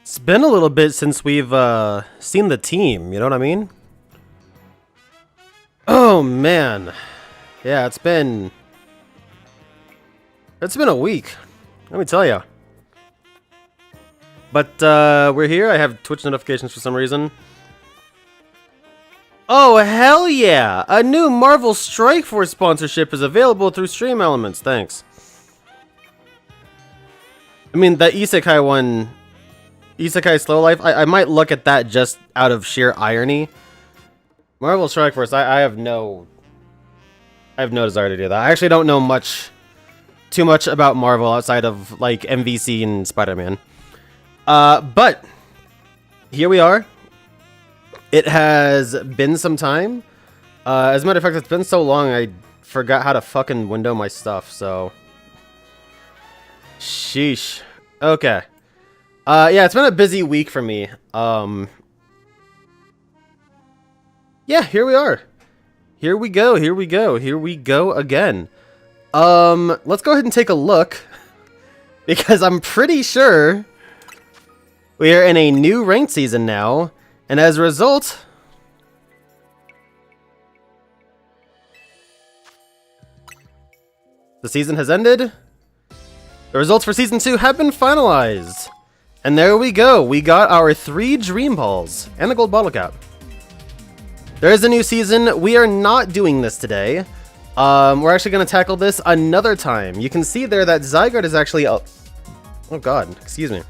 It's been a little bit since we've seen the team, you know what I mean? Oh man. Yeah, it's been a week. Let me tell you. But we're here. I have Twitch notifications for some reason. Oh, hell yeah! A new Marvel Strike Force sponsorship is available through Stream Elements. Thanks. I mean, the Isekai one, Isekai Slow Life, I might look at that just out of sheer irony. Marvel Strike Force, I have no desire to do that. I actually don't know too much about Marvel outside of, like, MVC and Spider-Man. But here we are. It has been some time. As a matter of fact, it's been so long, I forgot how to fucking window my stuff, so... Sheesh. Okay. Yeah, it's been a busy week for me. Yeah, here we are. Here we go, here we go, here we go again. Let's go ahead and take a look. Because I'm pretty sure we are in a new ranked season now. And as a result, the season has ended. The results for Season 2 have been finalized. And there we go. We got our 3 Dream Balls and the gold bottle cap. There is a new season. We are not doing this today. We're actually going to tackle this another time. You can see there that Zygarde is actually... Oh god, excuse me.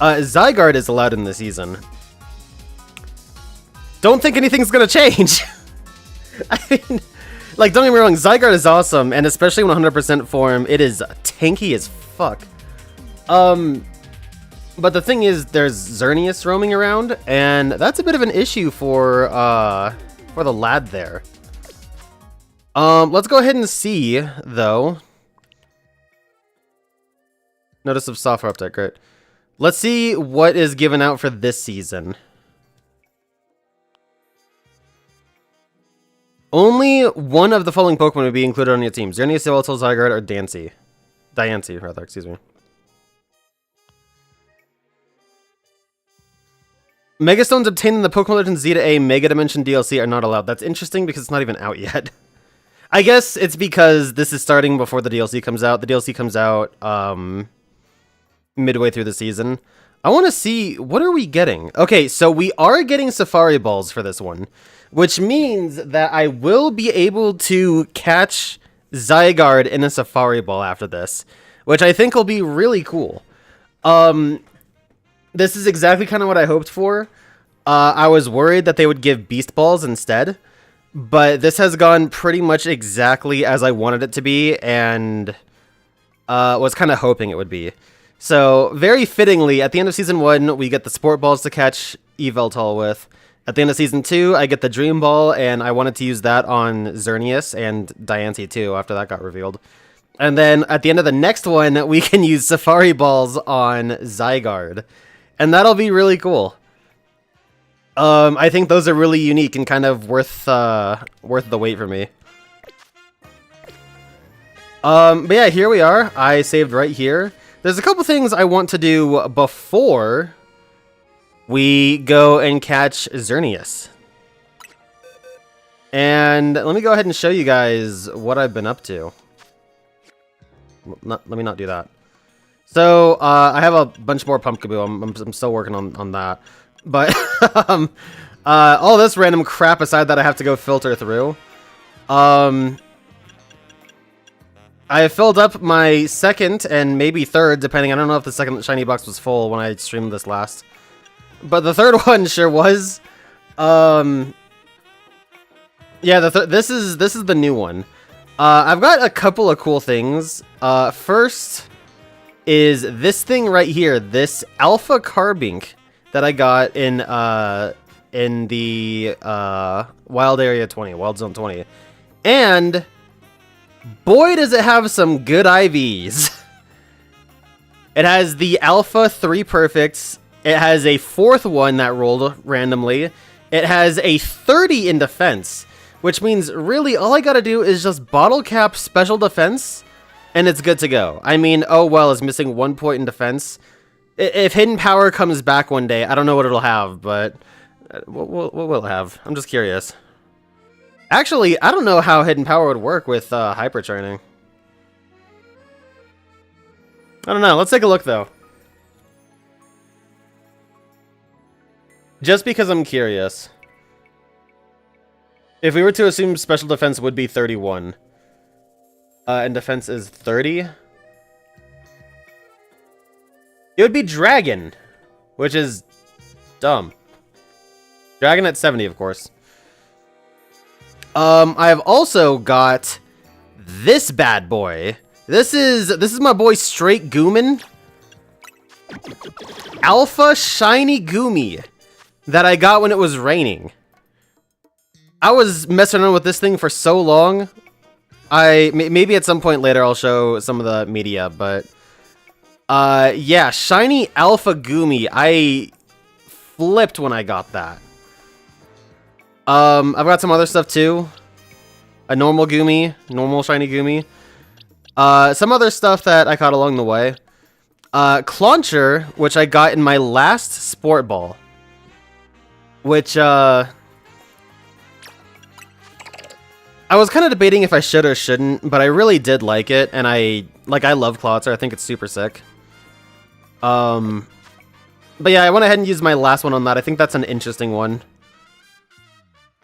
Zygarde is allowed in the season. Don't think anything's going to change. I mean... Like, don't get me wrong, Zygarde is awesome, and especially when 100% form, it is tanky as fuck. But the thing is, there's Xerneas roaming around, and that's a bit of an issue for the lad there. Let's go ahead and see, though. Notice of software update, great. Let's see what is given out for this season. Only one of the following Pokemon would be included on your team. Xerneas, Yveltal, Zygarde, or Diancie. Diancie, rather, excuse me. Megastones obtained in the Pokémon Legends Z to A Mega Dimension DLC are not allowed. That's interesting because it's not even out yet. I guess it's because this is starting before the DLC comes out. The DLC comes out midway through the season. I want to see, what are we getting? Okay, so we are getting Safari Balls for this one. Which means that I will be able to catch Zygarde in a Safari Ball after this. Which I think will be really cool. This is exactly kind of what I hoped for. I was worried that they would give Beast Balls instead. But this has gone pretty much exactly as I wanted it to be. And was kind of hoping it would be. So, very fittingly, at the end of Season 1, we get the Sport Balls to catch Yveltal with. At the end of Season 2, I get the Dream Ball, and I wanted to use that on Xerneas and Diancie too, after that got revealed. And then, at the end of the next one, we can use Safari Balls on Zygarde. And that'll be really cool. I think those are really unique and kind of worth the wait for me. But yeah, here we are. I saved right here. There's a couple things I want to do before we go and catch Xerneas. And let me go ahead and show you guys what I've been up to. Let me not do that. So, I have a bunch more Pumpkaboo. I'm still working on that. But, all this random crap aside that I have to go filter through. I have filled up my second and maybe third, depending. I don't know if the second shiny box was full when I streamed this last. But the third one sure was. Yeah, this is the new one. I've got a couple of cool things. First is this thing right here, this Alpha Carbink that I got in the Wild Area 20, Wild Zone 20. And boy does it have some good IVs. It has the Alpha 3 Perfects. It has a 4th one that rolled randomly. It has a 30 in defense, which means really all I gotta do is just bottle cap special defense, and it's good to go. I mean, oh well is missing 1 point in defense, If Hidden Power comes back one day, I don't know what it'll have, but what will it have? I'm just curious. Actually, I don't know how Hidden Power would work with Hyper Training. I don't know. Let's take a look, though. Just because I'm curious. If we were to assume Special Defense would be 31, and Defense is 30, it would be Dragon, which is dumb. Dragon at 70, of course. I have also got this bad boy. This is my boy Straight Goomin. Alpha Shiny Goomy that I got when it was raining. I was messing around with this thing for so long. Maybe at some point later I'll show some of the media, but yeah, Shiny Alpha Goomy. I flipped when I got that. I've got some other stuff too. A normal Goomy, normal Shiny Goomy. Some other stuff that I caught along the way. Clauncher, which I got in my last Sport Ball. Which, I was kind of debating if I should or shouldn't, but I really did like it, and I love Clauncher. I think it's super sick. But yeah, I went ahead and used my last one on that. I think that's an interesting one.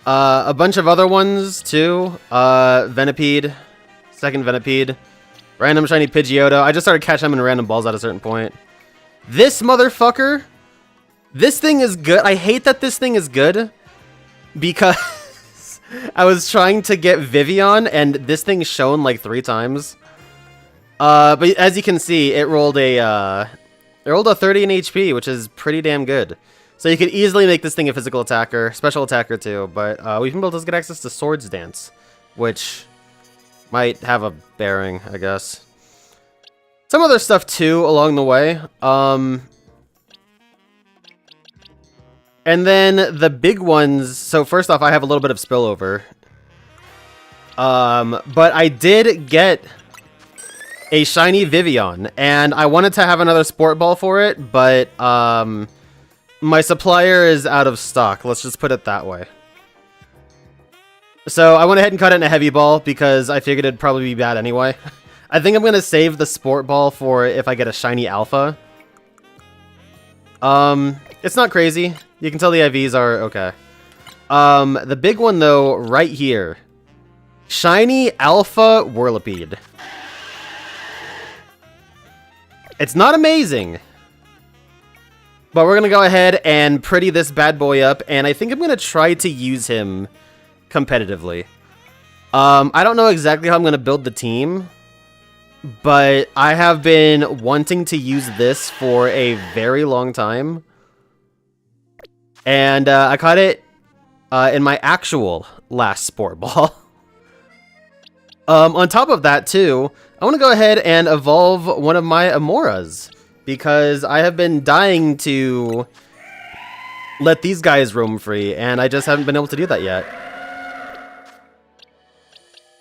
A bunch of other ones, too. Venipede. Second Venipede. Random Shiny Pidgeotto. I just started catching them in random balls at a certain point. This motherfucker. This thing is good. I hate that this thing is good. Because I was trying to get Vivillon, and this thing shone like 3 times. But as you can see, it rolled a 30 in HP, which is pretty damn good. So you could easily make this thing a physical attacker, special attacker too, but we've been able to get access to Swords Dance, which might have a bearing, I guess. Some other stuff too along the way. And then the big ones, so first off, I have a little bit of spillover. But I did get a shiny Vivillon, and I wanted to have another Sport Ball for it, but my supplier is out of stock. Let's just put it that way. So I went ahead and cut it in a Heavy Ball because I figured it'd probably be bad anyway. I think I'm going to save the Sport Ball for if I get a shiny Alpha. It's not crazy. You can tell the IVs are okay. The big one though, right here. Shiny Alpha Whirlipede. It's not amazing. But we're going to go ahead and pretty this bad boy up, and I think I'm going to try to use him competitively. I don't know exactly how I'm going to build the team, but I have been wanting to use this for a very long time. And I caught it in my actual last Sport Ball. On top of that, too, I want to go ahead and evolve one of my Amauras, because I have been dying to let these guys roam free, and I just haven't been able to do that yet.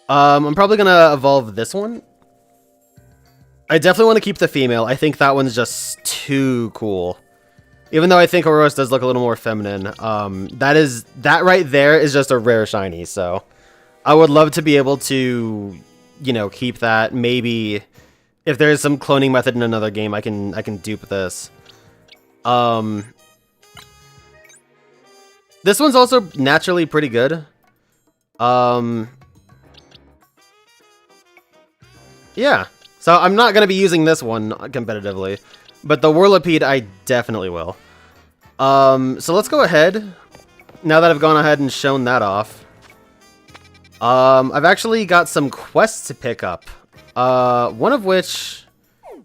I'm probably going to evolve this one. I definitely want to keep the female. I think that one's just too cool. Even though I think Aurora's does look a little more feminine. That right there is just a rare shiny, so I would love to be able to, you know, keep that. Maybe if there's some cloning method in another game, I can dupe this. This one's also naturally pretty good. Yeah. So I'm not going to be using this one competitively, but the Whirlipede I definitely will. So let's go ahead. Now that I've gone ahead and shown that off. I've actually got some quests to pick up. One of which,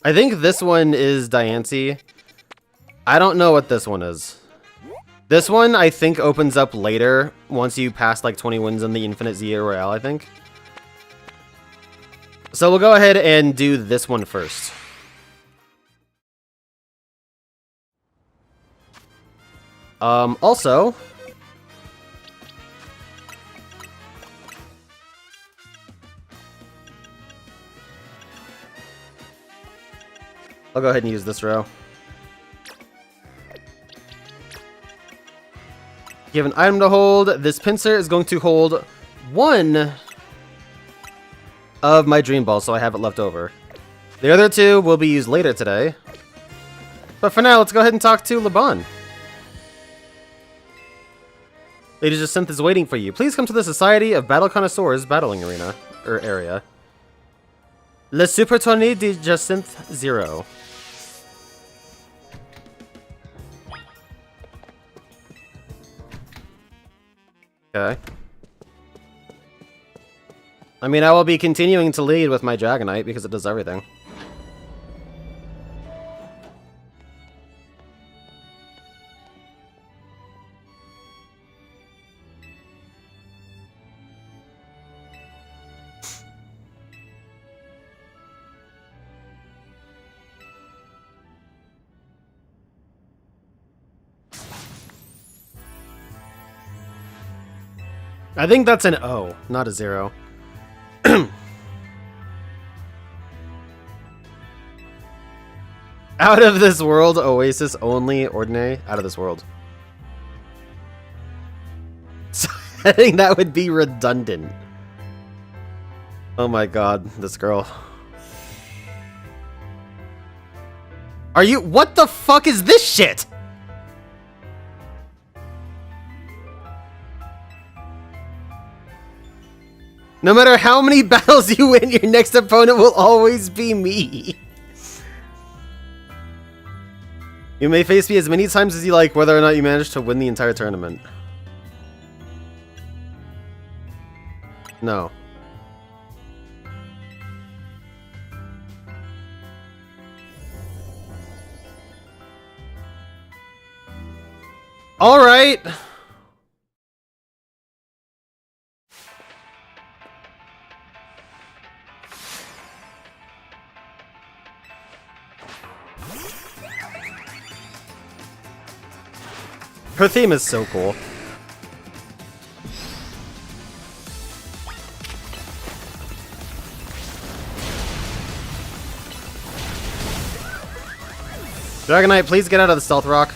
I think this one is Diancie. I don't know what this one is. This one, I think, opens up later, once you pass, like, 20 wins in the Infinite Z Royale, I think. So we'll go ahead and do this one first. Also... I'll go ahead and use this row. Give an item to hold. This pincer is going to hold one of my dream balls, so I have it left over. The other two will be used later today. But for now, let's go ahead and talk to Laban. Lady Jacinthe is waiting for you. Please come to the Society of Battle Connoisseurs battling arena, or area. Le Super Tournée de Jacinthe 0. Okay. I mean, I will be continuing to lead with my Dragonite because it does everything. I think that's an O, not a 0. Out of this world, Oasis only, ordinary, out of this world. So I think that would be redundant. Oh my god, this girl. Are you- what the fuck is this shit? No matter how many battles you win, your next opponent will always be me. You may face me as many times as you like, whether or not you manage to win the entire tournament. No. Alright! Her theme is so cool. Dragonite, please get out of the stealth rock.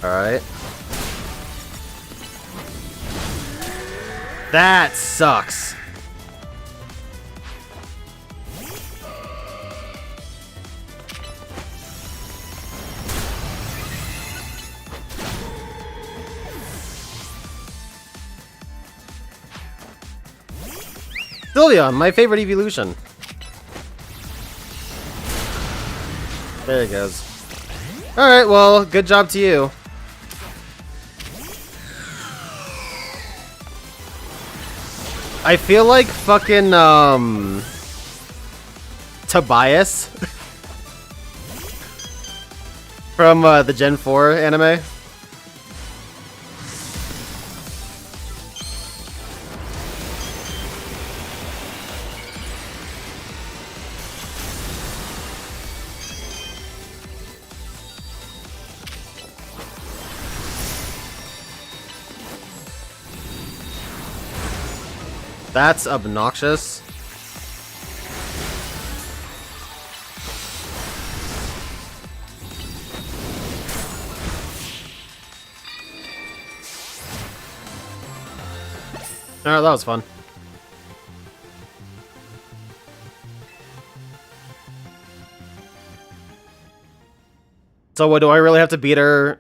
Alright. That sucks. Sylveon, my favorite evolution. There it goes. Alright, well, good job to you. I feel like fucking, Tobias from the Gen 4 anime. That's obnoxious. Alright, that was fun. So what, do I really have to beat her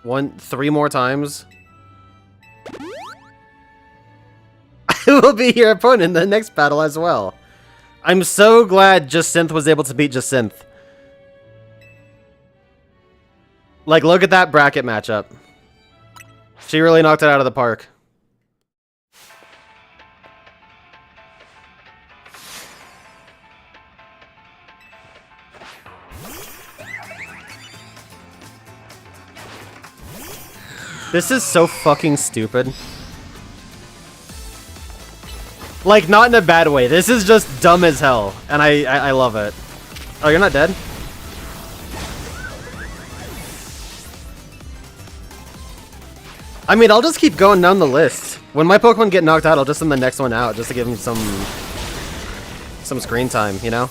3 more times? I will be your opponent in the next battle as well. I'm so glad Jacinthe was able to beat Jacinthe. Like, look at that bracket matchup. She really knocked it out of the park. This is so fucking stupid. Like, not in a bad way. This is just dumb as hell. And I love it. Oh, you're not dead? I mean, I'll just keep going down the list. When my Pokemon get knocked out, I'll just send the next one out just to give them some screen time, you know?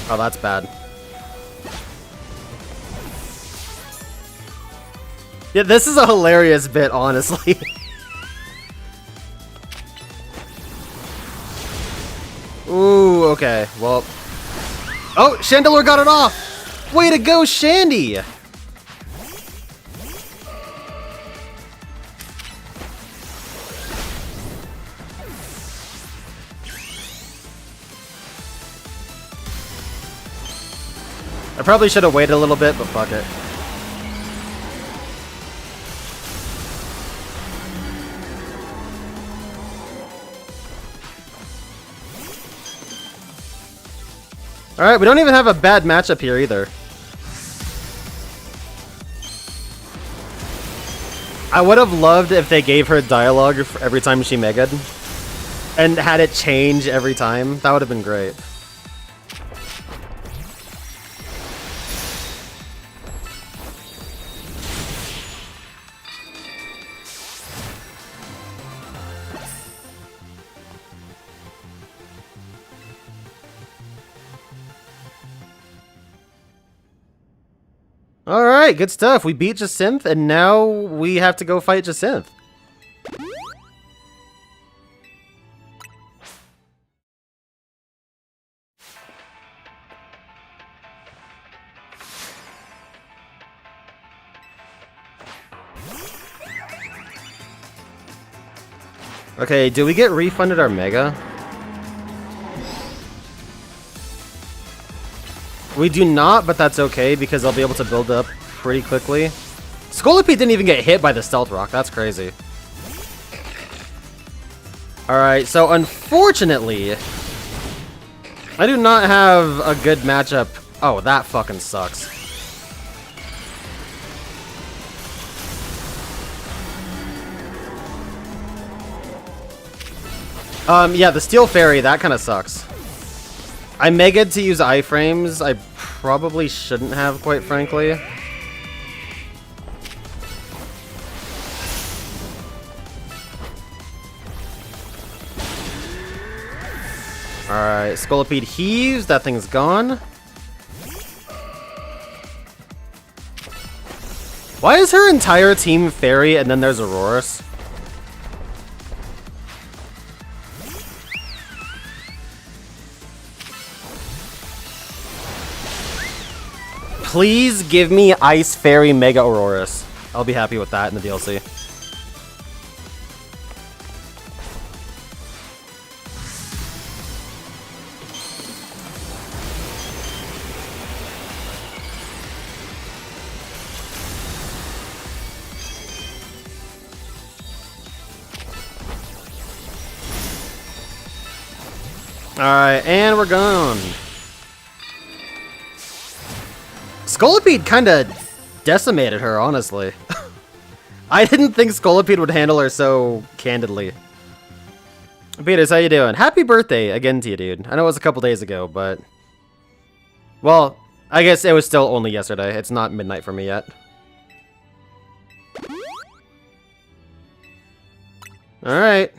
Oh, that's bad. Yeah, this is a hilarious bit, honestly. Ooh, okay. Well. Oh, Chandelure got it off! Way to go, Shandy! I probably should have waited a little bit, but fuck it. Alright, we don't even have a bad matchup here either. I would have loved if they gave her dialogue for every time she megaed and had it change every time. That would have been great. Alright, good stuff. We beat Jacinth, and now we have to go fight Jacinth. Okay, do we get refunded our Mega? We do not, but that's okay because I'll be able to build up pretty quickly. Scolipede didn't even get hit by the Stealth Rock. That's crazy. Alright, so unfortunately, I do not have a good matchup. Oh, that fucking sucks. Yeah, the Steel Fairy, that kind of sucks. I megaed to use iframes. I probably shouldn't have, quite frankly. Alright, Scolipede heaves. That thing's gone. Why is her entire team Fairy and then there's Aurorus? Please give me Ice Fairy Mega Aurorus. I'll be happy with that in the DLC. Alright, and we're gone. Scolipede kinda decimated her, honestly. I didn't think Scolipede would handle her so candidly. Peters, how you doing? Happy birthday again to you, dude. I know it was a couple days ago, but... Well, I guess it was still only yesterday. It's not midnight for me yet. Alright.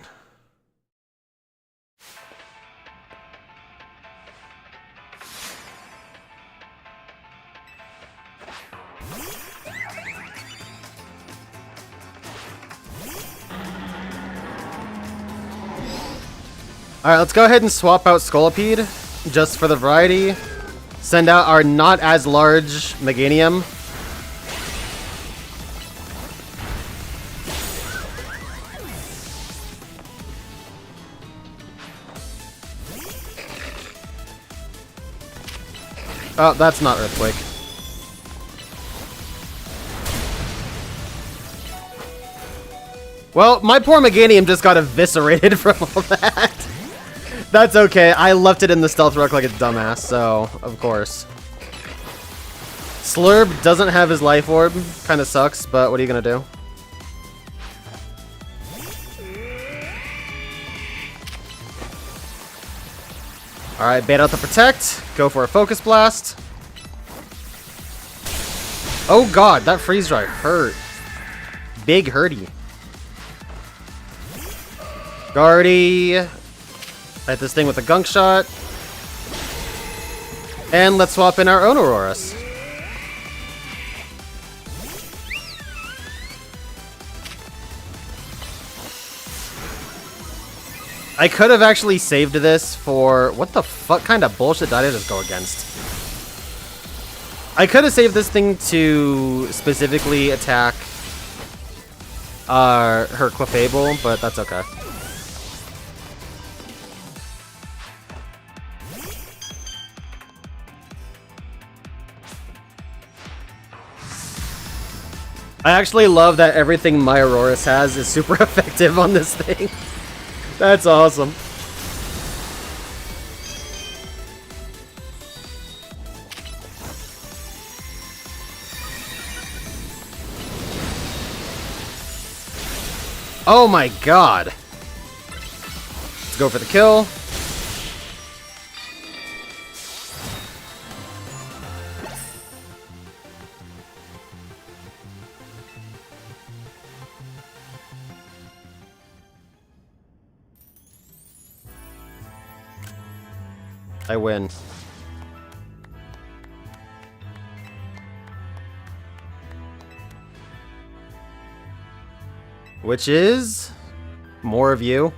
Alright, let's go ahead and swap out Scolipede, just for the variety. Send out our not as large Meganium. Oh, that's not Earthquake. Well, my poor Meganium just got eviscerated from all that. That's okay. I left it in the Stealth Rock like a dumbass, so of course. Slurb doesn't have his Life Orb. Kind of sucks, but what are you gonna do? Alright, bait out the protect. Go for a focus blast. Oh god, that freeze dry hurt. Big hurty. Guardy. Hit this thing with a gunk shot. And let's swap in our own Auroras. I could have actually saved this for... What the fuck kind of bullshit did I just go against? I could have saved this thing to specifically attack her Clefable, but that's okay. I actually love that everything my Auroras has is super effective on this thing. That's awesome. Oh my god. Let's go for the kill. I win. Which is more of you.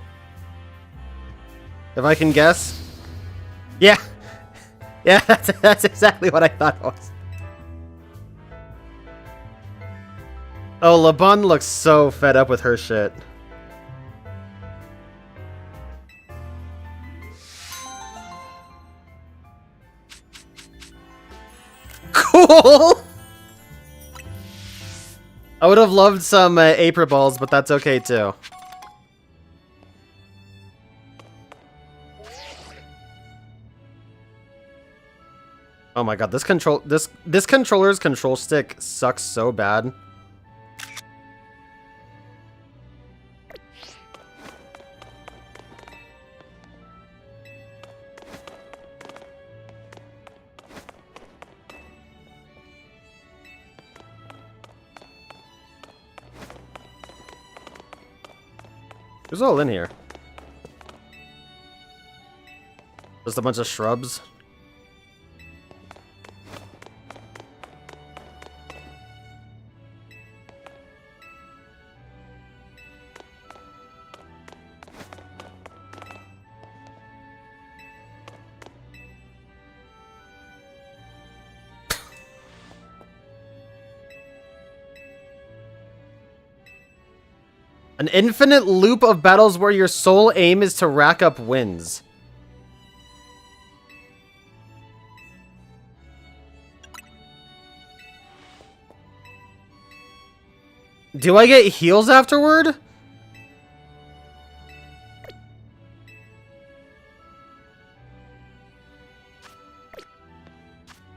If I can guess. Yeah. Yeah, that's exactly what I thought it was. Oh, LeBun looks so fed up with her shit. Cool! I would have loved some April balls, but that's okay too. Oh my god, this controller's control stick sucks so bad. Who's all in here? Just a bunch of shrubs. An infinite loop of battles where your sole aim is to rack up wins. Do I get heals afterward?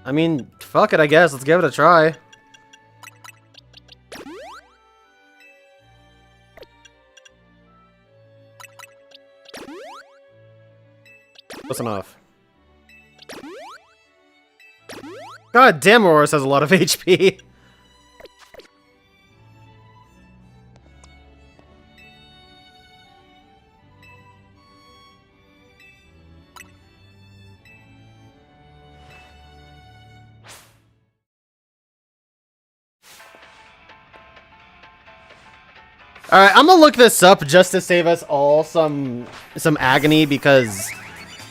I mean, fuck it, I guess. Let's give it a try. Close enough. God damn, Auroras has a lot of HP. Alright, I'm gonna look this up just to save us all some agony, because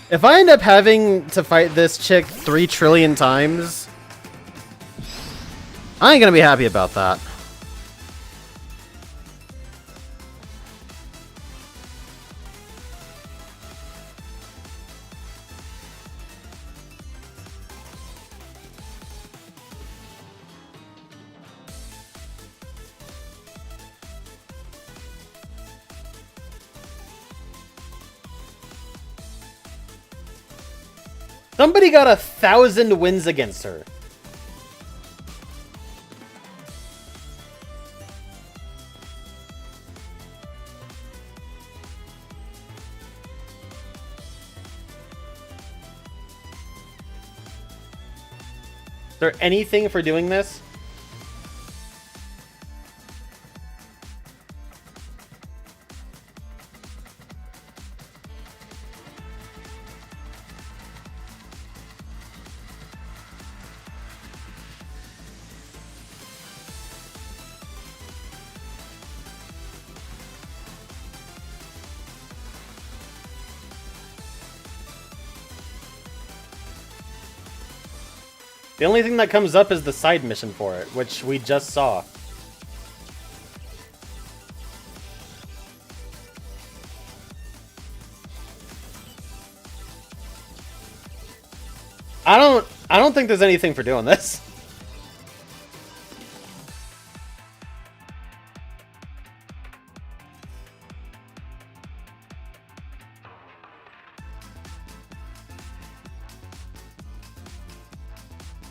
if I end up having to fight this chick 3 trillion times, I ain't gonna be happy about that. Somebody got 1,000 wins against her. Is there anything for doing this? The only thing that comes up is the side mission for it, which we just saw. I don't think there's anything for doing this.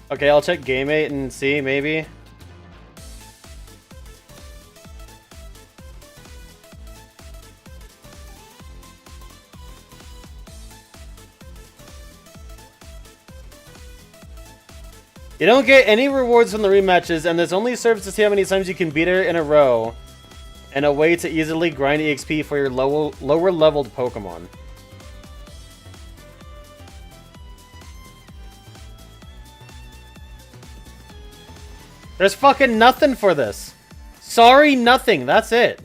Okay, I'll check Game 8 and see, maybe. You don't get any rewards from the rematches, and this only serves to see how many times you can beat her in a row, and a way to easily grind EXP for your lower leveled Pokemon. There's fucking nothing for this. Sorry, nothing. That's it.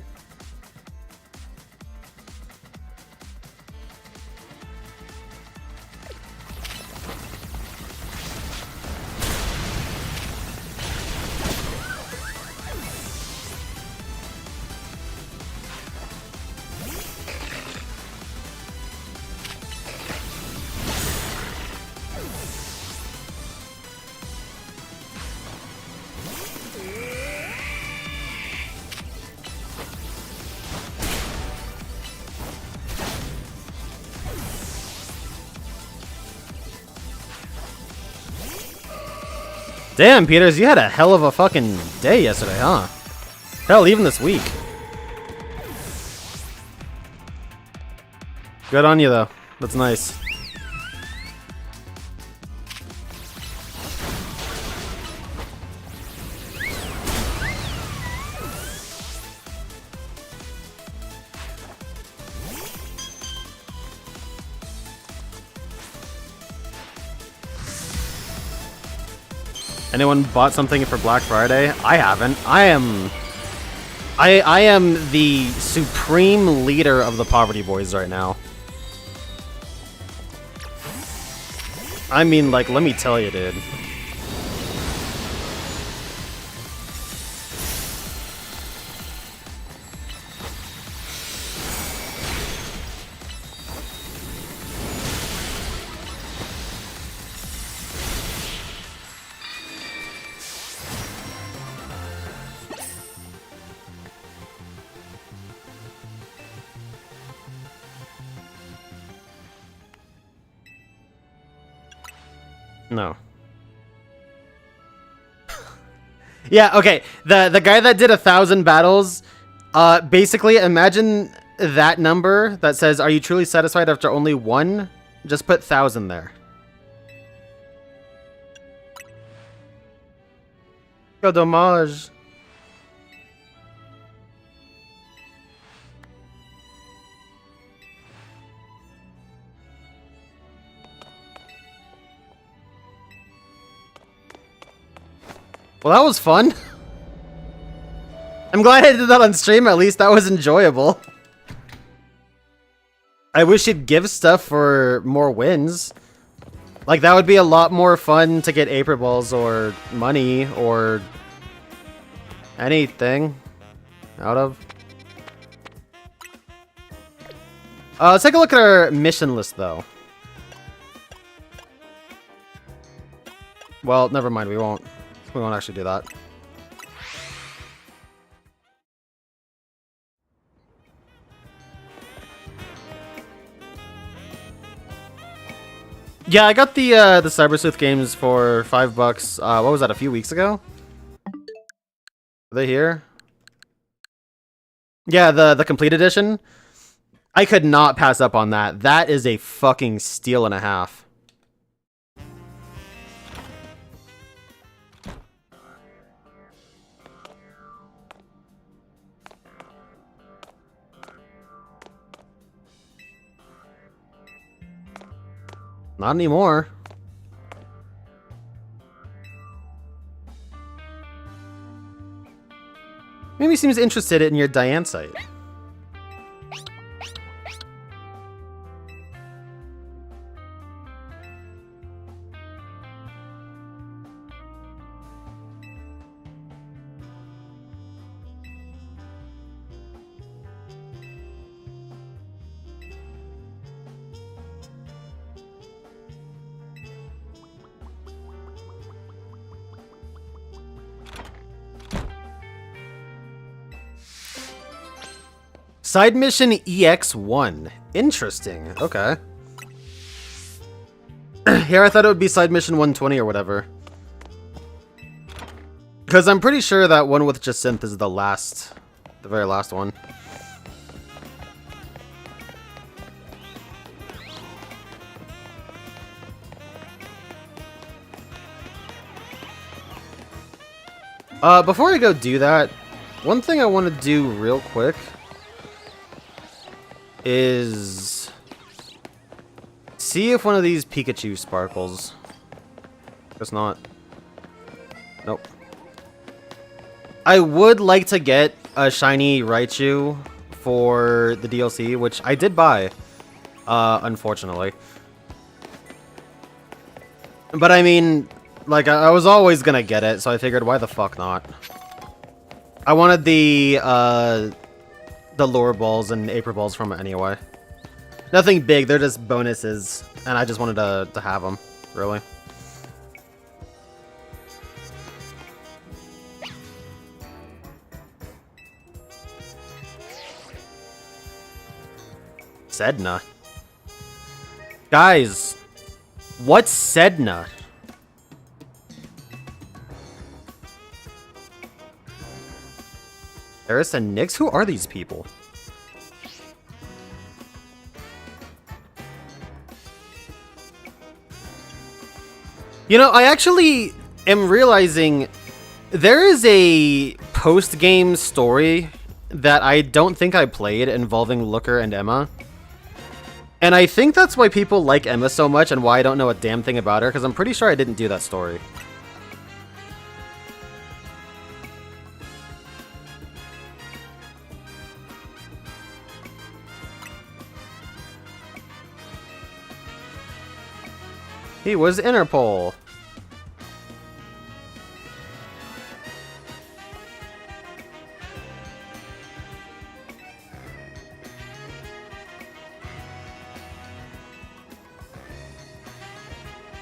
Damn, Peters, you had a hell of a fucking day yesterday, huh? Hell, even this week. Good on you, though. That's nice. Anyone bought something for Black Friday? I haven't. I am the supreme leader of the Poverty Boys right now. I mean, like, let me tell you, dude. No. Yeah, okay. The guy that did 1,000 battles, basically imagine that number that says, "Are you truly satisfied after only one?" Just put 1,000 there. Oh, dommage. Well, that was fun. I'm glad I did that on stream, at least that was enjoyable. I wish you'd give stuff for more wins. Like, that would be a lot more fun to get Aper Balls or money or anything out of. Let's take a look at our mission list, though. Well, never mind, we won't. We won't actually do that. Yeah, I got the Cyber Sleuth games for $5. What was that, a few weeks ago? Are they here? Yeah, the complete edition. I could not pass up on that. That is a fucking steal and a half. Not anymore. Maybe seems interested in your Diancie. Side mission EX1. Interesting. Okay. Here I thought it would be side mission 120 or whatever. Because I'm pretty sure that one with Jacinth is the very last one. Before I go do that, one thing I want to do real quick is see if one of these Pikachu sparkles. Guess not. Nope. I would like to get a shiny Raichu for the DLC, which I did buy, unfortunately. But I mean, like, I was always gonna get it, so I figured, why the fuck not? I wanted the lure balls and Aper balls from it anyway. Nothing big, they're just bonuses, and I just wanted to have them, really. Sedna. Guys, what's Sedna? Eris and Nyx? Who are these people? You know, I actually am realizing there is a post-game story that I don't think I played involving Looker and Emma. And I think that's why people like Emma so much and why I don't know a damn thing about her, because I'm pretty sure I didn't do that story. He was Interpol.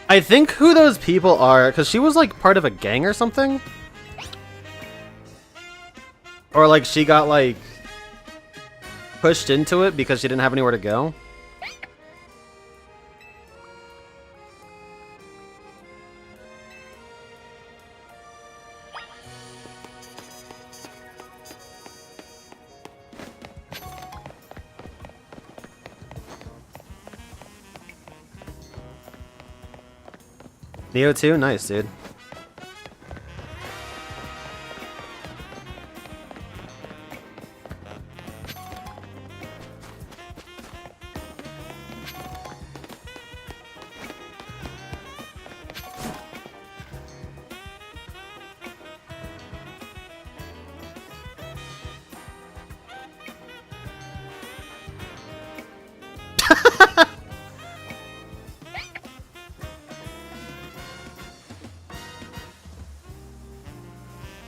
I think who those people are, because she was like part of a gang or something? Or like she got like pushed into it because she didn't have anywhere to go? Neo 2? Nice, dude.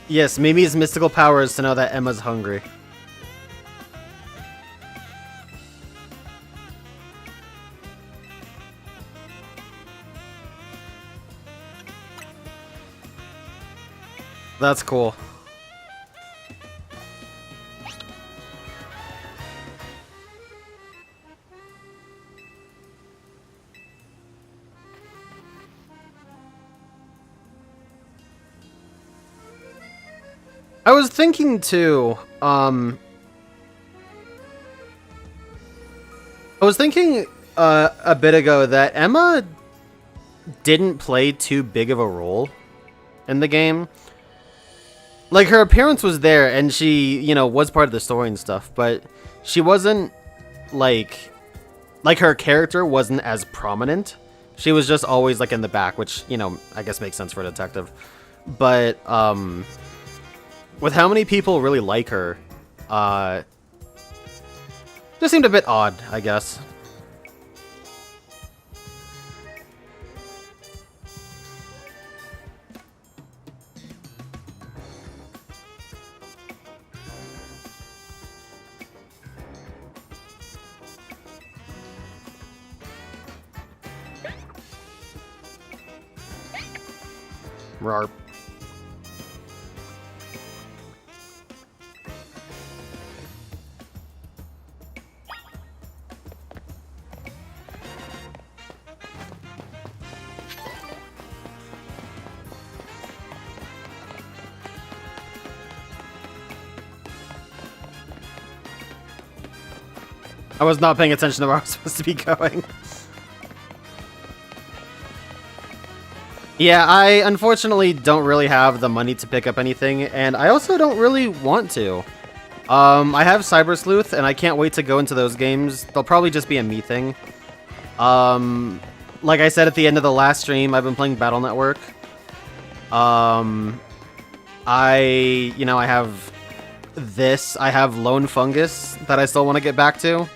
Yes, Mimi's mystical power is to know that Emma's hungry. That's cool. I was thinking too, I was thinking a bit ago that Emma didn't play too big of a role in the game. Like, her appearance was there and she, you know, was part of the story and stuff, but she wasn't, like her character wasn't as prominent She was just always, like, in the back, which, you know, I guess makes sense for a detective. But, with how many people really like her, just seemed a bit odd, I guess. Rar. I was not paying attention to where I was supposed to be going. Yeah, I unfortunately don't really have the money to pick up anything, and I also don't really want to. I have Cyber Sleuth, and I can't wait to go into those games. They'll probably just be a me thing. Like I said at the end of the last stream, I've been playing Battle Network. I have this. I have Lone Fungus that I still want to get back to.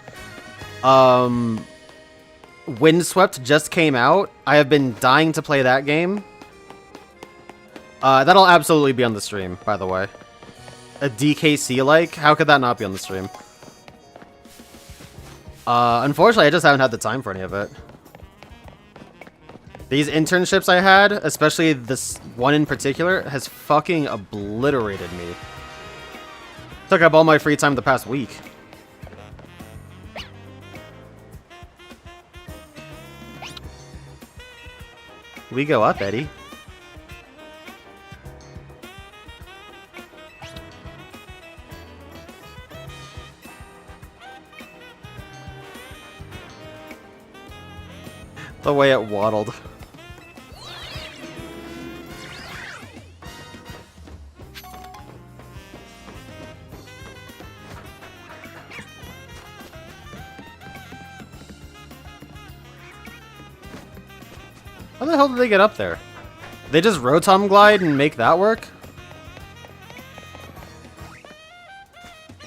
Windswept just came out. I have been dying to play that game. That'll absolutely be on the stream, by the way. A DKC-like? How could that not be on the stream? Unfortunately, I just haven't had the time for any of it. These internships I had, especially this one in particular, has fucking obliterated me. Took up all my free time the past week. We go up, Eddie. The way it waddled. How the hell did they get up there? They just Rotom Glide and make that work?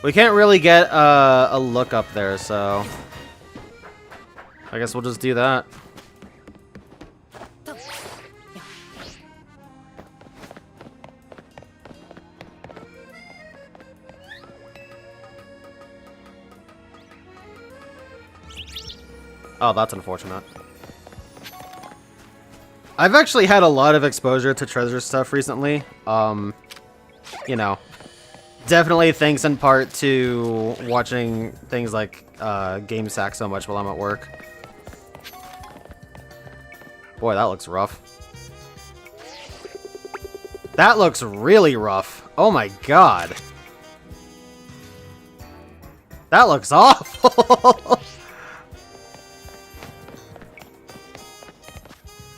We can't really get a look up there, so I guess we'll just do that. Oh, that's unfortunate. I've actually had a lot of exposure to treasure stuff recently. You know, definitely thanks in part to watching things like GameSack so much while I'm at work. Boy, that looks rough. That looks really rough. Oh my god. That looks awful.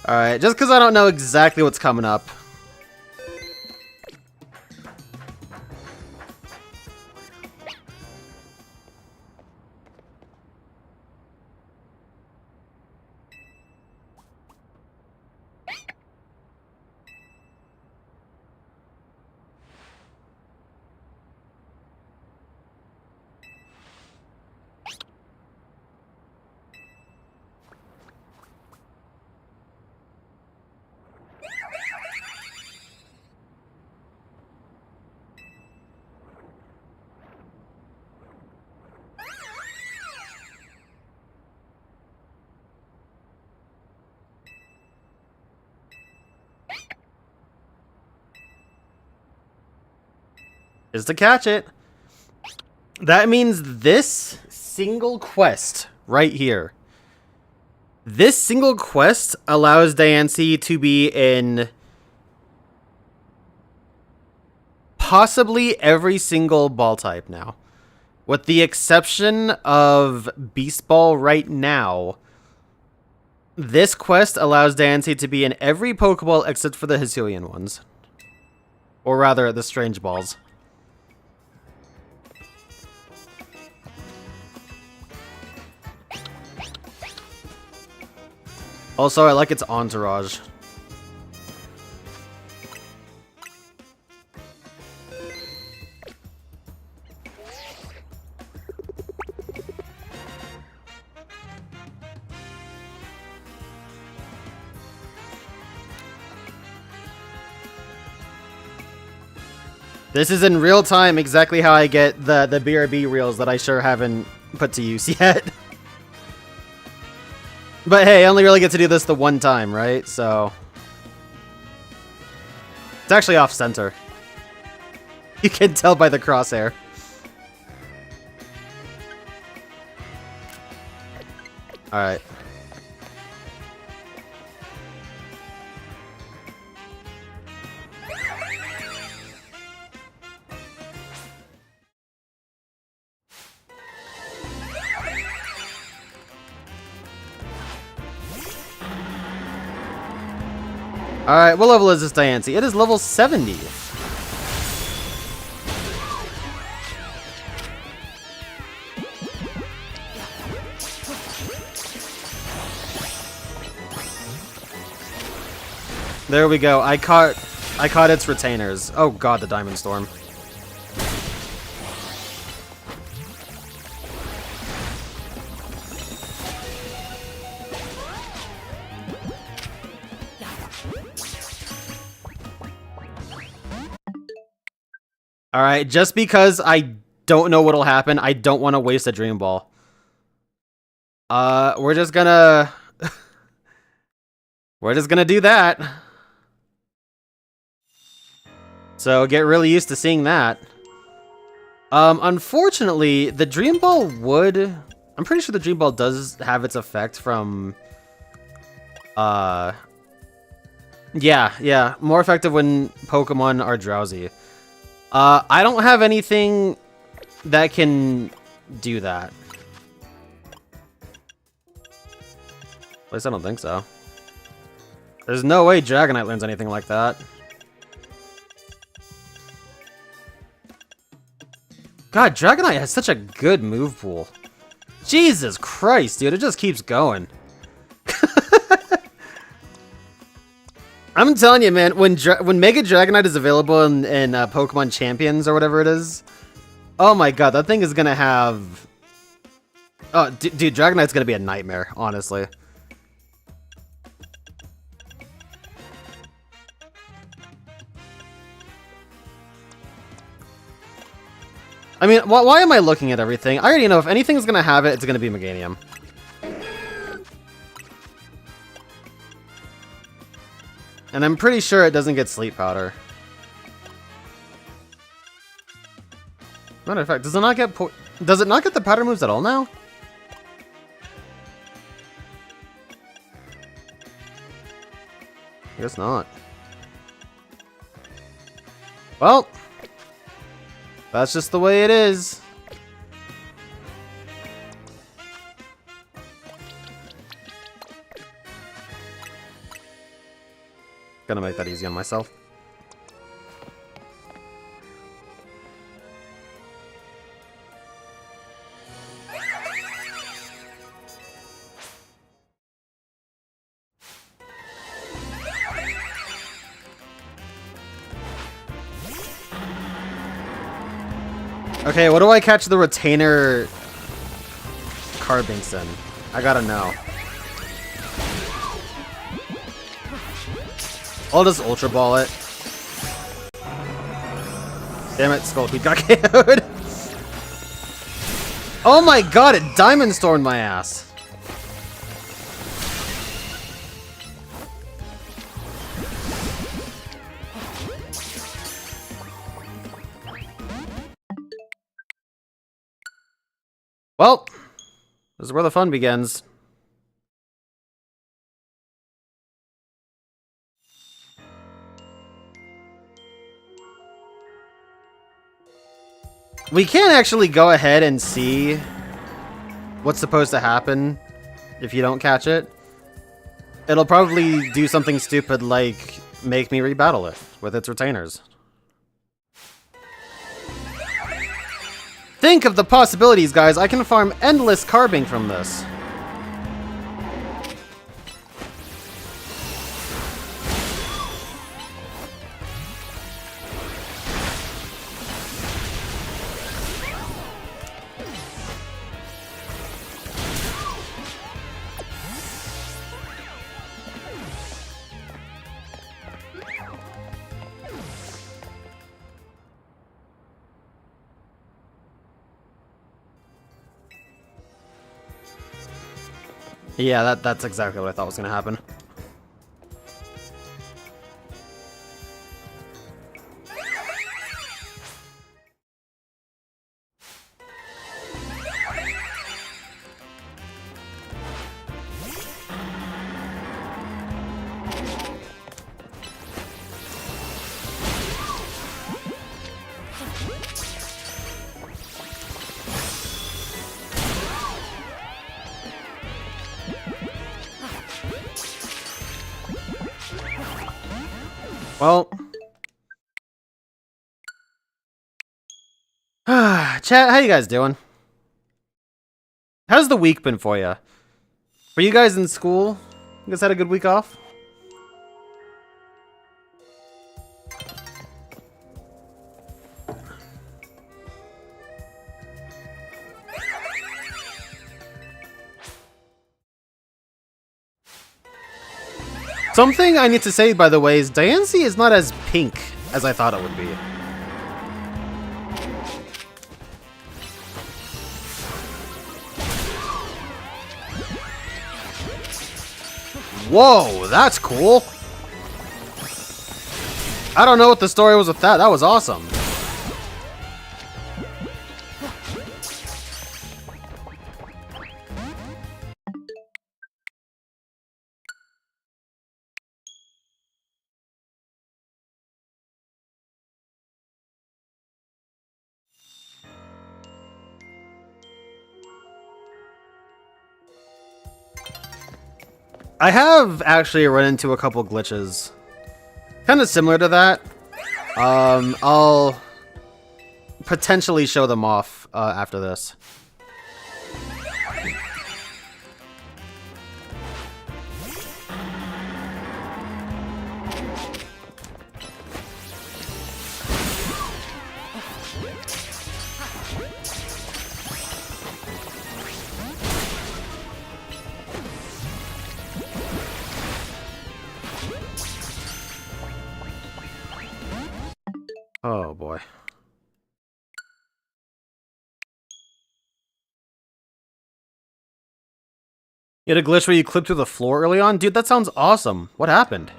Alright, just because I don't know exactly what's coming up. Is to catch it. That means this single quest right here. This single quest allows Diancie to be in possibly every single ball type now. With the exception of Beast Ball right now, this quest allows Diancie to be in every Pokeball except for the Hisuian ones. Or rather, the Strange Balls. Also, I like its entourage. This is in real time exactly how I get the BRB reels that I sure haven't put to use yet. But hey, I only really get to do this the one time, right? So... It's actually off-center. You can tell by the crosshair. Alright. Alright, what level is this Diancie? It is level 70. There we go. I caught its retainers. Oh god, the Diamond Storm. Alright, just because I don't know what'll happen, I don't want to waste a Dream Ball. We're just gonna... we're just gonna do that. So get really used to seeing that. Unfortunately, the Dream Ball would... I'm pretty sure the Dream Ball does have its effect from... Yeah, more effective when Pokemon are drowsy. I don't have anything that can do that. At least I don't think so. There's no way Dragonite learns anything like that. God, Dragonite has such a good move pool. Jesus Christ, dude, it just keeps going. I'm telling you, man, when Mega Dragonite is available in Pokemon Champions or whatever it is, oh my god, that thing is gonna have... Oh, dude, Dragonite's gonna be a nightmare, honestly. I mean, why am I looking at everything? I already know if anything's gonna have it, it's gonna be Meganium. And I'm pretty sure it doesn't get Sleep Powder. Matter of fact, does it not get the powder moves at all now? I guess not. Well, that's just the way it is. Gonna make that easy on myself. Okay, what do I catch the retainer Carbinks in? I gotta know. I'll just Ultra Ball it. Damn it, Scolipede got KO'd. Oh my god, it Diamond Stormed my ass. Well, this is where the fun begins. We can actually go ahead and see what's supposed to happen if you don't catch it. It'll probably do something stupid like make me rebattle it with its retainers. Think of the possibilities, guys. I can farm endless Carbink from this. Yeah, that's exactly what I thought was gonna happen. Well, chat, how you guys doing? How's the week been for you? Were you guys in school? You guys had a good week off? Something I need to say, by the way, is Diancie is not as pink as I thought it would be. Whoa, that's cool. I don't know what the story was with that. That was awesome. I have actually run into a couple glitches. Kind of similar to that. I'll potentially show them off after this. Oh boy. You had a glitch where you clipped through the floor early on? Dude, that sounds awesome. What happened?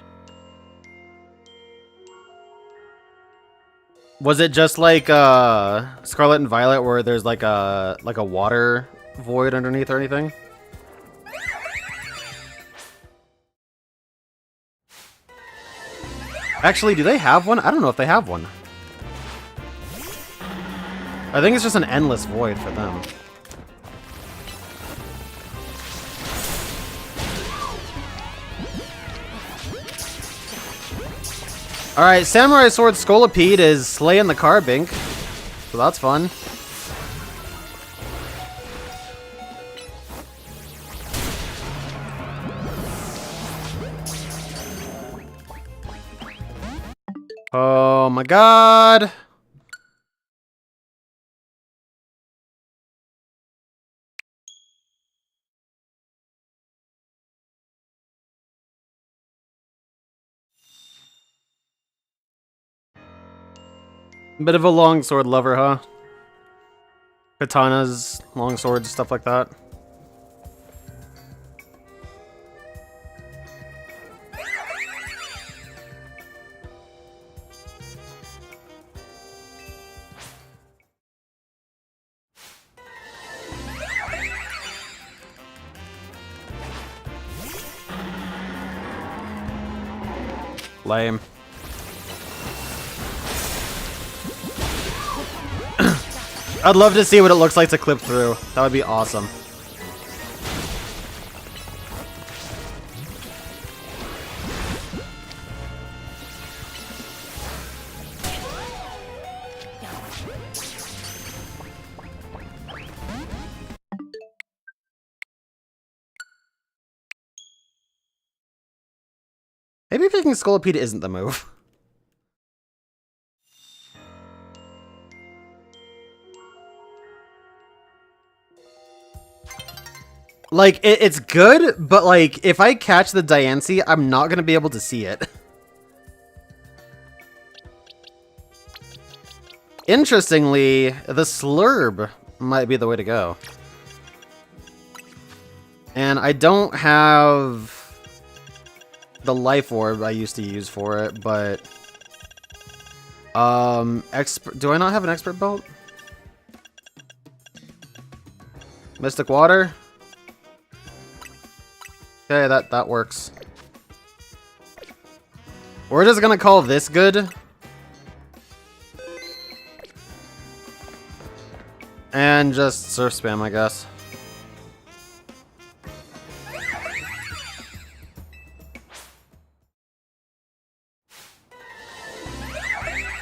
Was it just like Scarlet and Violet where there's like a water void underneath or anything? Actually, do they have one? I don't know if they have one. I think it's just an endless void for them. Alright, Samurai Sword Scolipede is slaying the Carbink. So that's fun. Oh my god! Bit of a longsword lover, huh? Katanas, longswords, stuff like that. Lame. I'd love to see what it looks like to clip through. That would be awesome. Maybe picking Scolipede isn't the move. Like, it's good, but like, if I catch the Diancie, I'm not gonna be able to see it. Interestingly, the Slurb might be the way to go. And I don't have the life orb I used to use for it, but expert. Do I not have an expert belt? Mystic water. Okay, that works. We're just gonna call this good. And just surf spam, I guess.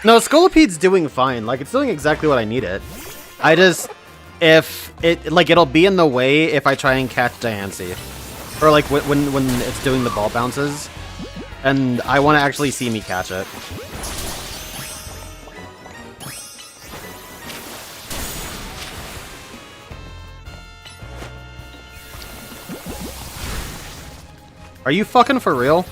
No, Scolipede's doing fine. Like, it's doing exactly what I need it. I just... If it... Like, it'll be in the way if I try and catch Diancie. Or, like, when it's doing the ball bounces. And I want to actually see me catch it. Are you fucking for real?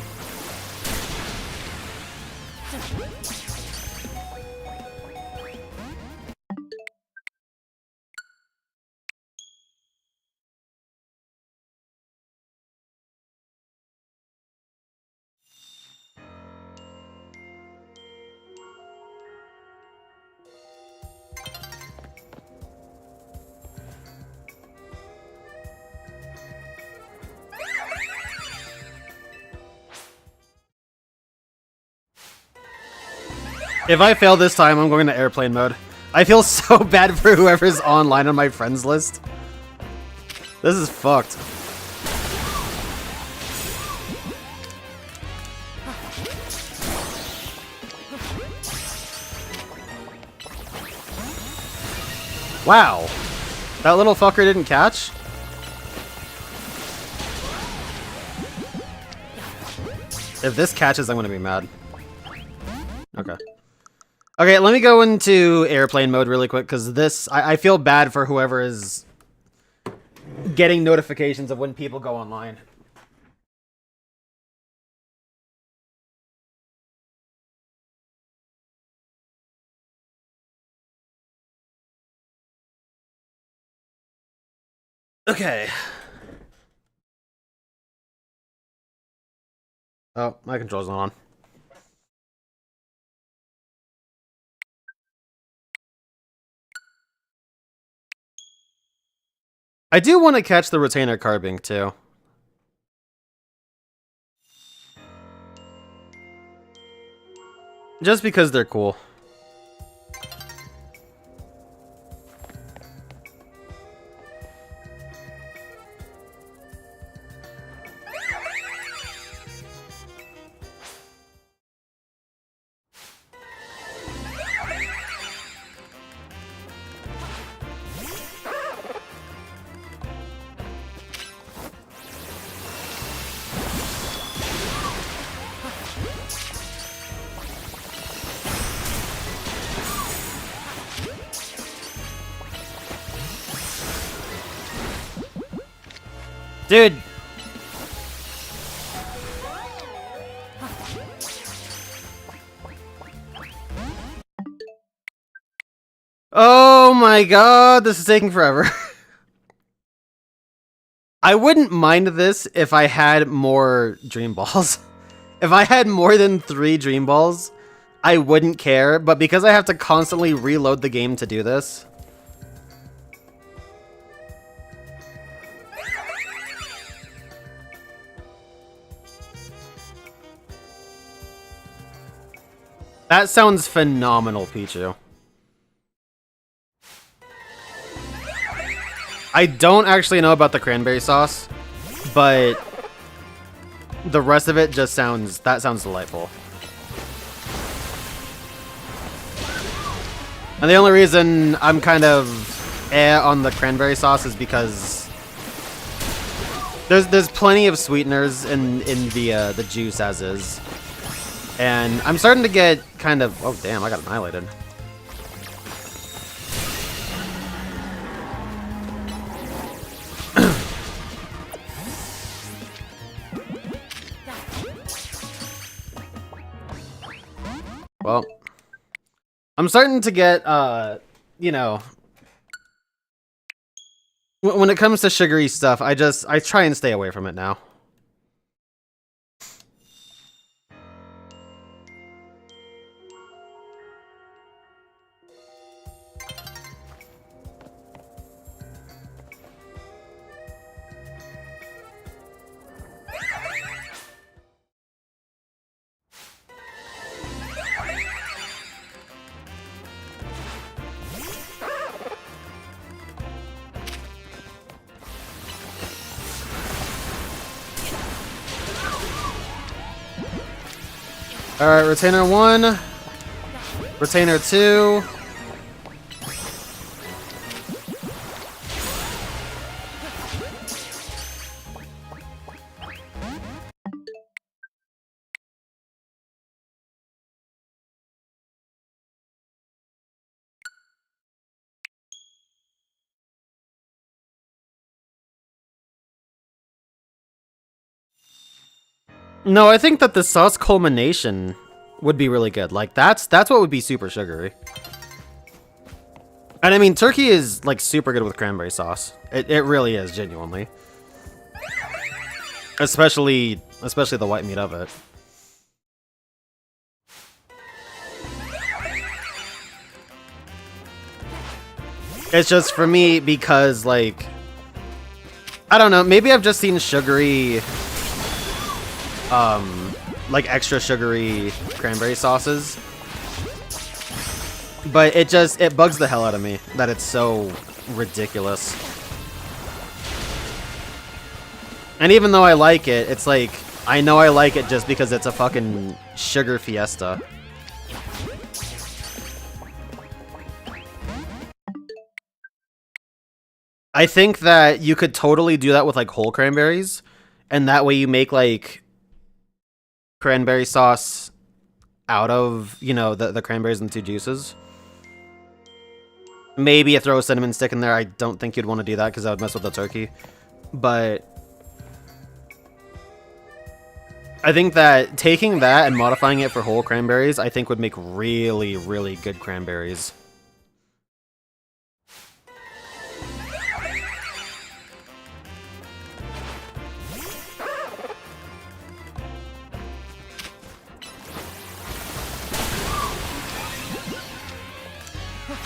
If I fail this time, I'm going to airplane mode. I feel so bad for whoever's online on my friends list. This is fucked. Wow. That little fucker didn't catch? If this catches, I'm gonna be mad. Okay. Okay, let me go into airplane mode really quick, because this... I feel bad for whoever is getting notifications of when people go online. Okay. Oh, my control's not on. I do want to catch the retainer carbink too. Just because they're cool. Dude! Oh my god, this is taking forever. I wouldn't mind this if I had more Dream Balls. If I had more than 3 Dream Balls, I wouldn't care, but because I have to constantly reload the game to do this... That sounds phenomenal, Pichu. I don't actually know about the cranberry sauce, but the rest of it just sounds... That sounds delightful. And the only reason I'm kind of on the cranberry sauce is because there's plenty of sweeteners in the juice as is. And I'm starting to get kind of... Oh, damn, I got annihilated. Well, I'm starting to get, you know... When it comes to sugary stuff, I try and stay away from it now. Alright, Retainer 1. Retainer 2. No, I think that the sauce culmination would be really good. Like, that's what would be super sugary. And I mean, turkey is, like, super good with cranberry sauce. It really is, genuinely. Especially the white meat of it. It's just, for me, because, like... I don't know, maybe I've just seen sugary... like extra sugary cranberry sauces. But it bugs the hell out of me that it's so ridiculous. And even though I like it, it's like, I know I like it just because it's a fucking sugar fiesta. I think that you could totally do that with like whole cranberries, and that way you make like cranberry sauce out of, you know, the cranberries and the two juices. Maybe you throw a cinnamon stick in there. I don't think you'd want to do that because that would mess with the turkey. But I think that taking that and modifying it for whole cranberries, I think would make really, really good cranberries.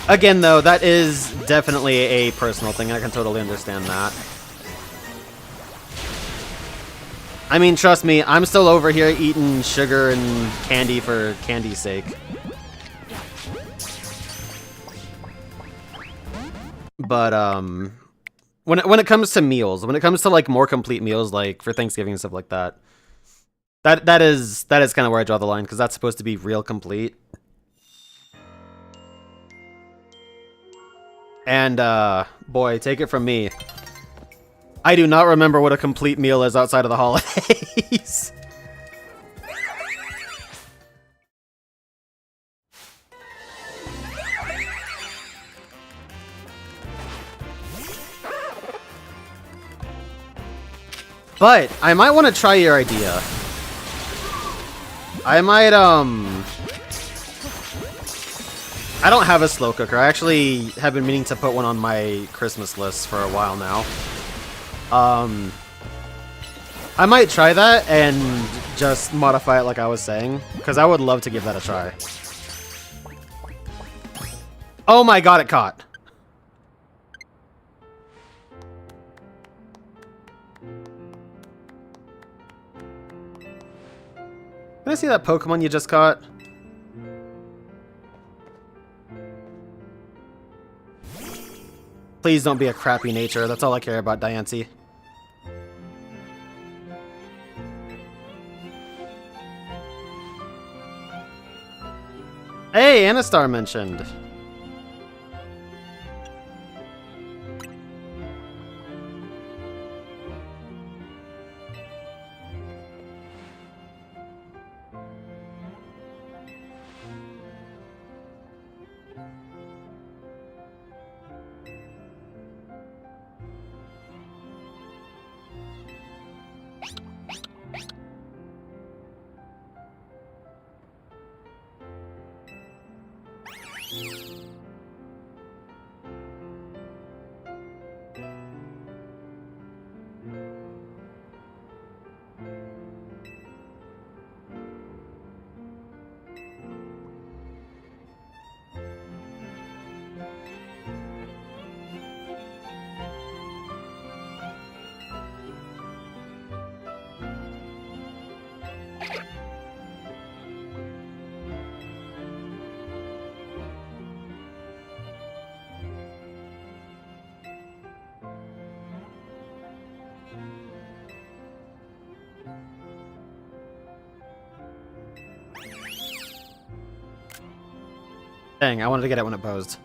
Again, though, that is definitely a personal thing. I can totally understand that. I mean, trust me, I'm still over here eating sugar and candy for candy's sake. But, when it comes to meals, when it comes to, like, more complete meals, like, for Thanksgiving and stuff like that, that is kind of where I draw the line, because that's supposed to be real complete. And, boy, take it from me. I do not remember what a complete meal is outside of the holidays. But, I might want to try your idea. I might, I don't have a slow cooker. I actually have been meaning to put one on my Christmas list for a while now. I might try that and just modify it like I was saying, because I would love to give that a try. Oh my god, it caught! Can I see that Pokemon you just caught? Please don't be a crappy nature. That's all I care about, Diancie. Hey, Anastar mentioned. Dang, I wanted to get it when it posed.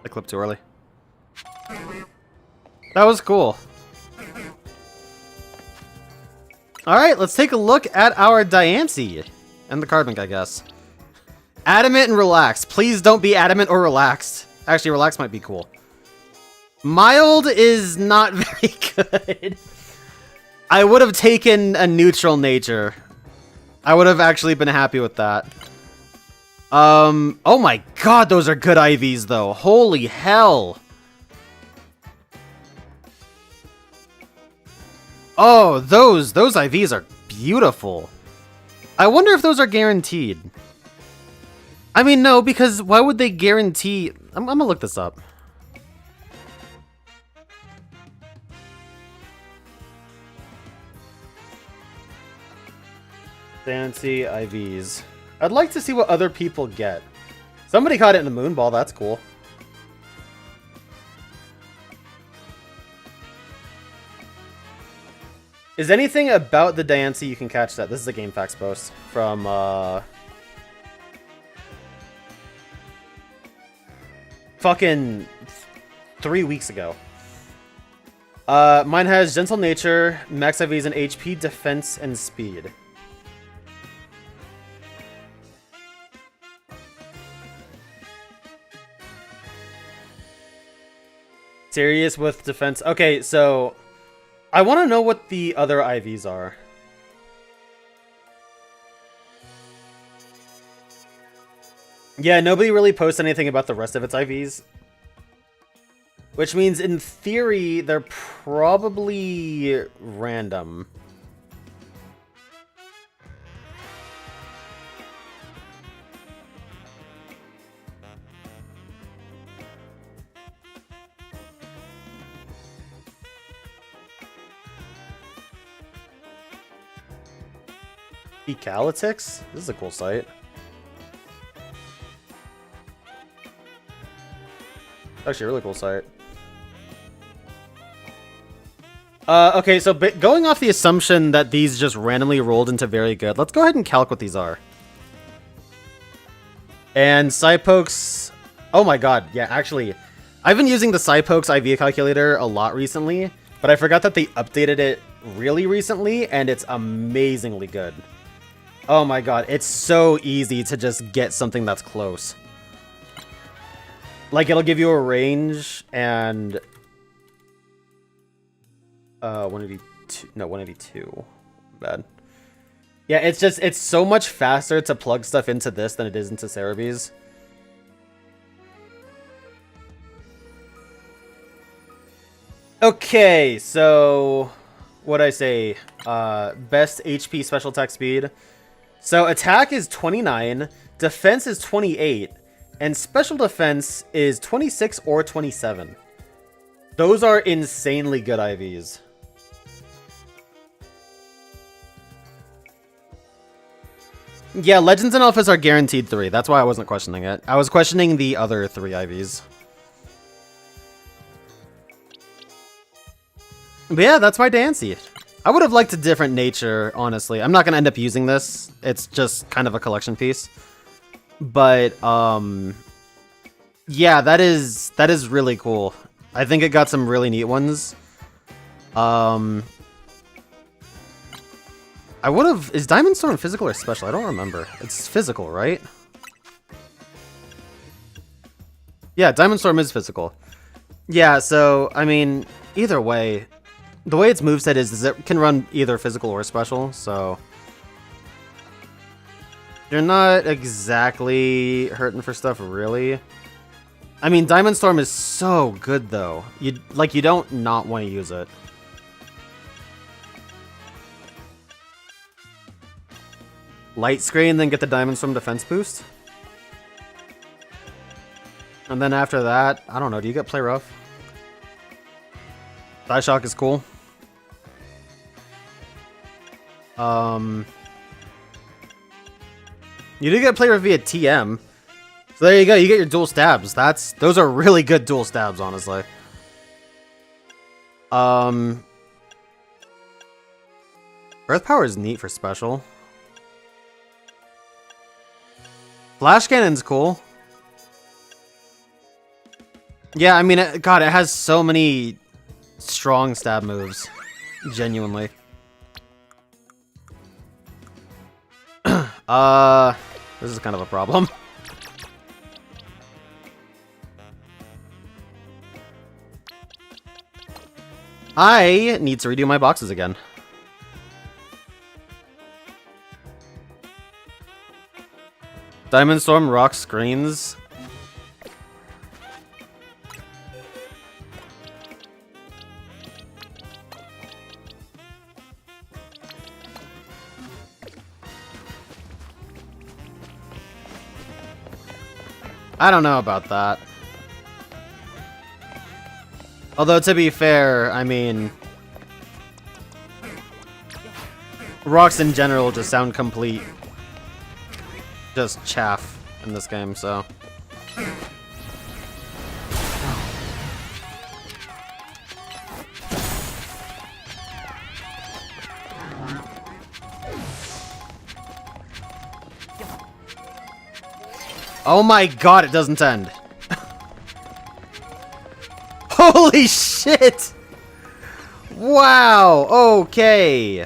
I clipped too early. That was cool. Alright, let's take a look at our Diancie. And the Cardbank, I guess. Adamant and relaxed. Please don't be adamant or relaxed. Actually, relaxed might be cool. Mild is not very good. I would have taken a neutral nature. I would have actually been happy with that. Oh my god, those are good IVs though. Holy hell. Oh, those IVs are beautiful. I wonder if those are guaranteed. I mean, no, because why would they guarantee... I'm gonna look this up. Fancy IVs. I'd like to see what other people get. Somebody caught it in the Moonball, that's cool. Is anything about the Diancie you can catch that? This is a GameFAQs post from, fucking 3 weeks ago. Mine has Gentle Nature, Max IVs, and HP, Defense, and Speed. Serious with defense. Okay, so I want to know what the other IVs are. Yeah, nobody really posts anything about the rest of its IVs. Which means, in theory, they're probably random. Ecalitix? This is a cool site. Actually, a really cool site. Okay, so going off the assumption that these just randomly rolled into very good, let's go ahead and calc what these are. And Psypokes... Oh my god, yeah, actually, I've been using the Psypokes IV calculator a lot recently, but I forgot that they updated it really recently, and it's amazingly good. Oh my god, it's so easy to just get something that's close. Like, it'll give you a range, and... 182... No, 182. Bad. Yeah, it's so much faster to plug stuff into this than it is into Cerebee's. Okay, so... What'd I say? Best HP special attack speed. So attack is 29, defense is 28, and special defense is 26 or 27. Those are insanely good IVs. Yeah, Legends and Alphas are guaranteed 3. That's why I wasn't questioning it. I was questioning the other 3 IVs. But yeah, that's my Diancie. I would have liked a different nature, honestly. I'm not going to end up using this. It's just kind of a collection piece. But, yeah, that is really cool. I think it got some really neat ones. I would have... Is Diamond Storm physical or special? I don't remember. It's physical, right? Yeah, Diamond Storm is physical. Yeah, so, I mean, either way... The way its moveset is it can run either physical or special, so... You're not exactly hurting for stuff, really. I mean, Diamond Storm is so good, though. You don't not want to use it. Light Screen, then get the Diamond Storm defense boost? And then after that, I don't know, do you get Play Rough? Shock is cool. You do get Play Rough via TM. So there you go, you get your dual stabs. Those are really good dual stabs, honestly. Earth Power is neat for special. Flash Cannon's cool. Yeah, I mean, God, it has so many strong stab moves. Genuinely. This is kind of a problem. I need to redo my boxes again. Diamond Storm rock screens. I don't know about that. Although, to be fair, I mean... rocks in general just sound complete. Just chaff in this game, so... Oh my god, it doesn't end. Holy shit! Wow, okay.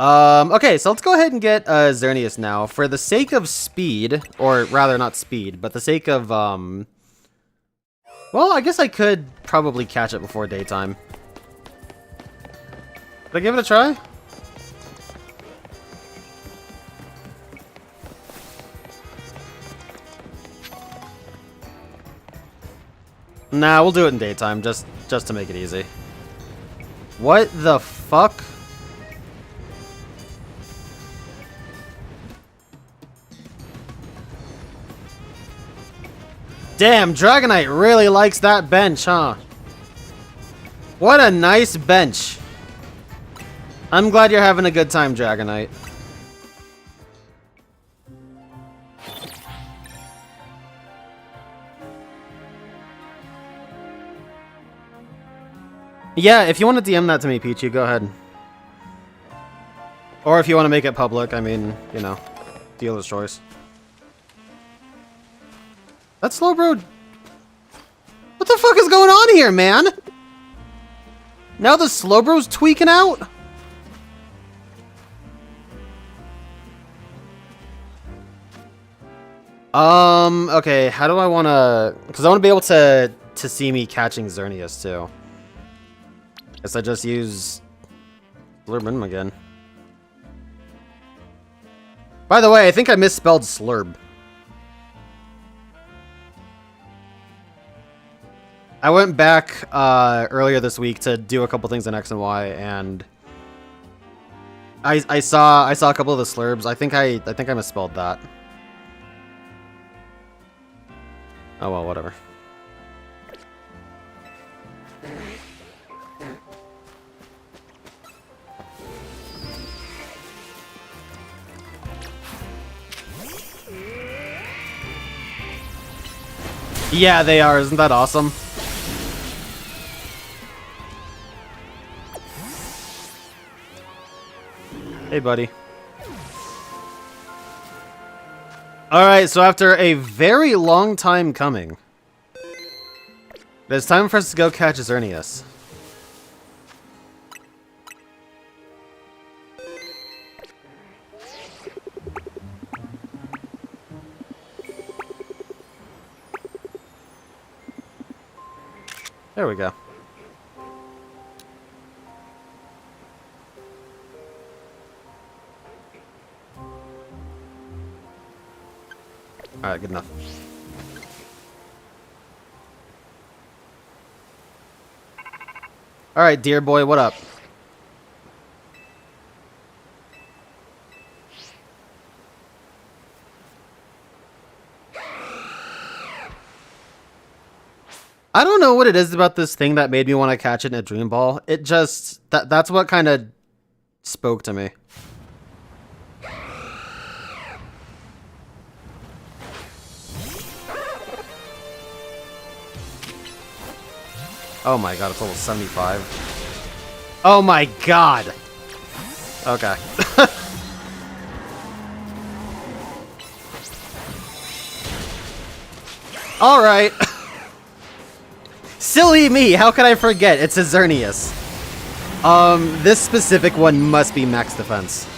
Okay, so let's go ahead and get Xerneas now. For the sake of speed, or rather not speed, but the sake of, well, I guess I could probably catch it before daytime. Should I give it a try? Nah, we'll do it in daytime, just to make it easy. What the fuck? Damn, Dragonite really likes that bench, huh? What a nice bench. I'm glad you're having a good time, Dragonite. Yeah, if you want to DM that to me, Pichu, go ahead. Or if you want to make it public, I mean, you know, dealer's choice. That Slowbro... What the fuck is going on here, man? Now the Slowbro's tweaking out? Okay, how do I want to... Because I want to be able to see me catching Xerneas, too. Guess I just use Slurb in again. By the way, I think I misspelled Slurb. I went back earlier this week to do a couple things in X and Y, and I saw a couple of the Slurbs. I think I misspelled that. Oh well, whatever. Yeah, they are. Isn't that awesome? Hey, buddy. Alright, so after a very long time coming, it's time for us to go catch Xerneas. There we go. Alright, good enough. Alright, dear boy, what up? I don't know what it is about this thing that made me want to catch it in a dream ball. It just... That's what kind of spoke to me. Oh my god, it's level 75. Oh my god! Okay. Alright. Silly me, how could I forget? It's a Xerneas. This specific one must be max defense.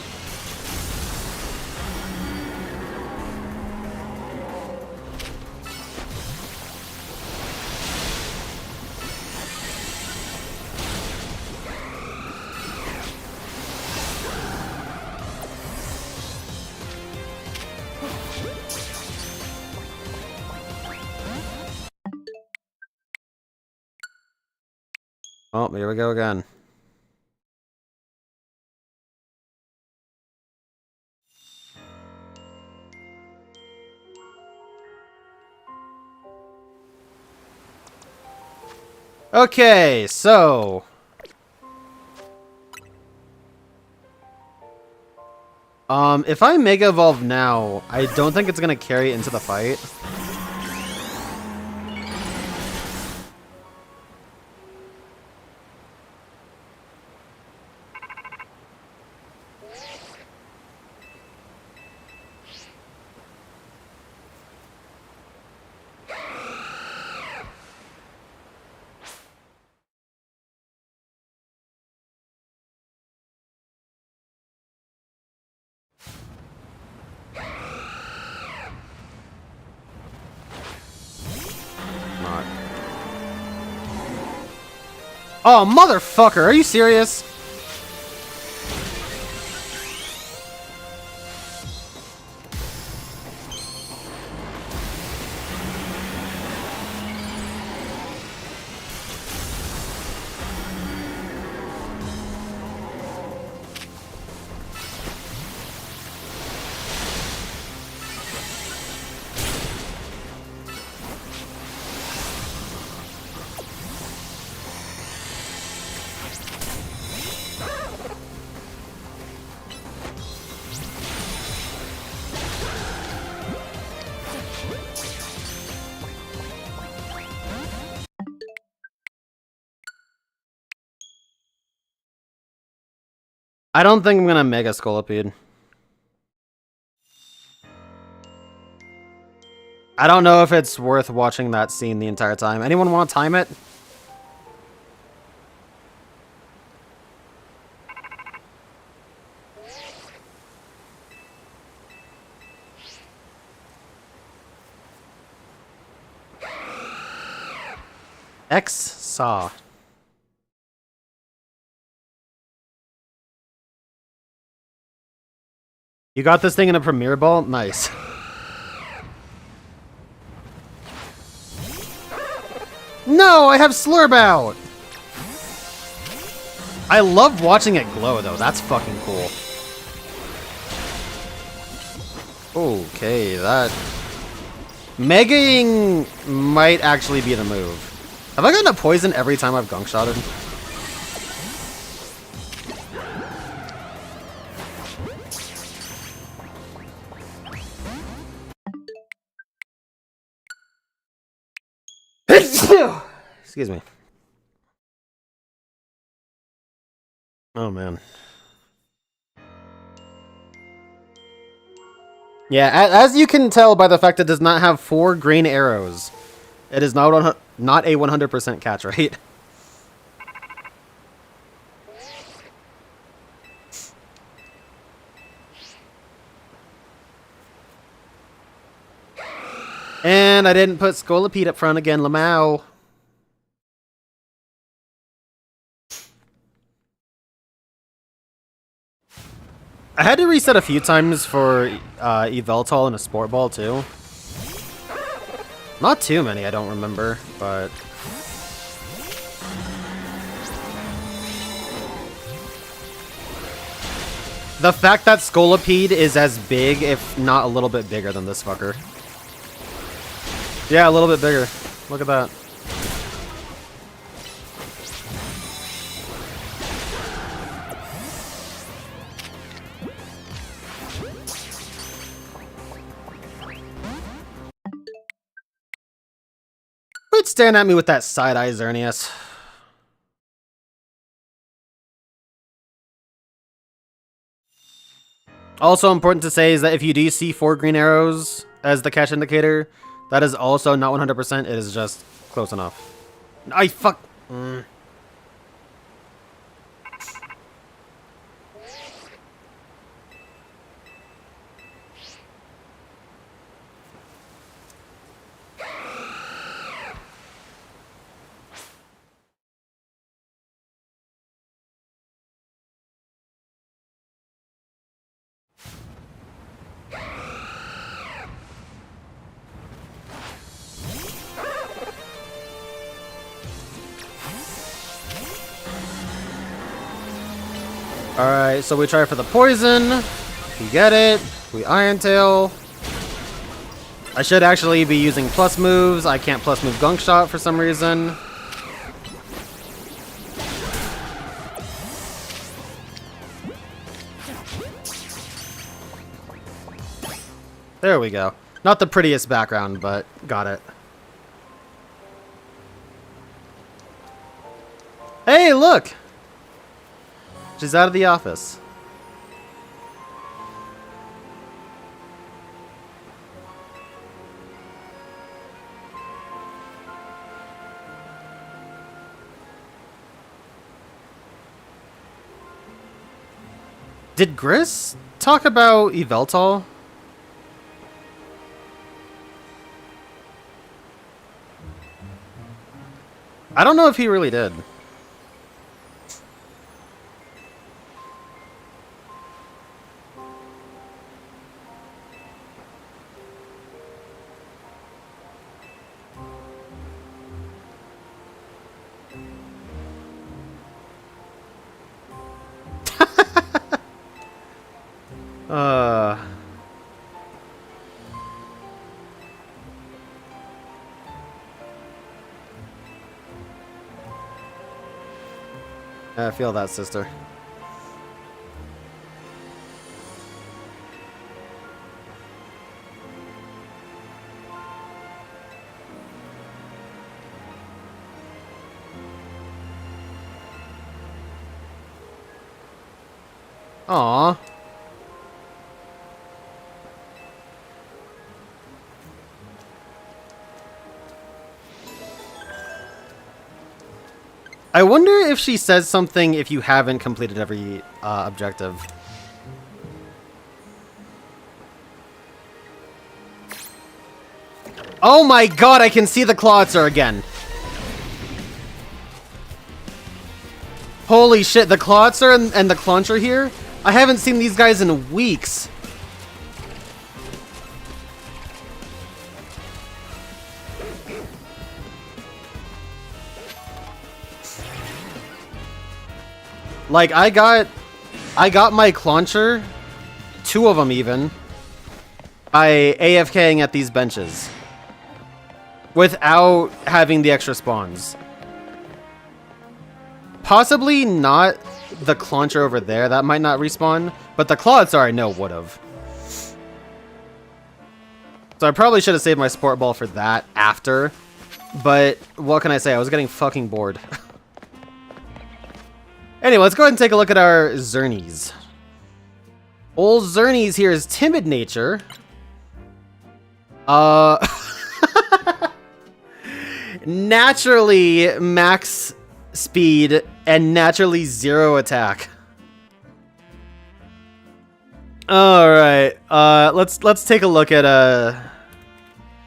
Oh, here we go again. Okay, so... if I Mega Evolve now, I don't think it's gonna carry into the fight. Oh, motherfucker, are you serious? I don't think I'm gonna Mega Scolipede. I don't know if it's worth watching that scene the entire time. Anyone want to time it? X Saw. You got this thing in a Premier Ball? Nice. No, I have Slurp out! I love watching it glow, though. That's fucking cool. Okay, that... Megaing might actually be the move. Have I gotten a poison every time I've gunk shotted? Excuse me. Oh, man. Yeah, as you can tell by the fact it does not have 4 green arrows, it is not a 100% catch rate. And I didn't put Scolipede up front again, Lamau. I had to reset a few times for Yveltal and a Sport Ball too. Not too many, I don't remember, but... The fact that Scolipede is as big, if not a little bit bigger than this fucker. Yeah, a little bit bigger. Look at that. Quit staring at me with that side-eye, Xerneas. Also important to say is that if you do see 4 green arrows as the catch indicator, that is also not 100%, it is just close enough. I fuck... Alright, so we try for the poison. We get it. We Iron Tail. I should actually be using plus moves. I can't plus move Gunk Shot for some reason. There we go. Not the prettiest background, but got it. Hey, look! She's out of the office. Did Gris talk about Yveltal? I don't know if he really did. I feel that, sister. Aww. I wonder if she says something if you haven't completed every objective. Oh my god, I can see the Clawitzer again. Holy shit, the Clawitzer and the Cluncher here? I haven't seen these guys in weeks. Like, I got my Clauncher, 2 of them even, by AFKing at these benches. Without having the extra spawns. Possibly not the Clauncher over there, that might not respawn, but the Clawitzer I know would've. So I probably should have saved my Sport Ball for that after, but what can I say, I was getting fucking bored. Anyway, let's go ahead and take a look at our Xerneas. Old Xerneas here is timid nature. Naturally max speed and naturally 0 attack. All right, let's take a look at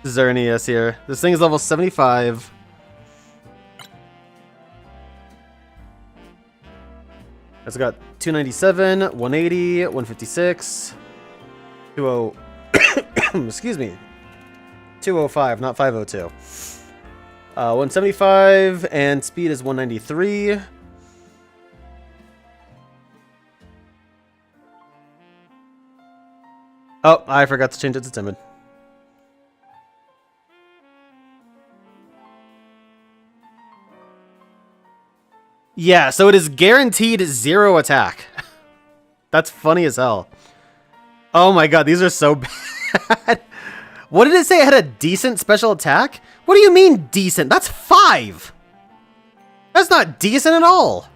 Xerneas here. This thing is level 75. It's got 297, 180, 156, 20. Excuse me. 205, not 502. 175, and speed is 193. Oh, I forgot to change it to timid. Yeah, so it is guaranteed 0 attack. That's funny as hell. Oh my god, these are so bad. What did it say? It had a decent special attack? What do you mean decent? That's 5. That's not decent at all.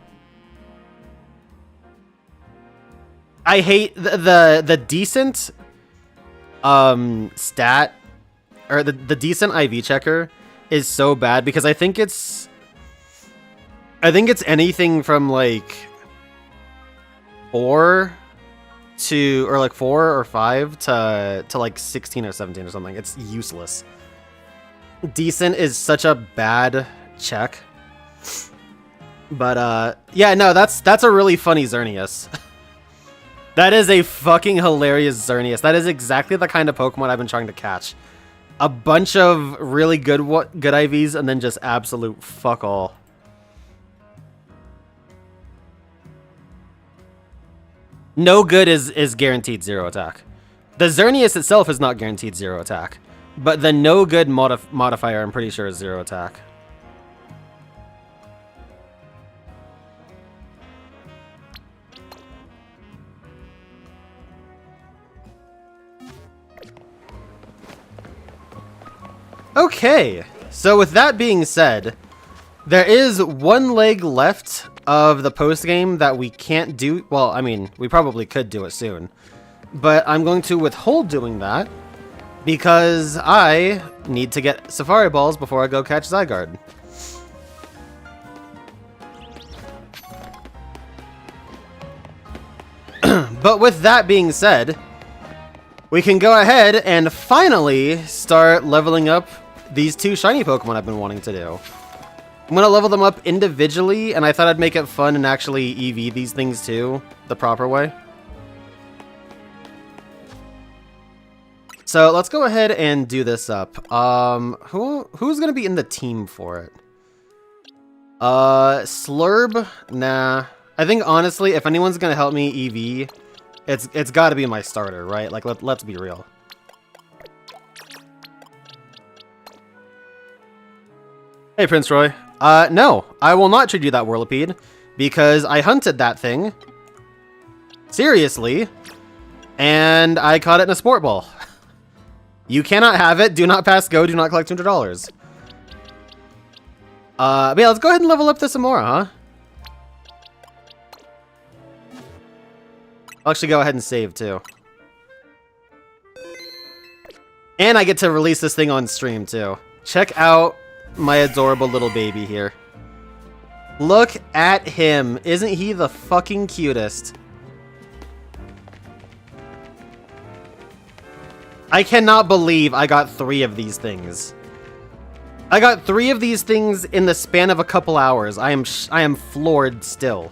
I hate the decent stat, or the decent IV checker is so bad because I think it's anything from like 4 or 5 to like 16 or 17 or something. It's useless. Decent is such a bad check. But yeah, no, that's a really funny Xerneas. That is a fucking hilarious Xerneas. That is exactly the kind of Pokemon I've been trying to catch. A bunch of really good IVs and then just absolute fuck all. No good is guaranteed 0 attack. The Xerneas itself is not guaranteed 0 attack. But the no good modifier I'm pretty sure is 0 attack. Okay, so with that being said, there is one leg left of the post game that we can't do. Well, I mean, we probably could do it soon, but I'm going to withhold doing that because I need to get Safari Balls before I go catch Zygarde. But with that being said, we can go ahead and finally start leveling up these 2 shiny Pokemon I've been wanting to do. I'm going to level them up individually, and I thought I'd make it fun and actually EV these things too, the proper way. So let's go ahead and do this up. Who's going to be in the team for it? Slurb? Nah. I think honestly, if anyone's going to help me EV, it's got to be my starter, right? Like, let's be real. Hey, Prince Roy. No, I will not trade you that Whirlipede, because I hunted that thing. Seriously. And I caught it in a sport ball. You cannot have it. Do not pass go. Do not collect $200. But yeah, let's go ahead and level up this Amaura, huh? I'll actually go ahead and save, too. And I get to release this thing on stream, too. Check out my adorable little baby here. Look at him. Isn't he the fucking cutest? I cannot believe I got 3 of these things. I got 3 of these things in the span of a couple hours. I am floored still.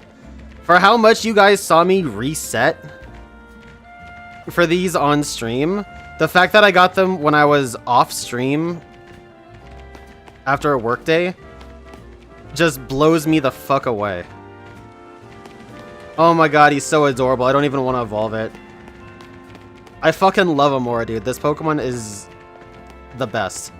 For how much you guys saw me reset for these on stream, the fact that I got them when I was off stream after a workday just blows me the fuck away. Oh my god, he's so adorable. I don't even want to evolve it. I fucking love Amaura, dude. This Pokemon is the best.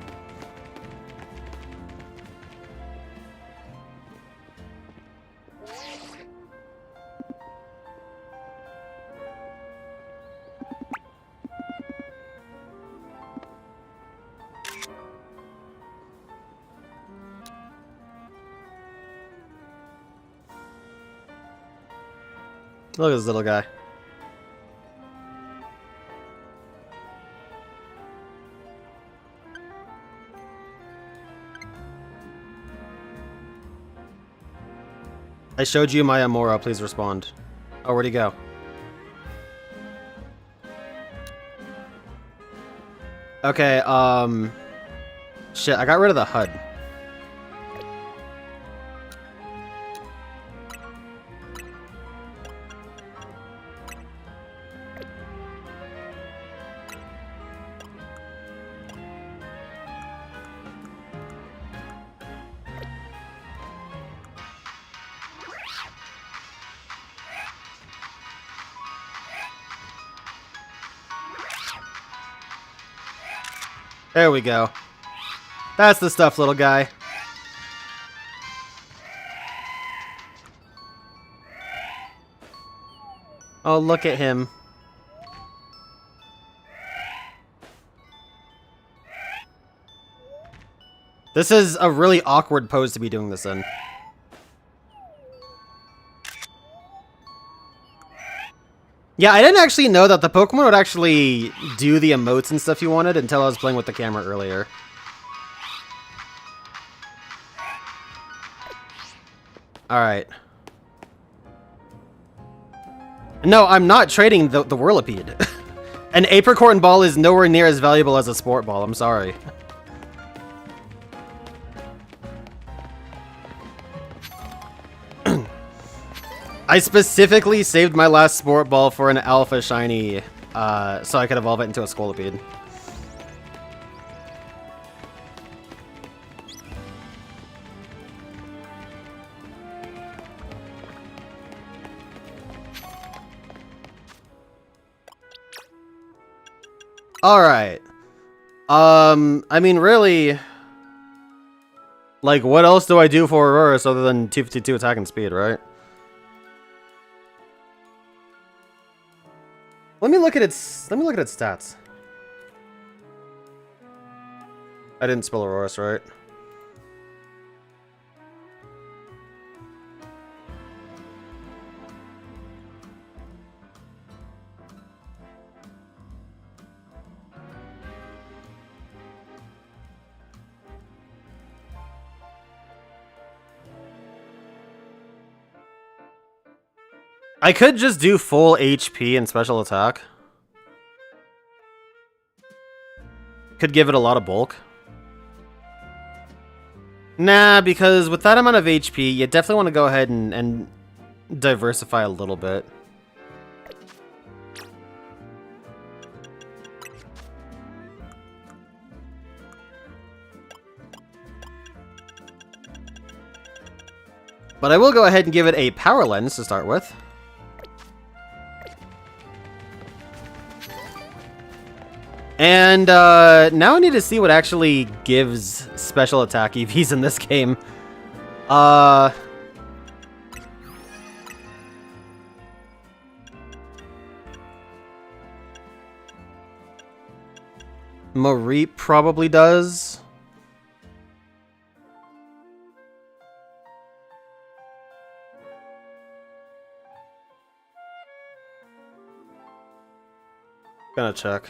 Look at this little guy. I showed you my Amaura, please respond. Oh, where'd he go? Okay, shit, I got rid of the HUD. There we go. That's the stuff, little guy. Oh, look at him. This is a really awkward pose to be doing this in. Yeah, I didn't actually know that the Pokemon would actually do the emotes and stuff you wanted until I was playing with the camera earlier. Alright. No, I'm not trading the Whirlipede. An Apricorn Ball is nowhere near as valuable as a Sport Ball, I'm sorry. I specifically saved my last Sport Ball for an Alpha Shiny, so I could evolve it into a Scolipede. Alright. I mean, really... Like, what else do I do for Aurorus other than 252 attack and speed, right? Let me look at its stats. I didn't spell Aurorus, right? I could just do full HP and special attack. Could give it a lot of bulk. Nah, because with that amount of HP, you definitely want to go ahead and diversify a little bit. But I will go ahead and give it a Power Lens to start with. And now I need to see what actually gives special attack EVs in this game. Mareep probably does. Gonna check.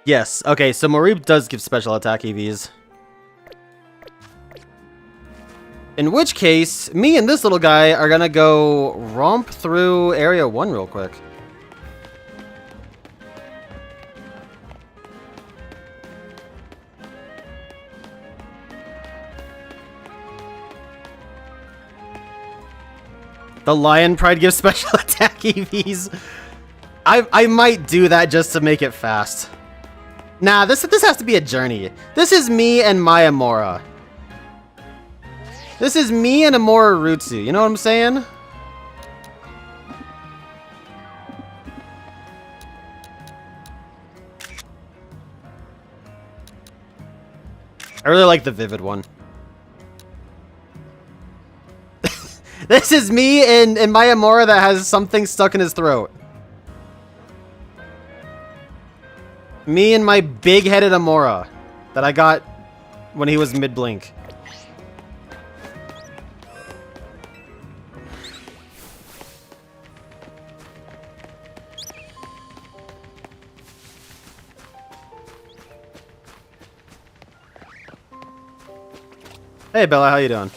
Yes. Okay, so Mareep does give special attack EVs. In which case, me and this little guy are gonna go romp through Area 1 real quick. The Lion Pride gives special attack EVs. I might do that just to make it fast. Nah, this has to be a journey. This is me and my Amaura. This is me and Amaura Rutsu. You know what I'm saying? I really like the Vivid one. This is me and my Amaura that has something stuck in his throat. Me and my big-headed Amaura that I got when he was mid-blink. Hey Bella, how you doing?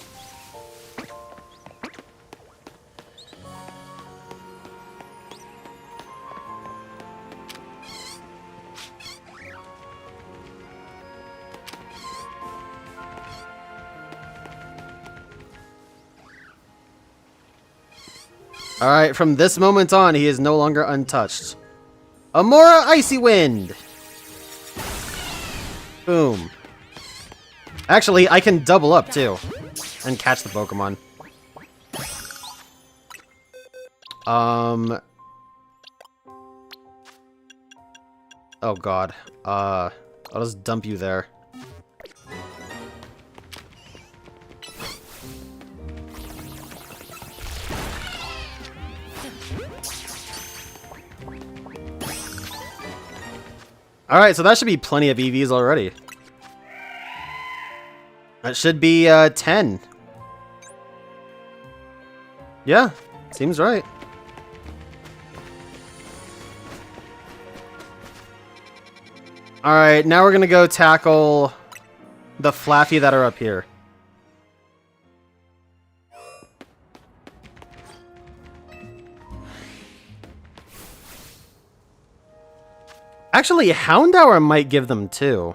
Alright, from this moment on, he is no longer untouched. Amaura Icy Wind! Boom. Actually, I can double up, too. and catch the Pokemon. Oh god. I'll just dump you there. Alright, so that should be plenty of EVs already. That should be 10. Yeah, seems right. Alright, now we're gonna go tackle the Flaffy that are up here. Actually, Houndour might give them too.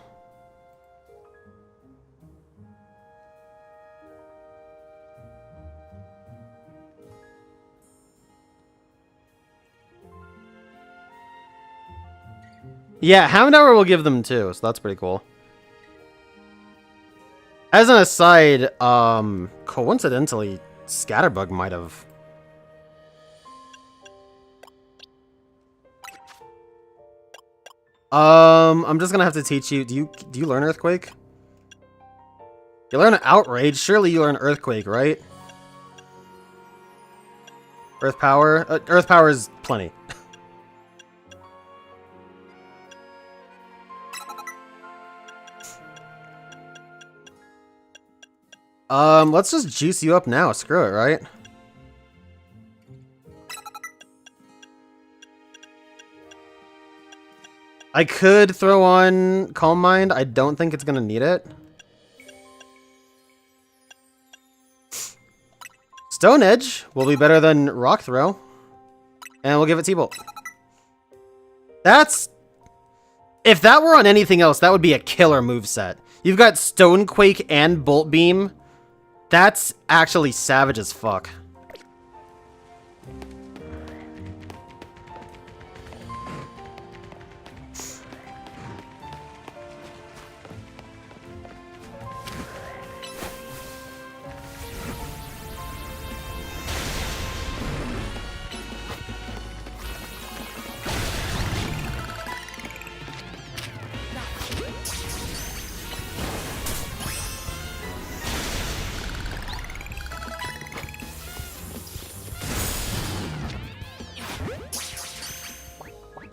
Yeah, Houndour will give them too, so that's pretty cool. As an aside, coincidentally, Scatterbug might have. I'm just gonna have to teach you. Do you learn Earthquake? You learn Outrage. Surely you learn Earthquake, right? Earth Power. Earth Power is plenty. Let's just juice you up now. Screw it, right? I could throw on Calm Mind. I don't think it's gonna need it. Stone Edge will be better than Rock Throw. And we'll give it T-Bolt. That's... If that were on anything else, that would be a killer moveset. You've got Stonequake and Bolt Beam. That's actually savage as fuck.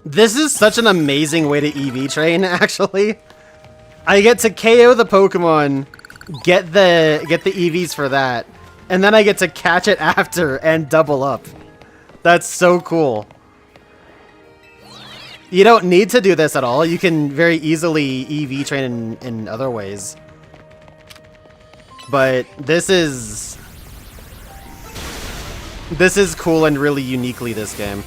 This is such an amazing way to EV train, actually. I get to KO the Pokemon, get the EVs for that, and then I get to catch it after and double up. That's so cool. You don't need to do this at all. You can very easily EV train in other ways. But this is cool and really uniquely this game.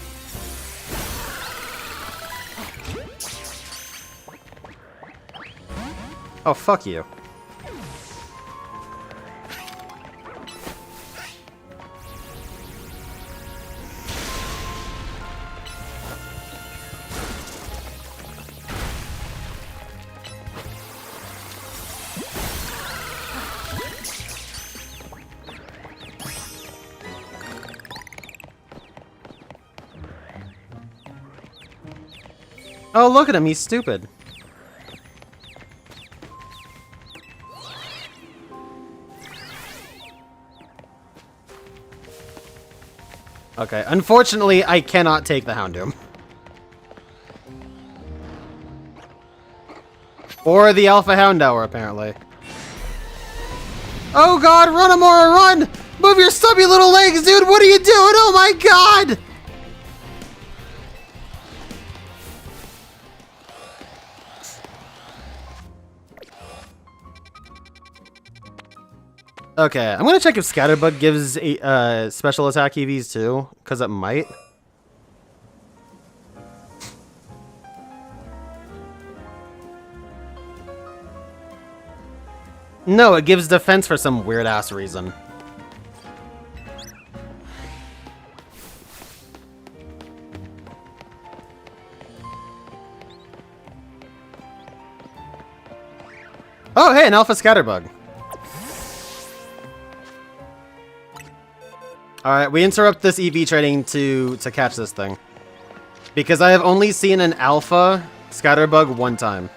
Oh, fuck you. Oh, look at him, he's stupid. Okay, unfortunately, I cannot take the Houndoom. Or the Alpha Houndour, apparently. Oh god, run, Amaura, run! Move your stubby little legs, dude! What are you doing? Oh my god! Okay, I'm gonna check if Scatterbug gives special attack EVs too, because it might. No, it gives defense for some weird ass reason. Oh, hey, an Alpha Scatterbug. Alright, we interrupt this EV trading to catch this thing. Because I have only seen an alpha scatterbug one time.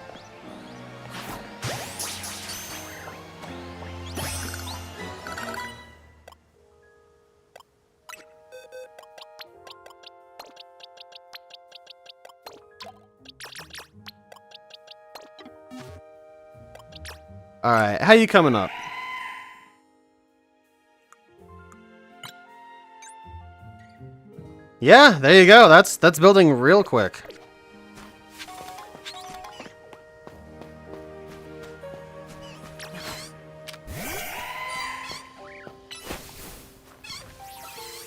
Alright, how you coming up? Yeah, there you go. That's building real quick.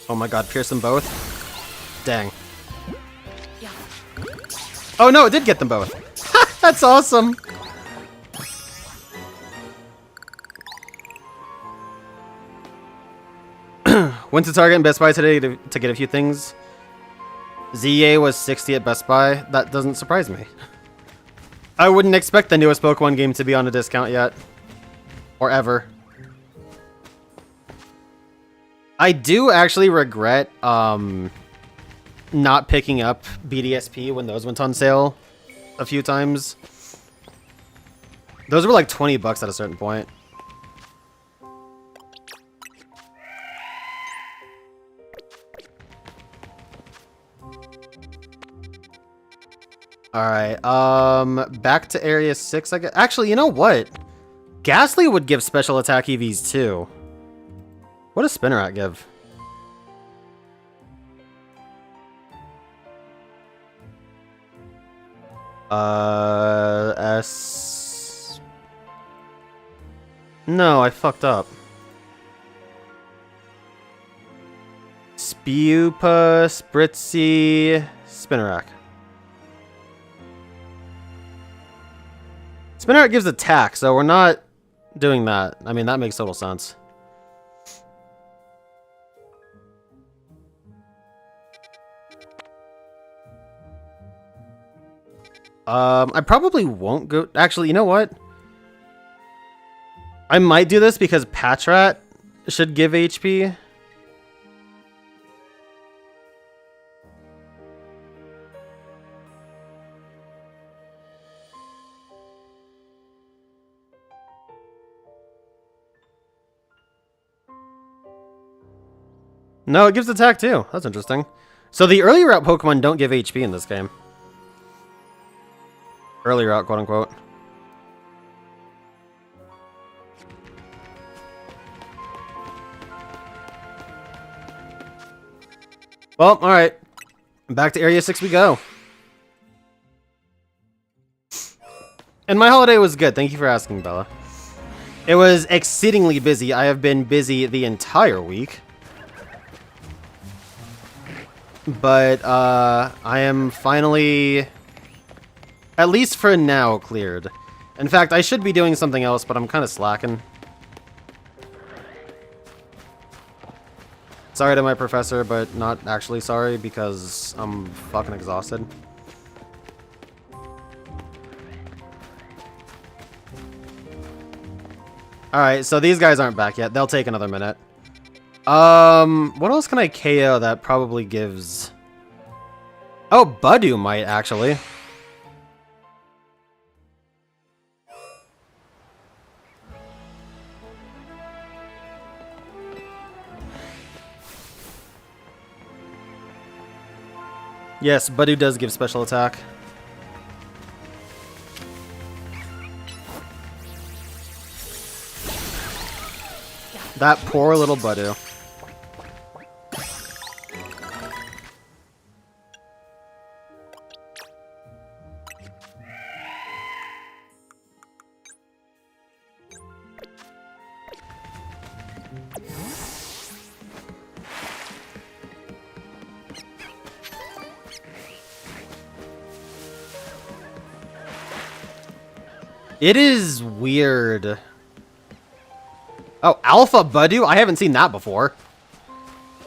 Oh my god, pierce them both. Dang. Oh no, it did get them both. That's awesome. Went to Target and Best Buy today to get a few things. ZA was 60 at Best Buy. That doesn't surprise me. I wouldn't expect the newest Pokemon game to be on a discount yet. Or ever. I do actually regret not picking up BDSP when those went on sale a few times. Those were like 20 bucks at a certain point. Alright, back to Area 6, I guess. Actually, you know what? Ghastly would give special attack EVs too. What does Spinarak give? S... No, I fucked up. Spupa, Spritzy, Spinarak. Spinarak gives attack, so we're not doing that. I mean, that makes total sense. I probably won't go... Actually, you know what? I might do this because Patrat should give HP. No, it gives attack too. That's interesting. So the early route Pokemon don't give HP in this game. Early route, quote unquote. Well, alright. Back to Area 6 we go. And my holiday was good. Thank you for asking, Bella. It was exceedingly busy. I have been busy the entire week. But, I am finally, at least for now, cleared. In fact, I should be doing something else, but I'm kind of slacking. Sorry to my professor, but not actually sorry, because I'm fucking exhausted. Alright, so these guys aren't back yet. They'll take another minute. What else can I KO that probably gives... Oh, Budew might, actually. Yes, Budew does give special attack. That poor little Budew. It is weird. Oh, Alpha Budew? I haven't seen that before.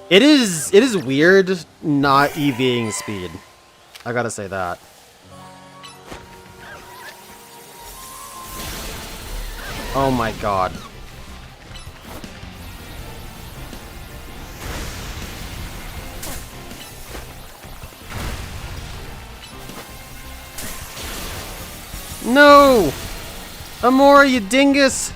It is weird not EVing speed. I gotta say that. Oh my god. No! Amaura, you dingus!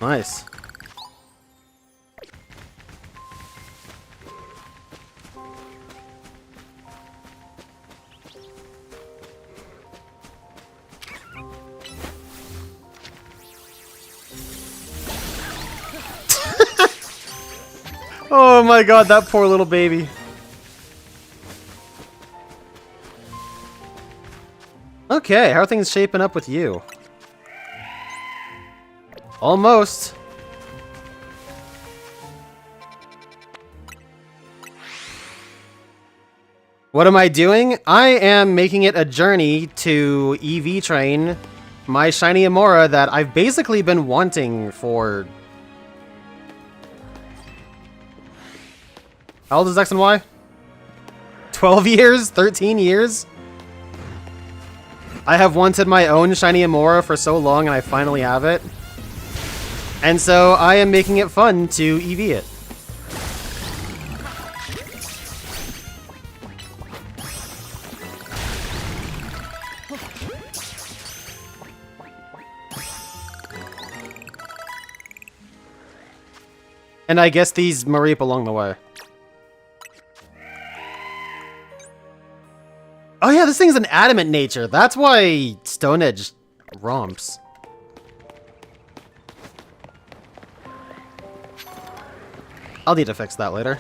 Nice. Oh my god, that poor little baby. Okay, how are things shaping up with you? Almost. What am I doing? I am making it a journey to EV train my shiny Amaura that I've basically been wanting for... How old is X and Y? 12 years? 13 years? I have wanted my own shiny Amaura for so long and I finally have it. And so I am making it fun to EV it. And I guess these Mareep along the way. Oh yeah, this thing's an adamant nature. That's why Stone Edge romps. I'll need to fix that later.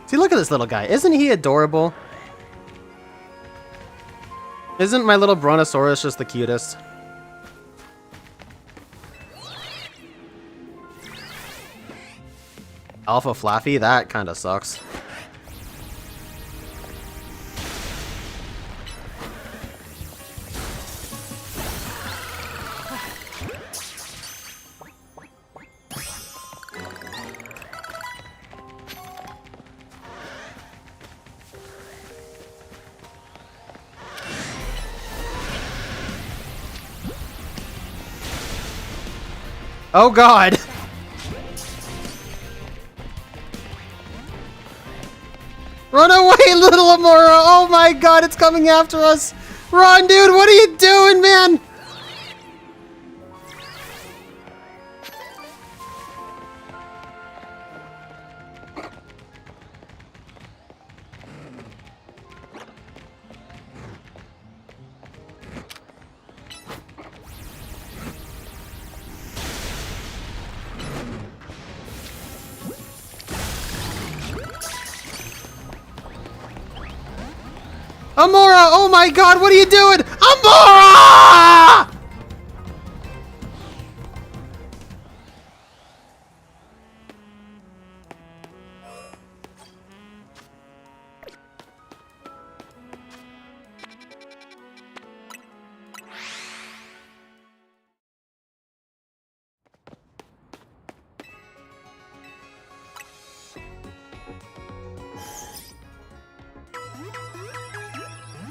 See, look at this little guy. Isn't he adorable? Isn't my little Brontosaurus just the cutest? Alpha Flaffy? That kinda sucks. Oh god! Run away, little Amaura! Oh my god, it's coming after us! Run, dude! What are you doing, man? Amaura! Oh my god, what are you doing? Amaura!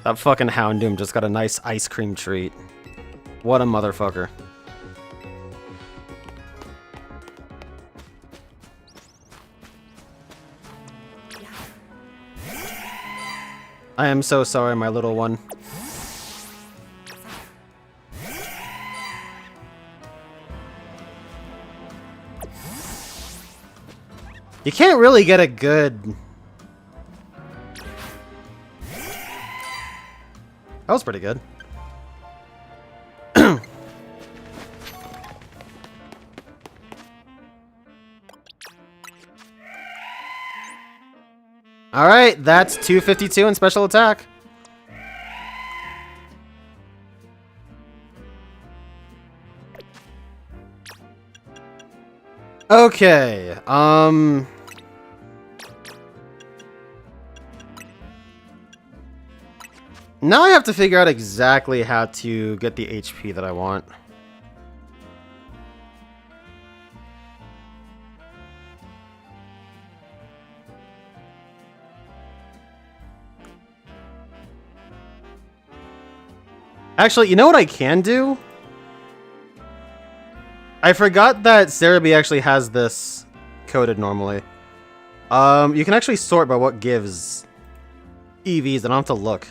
That fucking Houndoom just got a nice ice cream treat. What a motherfucker. I am so sorry, my little one. You can't really get a good... That was pretty good. Alright, that's 252 in special attack. Okay, Now I have to figure out exactly how to get the HP that I want. Actually, you know what I can do? I forgot that Cerebi actually has this coded normally. You can actually sort by what gives EVs. I don't have to look.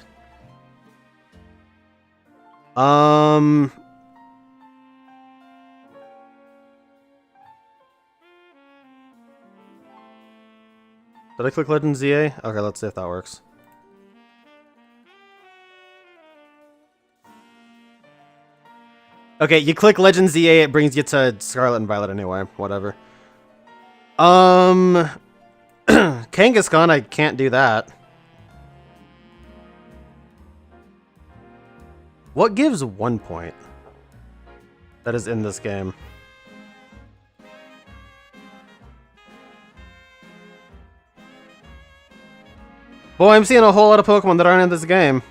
Did I click Legends ZA? Okay, let's see if that works. Okay, you click Legends ZA, it brings you to Scarlet and Violet anyway. Whatever. Kangaskhan, I can't do that. What gives 1 point? That is in this game. Boy, I'm seeing a whole lot of Pokemon that aren't in this game.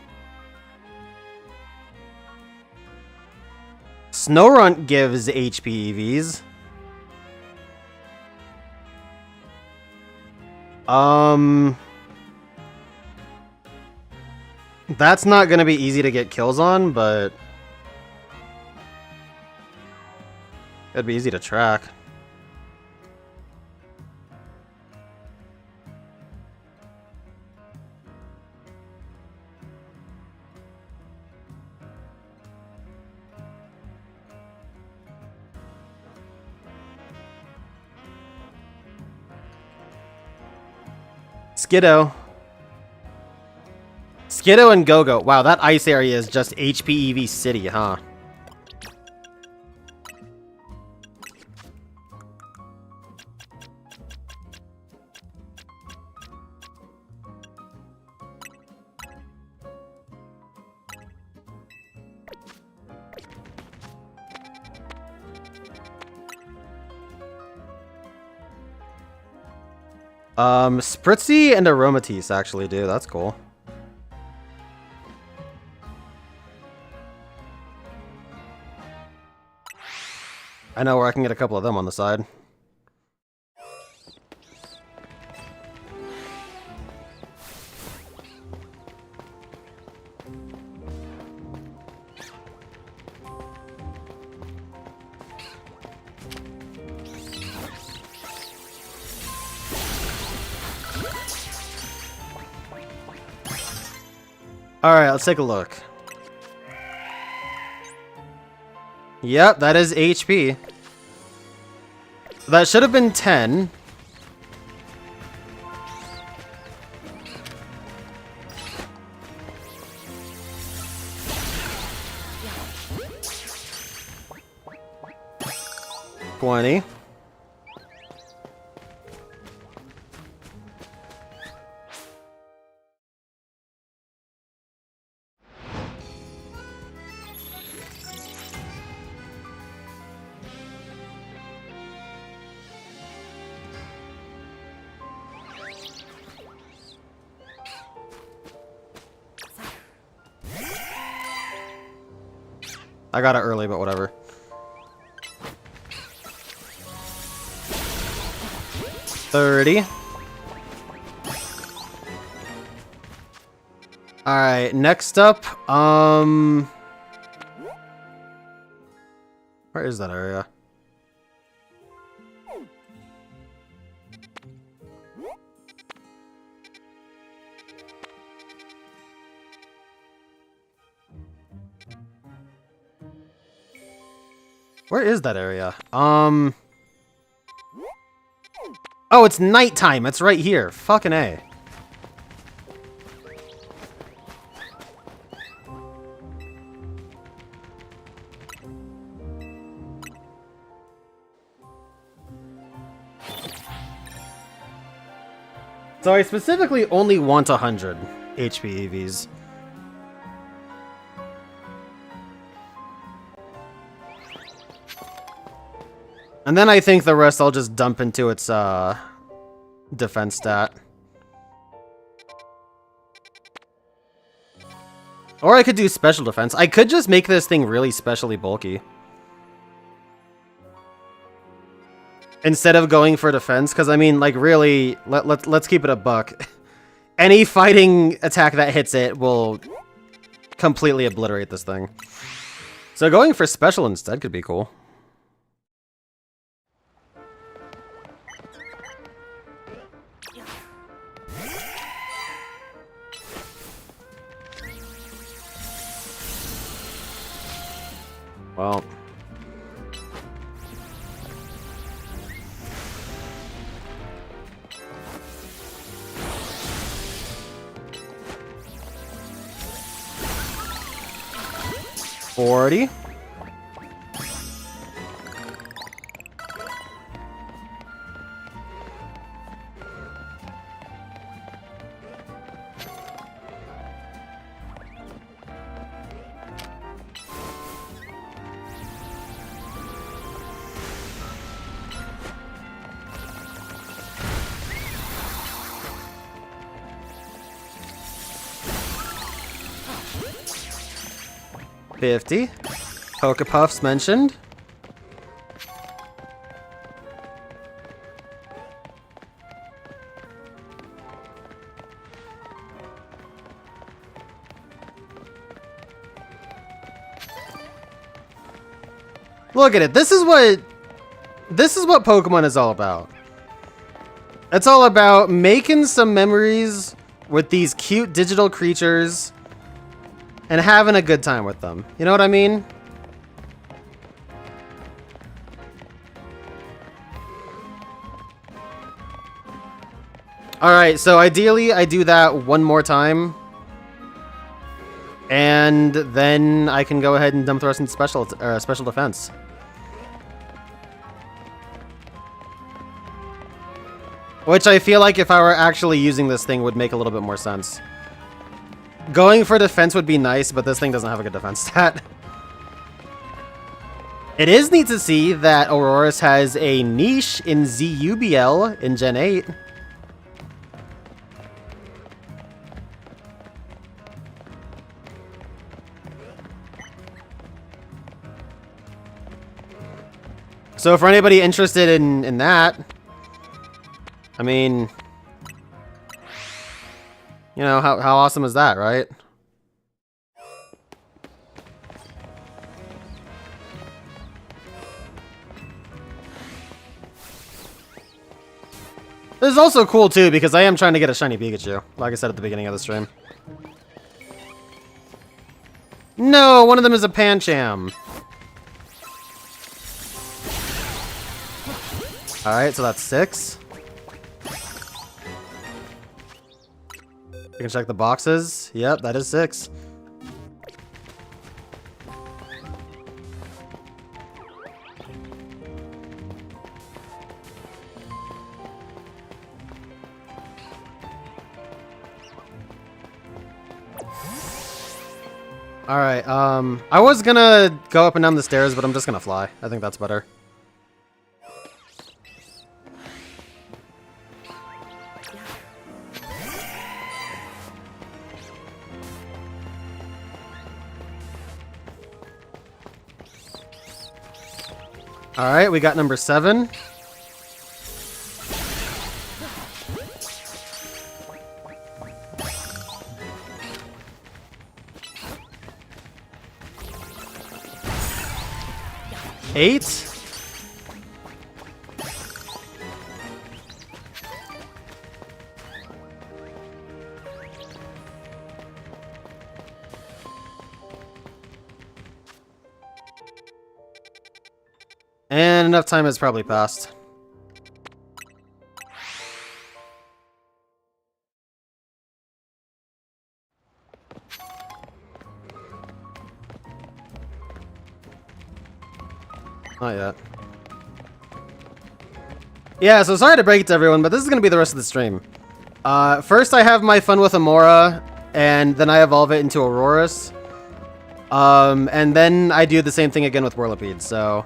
Snorunt gives HP EVs. That's not gonna be easy to get kills on, but it'd be easy to track. Skiddo. Skiddo and Go-Go. Wow, that ice area is just HP EV City, huh? Spritzy and Aromatisse actually do. That's cool. I know where I can get a couple of them on the side. Alright, let's take a look. Yep, that is HP. That should have been 10. $20. I got it early, but whatever. $30. Alright, next up, where is that area? Where is that area? Oh, it's nighttime. It's right here. Fucking A. So I specifically only want 100 HP EVs. And then I think the rest I'll just dump into its defense stat. Or I could do special defense. I could just make this thing really specially bulky. Instead of going for defense, because I mean, like, really, let's keep it a buck. Any fighting attack that hits it will completely obliterate this thing. So going for special instead could be cool. Well. $40. $50. Poké Puffs mentioned. Look at it. This is what Pokemon is all about. It's all about making some memories with these cute digital creatures and having a good time with them. You know what I mean? Alright, so ideally I do that one more time. And then I can go ahead and dump thrust into special defense. Which I feel like if I were actually using this thing would make a little bit more sense. Going for defense would be nice, but this thing doesn't have a good defense stat. It is neat to see that Aurorus has a niche in ZUBL in Gen 8. So for anybody interested in that, I mean, you know, how awesome is that, right? This is also cool, too, because I am trying to get a shiny Pikachu, like I said at the beginning of the stream. No, one of them is a Pancham. Alright, so that's 6. You can check the boxes. Yep, that is 6. Alright, I was gonna go up and down the stairs, but I'm just gonna fly. I think that's better. Alright, we got number 7. Eight. And enough time has probably passed. Not yet. Yeah, so sorry to break it to everyone, but this is going to be the rest of the stream. First I have my fun with Amaura, and then I evolve it into Aurorus. And then I do the same thing again with Whirlipede, so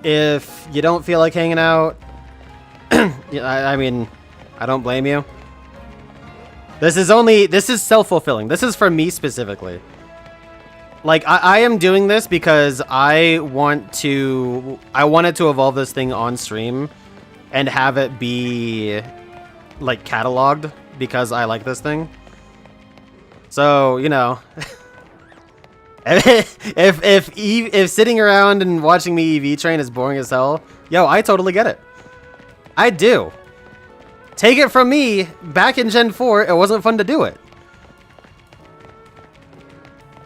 if you don't feel like hanging out, I mean, I don't blame you. This is self-fulfilling. This is for me specifically. Like, I am doing this because I wanted to evolve this thing on stream and have it be, like, cataloged because I like this thing. So, you know, if sitting around and watching me EV train is boring as hell, yo, I totally get it. I do. Take it from me, back in Gen 4, it wasn't fun to do it.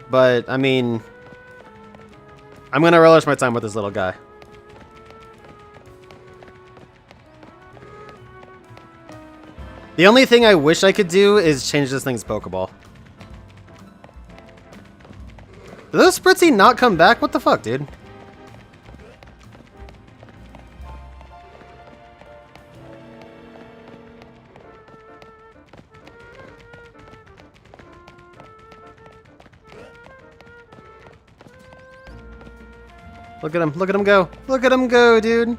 But, I mean, I'm gonna relish my time with this little guy. The only thing I wish I could do is change this thing's Pokeball. Did those Spritzy not come back? What the fuck, dude? Look at him go. Look at him go, dude.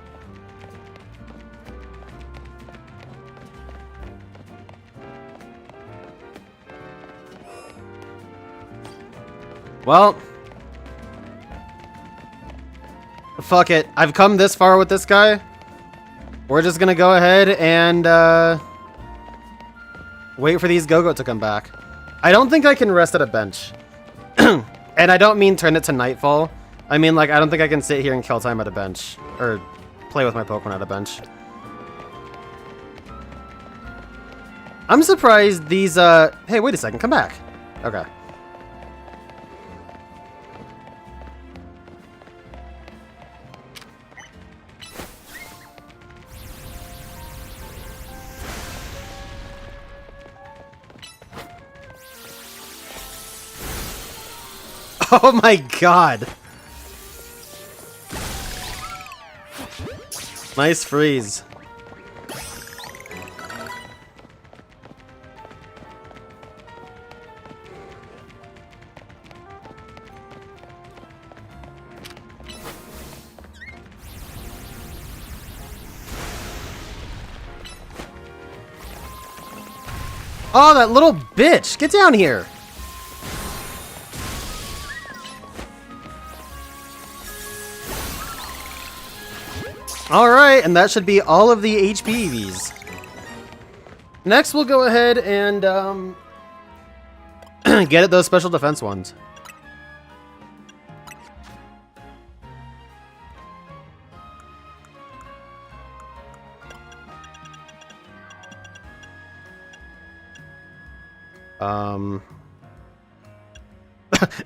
Well, fuck it. I've come this far with this guy. We're just gonna go ahead and wait for these Go-Go to come back. I don't think I can rest at a bench. And I don't mean turn it to nightfall. I mean, like, I don't think I can sit here and kill time at a bench. Or play with my Pokemon at a bench. I'm surprised these, Hey, wait a second, come back. Okay. Oh my god! Nice freeze. Oh, that little bitch! Get down here! Alright, and that should be all of the HP EVs. Next, we'll go ahead and get at those special defense ones.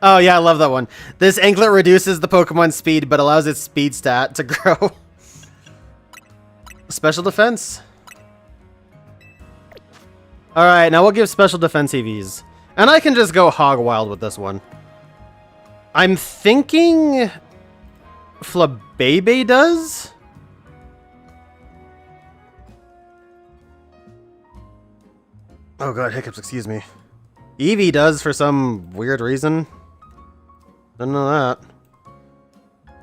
Oh yeah, I love that one. This anklet reduces the Pokemon's speed, but allows its speed stat to grow. Special defense. Alright, now we'll give special defense EVs. And I can just go hog wild with this one. I'm thinking Flabébé does? Oh god, hiccups, excuse me. Eevee does for some weird reason. Don't know that.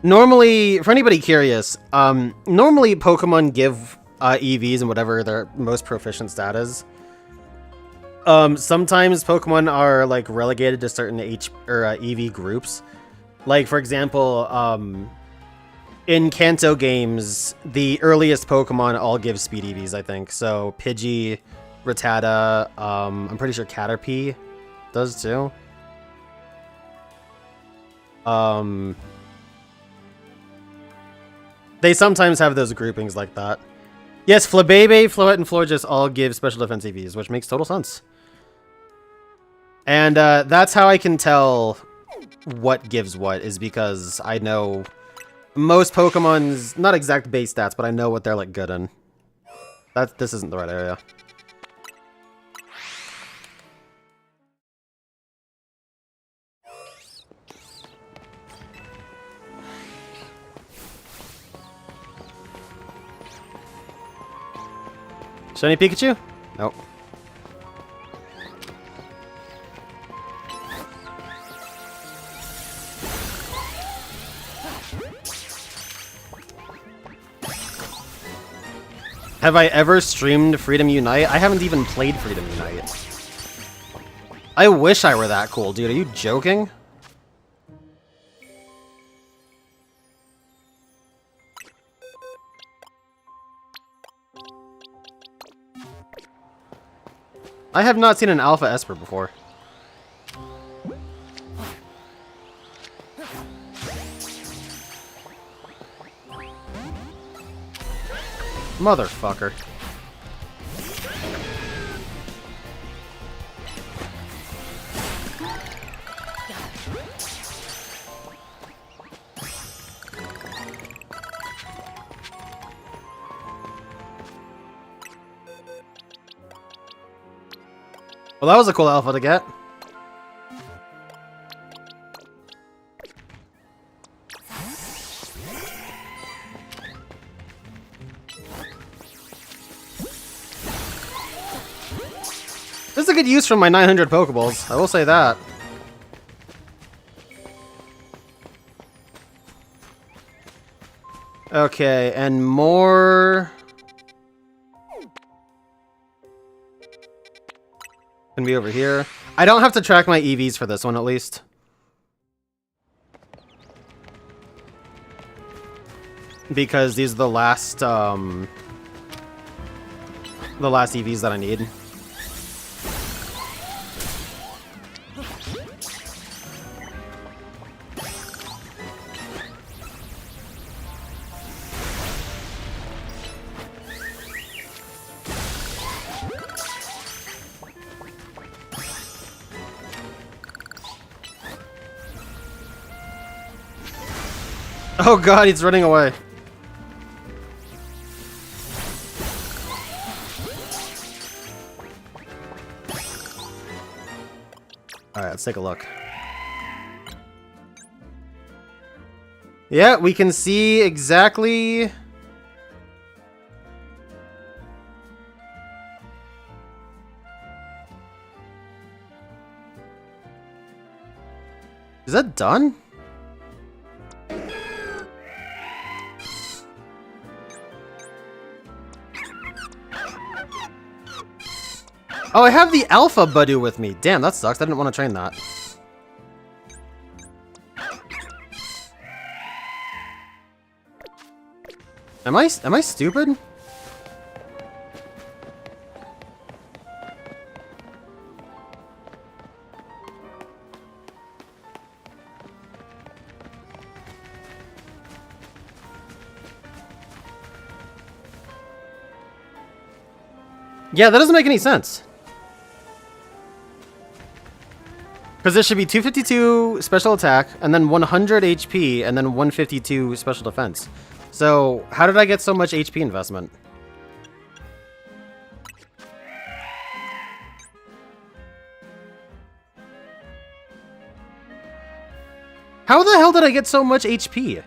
Normally, for anybody curious, normally Pokemon give EVs and whatever their most proficient stat is. Sometimes Pokemon are like relegated to certain EV groups. Like for example, in Kanto games, the earliest Pokemon all give speed EVs, I think. So Pidgey, Rattata, I'm pretty sure Caterpie does too. They sometimes have those groupings like that. Yes, Flabébé, Floette, and Florges all give special defense EVs, which makes total sense. And that's how I can tell what gives what, is because I know most Pokemon's, not exact base stats, but I know what they're like good in. This isn't the right area. Shiny Pikachu? Nope. Have I ever streamed Freedom Unite? I haven't even played Freedom Unite. I wish I were that cool, dude. Are you joking? I have not seen an Alpha Esper before. Motherfucker. Well, that was a cool alpha to get. This is a good use from my 900 Pokeballs, I will say that. Okay, and more... Can be over here. I don't have to track my EVs for this one, at least. Because these are the last EVs that I need. Oh god, he's running away. Alright, let's take a look. Yeah, we can see exactly... Is that done? Oh, I have the Alpha Badoo with me. Damn, that sucks. I didn't want to train that. Am I stupid? Yeah, that doesn't make any sense. Because there should be 252 special attack, and then 100 HP, and then 152 special defense. So, how did I get so much HP investment? How the hell did I get so much HP?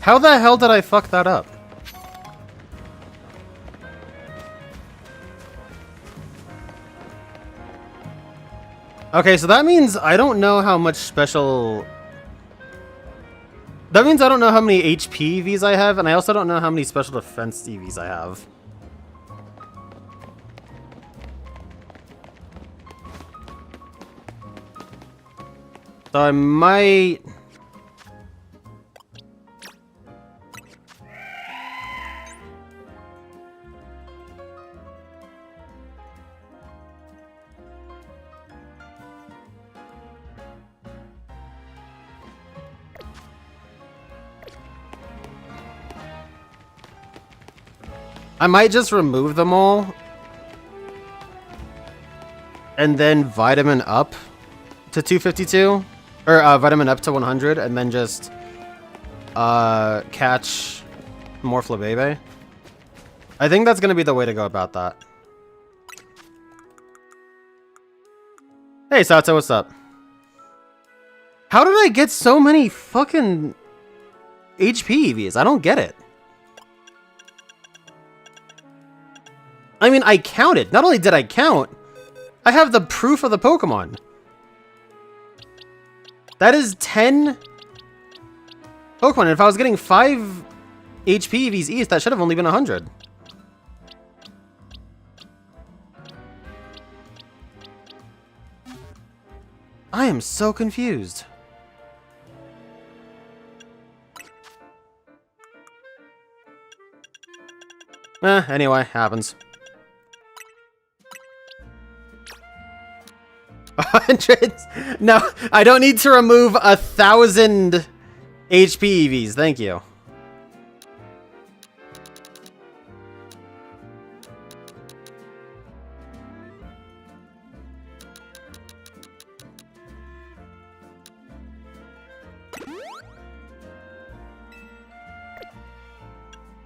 How the hell did I fuck that up? Okay, so that means I don't know how much special... That means I don't know how many HP Vs I have, and I also don't know how many special defense EVs I have. So I might... I might just remove them all and then vitamin up to 252 or vitamin up to 100 and then just catch more Flabebe. I think that's going to be the way to go about that. Hey Sato, what's up? How did I get so many fucking HP EVs? I don't get it. I mean, I counted. Not only did I count, I have the proof of the Pokemon. That is 10 Pokemon. And if I was getting 5 HP EVs each, that should have only been 100. I am so confused. Anyway, happens. 100? No, I don't need to remove 1,000 HP EVs, thank you.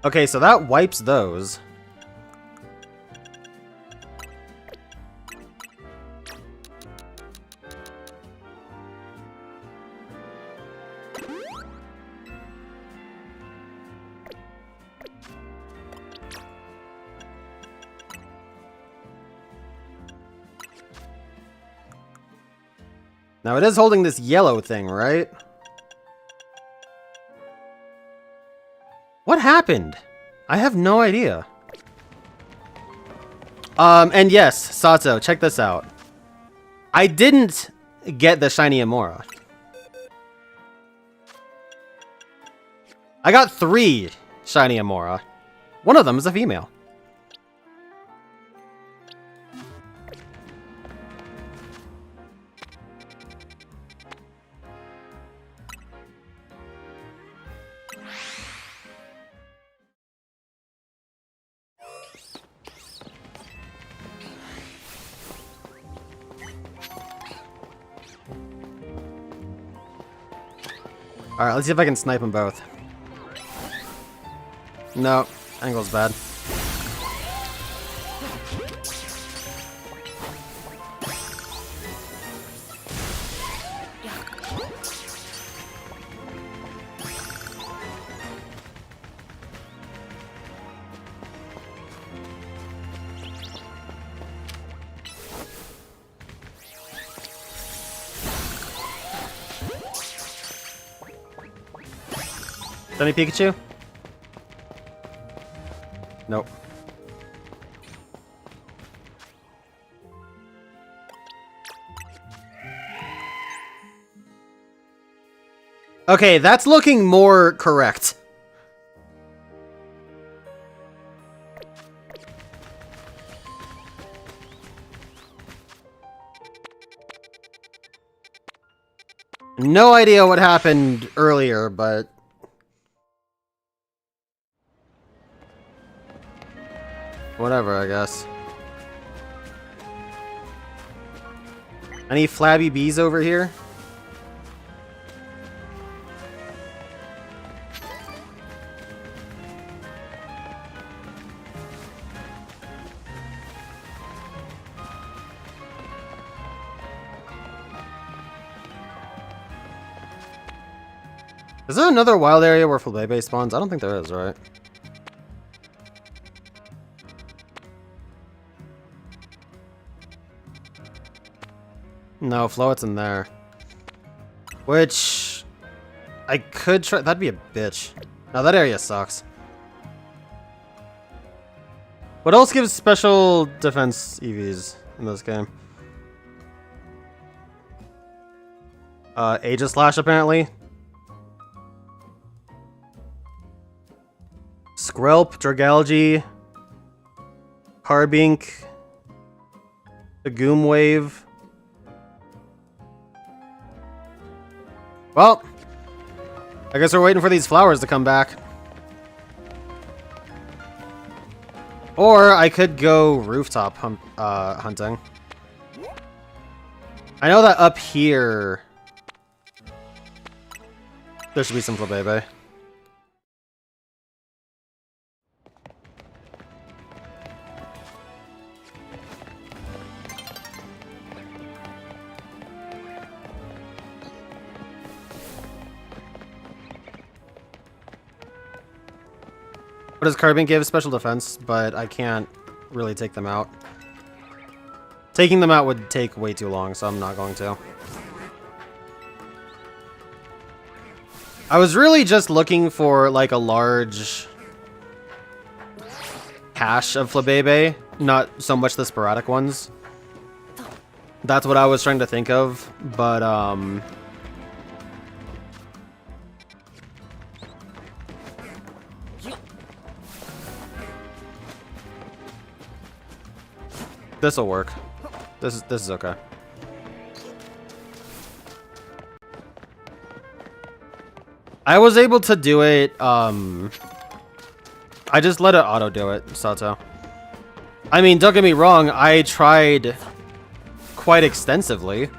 Okay, so that wipes those. Now it is holding this yellow thing, right? What happened? I have no idea. And yes, Sato, check this out. I didn't get the shiny Amaura. I got 3 shiny Amaura. One of them is a female. Alright, let's see if I can snipe them both. No, angle's bad. Any Pikachu? Nope. Okay, that's looking more correct. No idea what happened earlier, but... whatever, I guess. Any flabby bees over here? Is there another wild area where Flabébé spawns? I don't think there is, right? No, Floet's in there. Which... I could try... that'd be a bitch. No, that area sucks. What else gives special defense EVs in this game? Aegislash, apparently. Skrelp, Dragalge, Carbink, the Goom Wave. Well, I guess we're waiting for these flowers to come back. Or I could go rooftop hunting. I know that up here there should be some Flabébé. What does Carbink give? Special defense, but I can't really take them out. Taking them out would take way too long, so I'm not going to. I was really just looking for, like, a large cache of Flabébé, not so much the sporadic ones. That's what I was trying to think of, but, this'll work. This is okay. I was able to do it, I just let it auto do it, Sato. I mean, don't get me wrong, I tried quite extensively.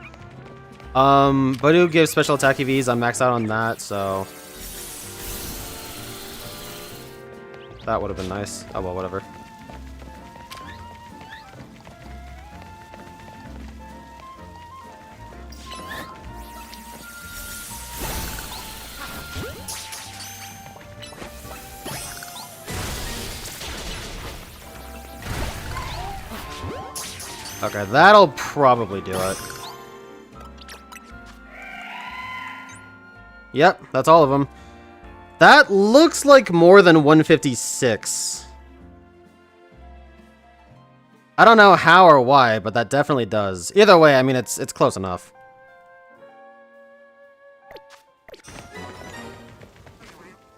Badu gives special attack EVs, I'm maxed out on that, so that would have been nice. Oh well, whatever. Okay, that'll probably do it. Yep, that's all of them. That looks like more than 156. I don't know how or why, but that definitely does. Either way, I mean, it's close enough.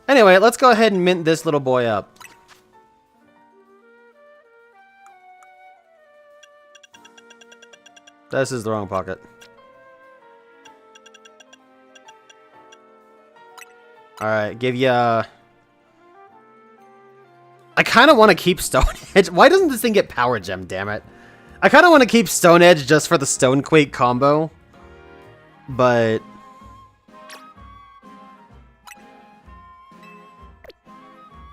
Anyway, let's go ahead and mint this little boy up. This is the wrong pocket. Alright, give ya... I kind of want to keep Stone Edge. Why doesn't this thing get Power Gem, damn it? I kind of want to keep Stone Edge just for the Stonequake combo. But...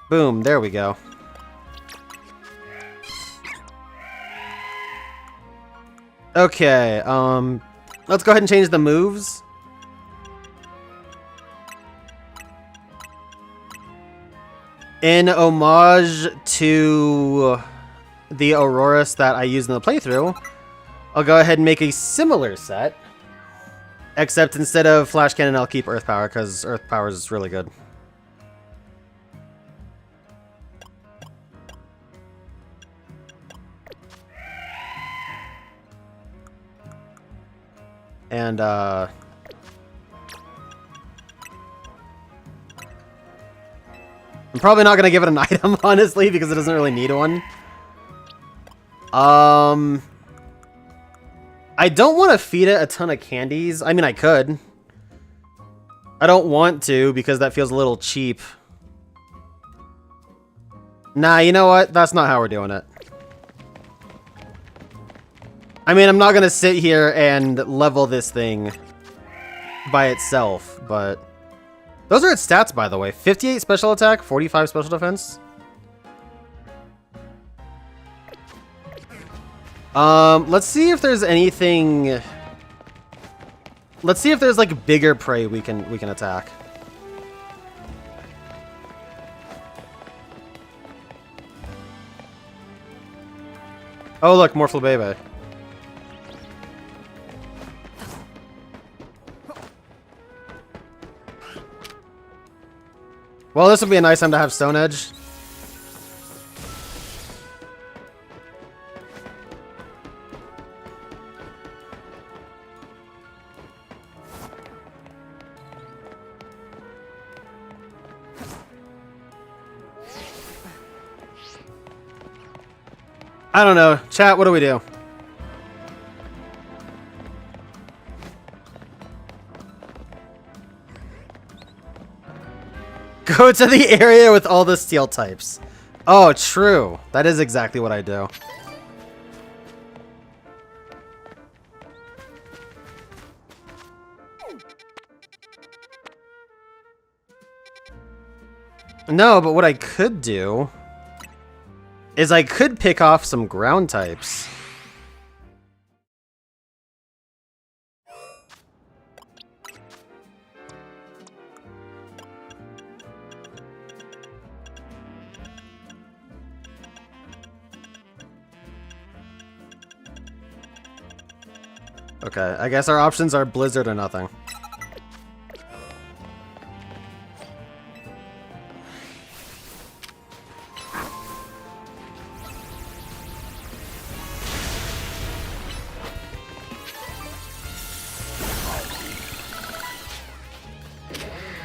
boom, there we go. Okay, let's go ahead and change the moves. In homage to the Auroras that I used in the playthrough, I'll go ahead and make a similar set. Except instead of Flash Cannon, I'll keep Earth Power, because Earth Power is really good. And, I'm probably not going to give it an item, honestly, because it doesn't really need one. I don't want to feed it a ton of candies. I mean, I could. I don't want to, because that feels a little cheap. Nah, you know what? That's not how we're doing it. I mean, I'm not going to sit here and level this thing by itself, but... those are its stats, by the way. 58 special attack, 45 special defense. Let's see if there's anything... let's see if there's, like, bigger prey we can attack. Oh, look, more Flabébé. Well, this would be a nice time to have Stone Edge. I don't know. Chat, what do we do? Go to the area with all the steel types. Oh, true. That is exactly what I do. No, but what I could do is I could pick off some ground types. Okay, I guess our options are Blizzard or nothing.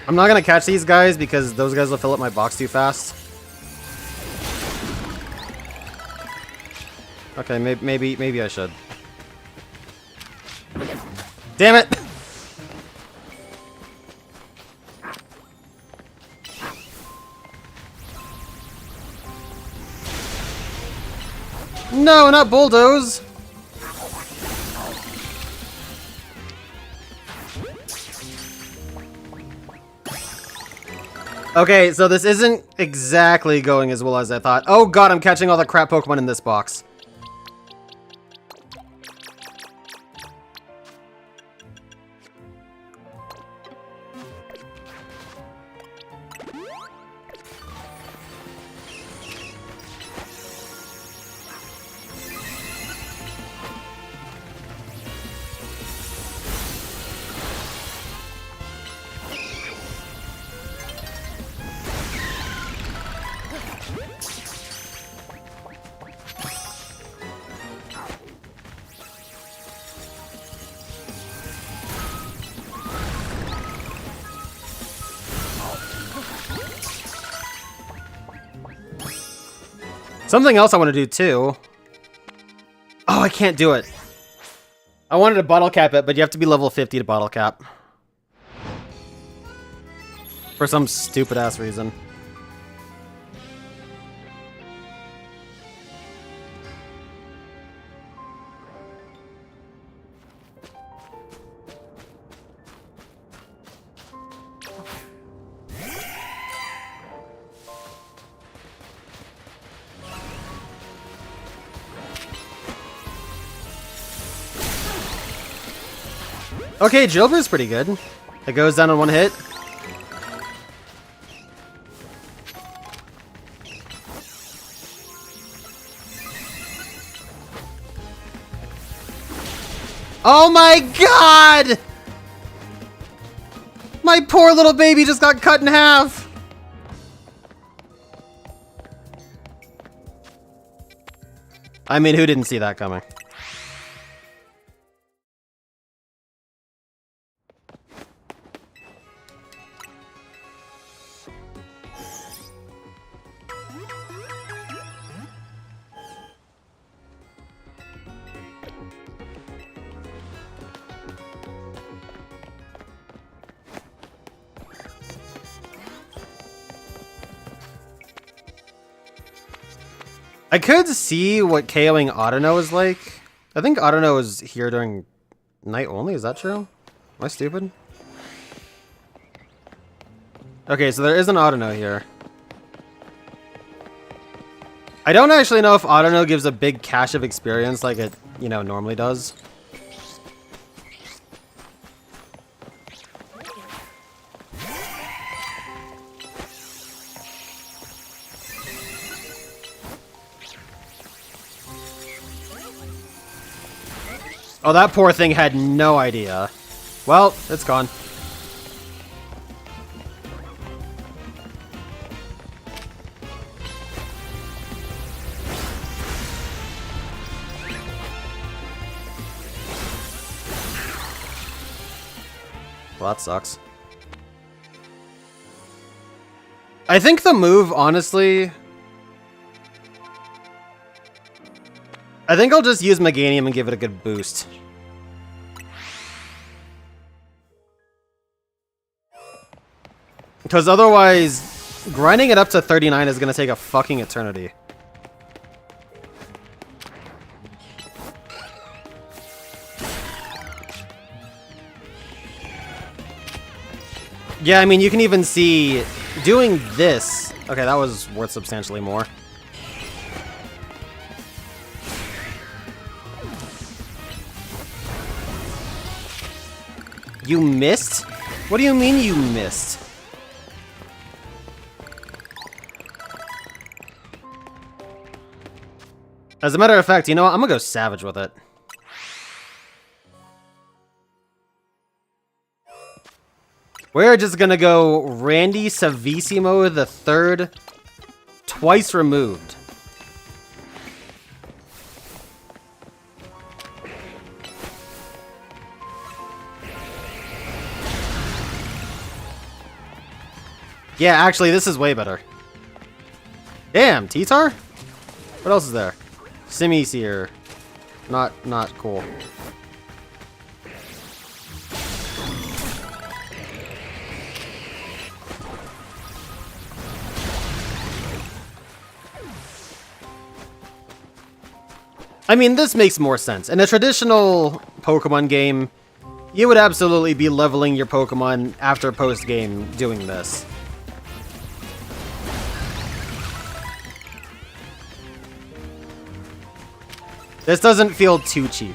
I'm not gonna catch these guys because those guys will fill up my box too fast. Okay, maybe I should. Damn it! No, not bulldoze! Okay, so this isn't exactly going as well as I thought. Oh god, I'm catching all the crap Pokemon in this box. Something else I want to do too. Oh, I can't do it. I wanted to bottle cap it, but you have to be level 50 to bottle cap. For some stupid ass reason. Okay, Jilber's pretty good. It goes down in one hit. Oh my god! My poor little baby just got cut in half! I mean, who didn't see that coming? I could see what KOing Autono is like. I think Autono is here during night only, is that true? Am I stupid? Okay, so there is an Autono here. I don't actually know if Autono gives a big cache of experience like it, you know, normally does. Oh, that poor thing had no idea. Well, it's gone. Well, that sucks. I think the move, honestly... I think I'll just use Meganium and give it a good boost. Because otherwise, grinding it up to 39 is going to take a fucking eternity. Yeah, I mean, you can even see doing this. Okay, that was worth substantially more. You missed? What do you mean you missed? As a matter of fact, you know what? I'm gonna go Savage with it. We're just gonna go Randy Savissimo the third, twice removed. Yeah, actually, this is way better. Damn, T-Tar? What else is there? Simi's here. Not cool. I mean, this makes more sense. In a traditional Pokemon game, you would absolutely be leveling your Pokemon after post-game doing this. This doesn't feel too cheap.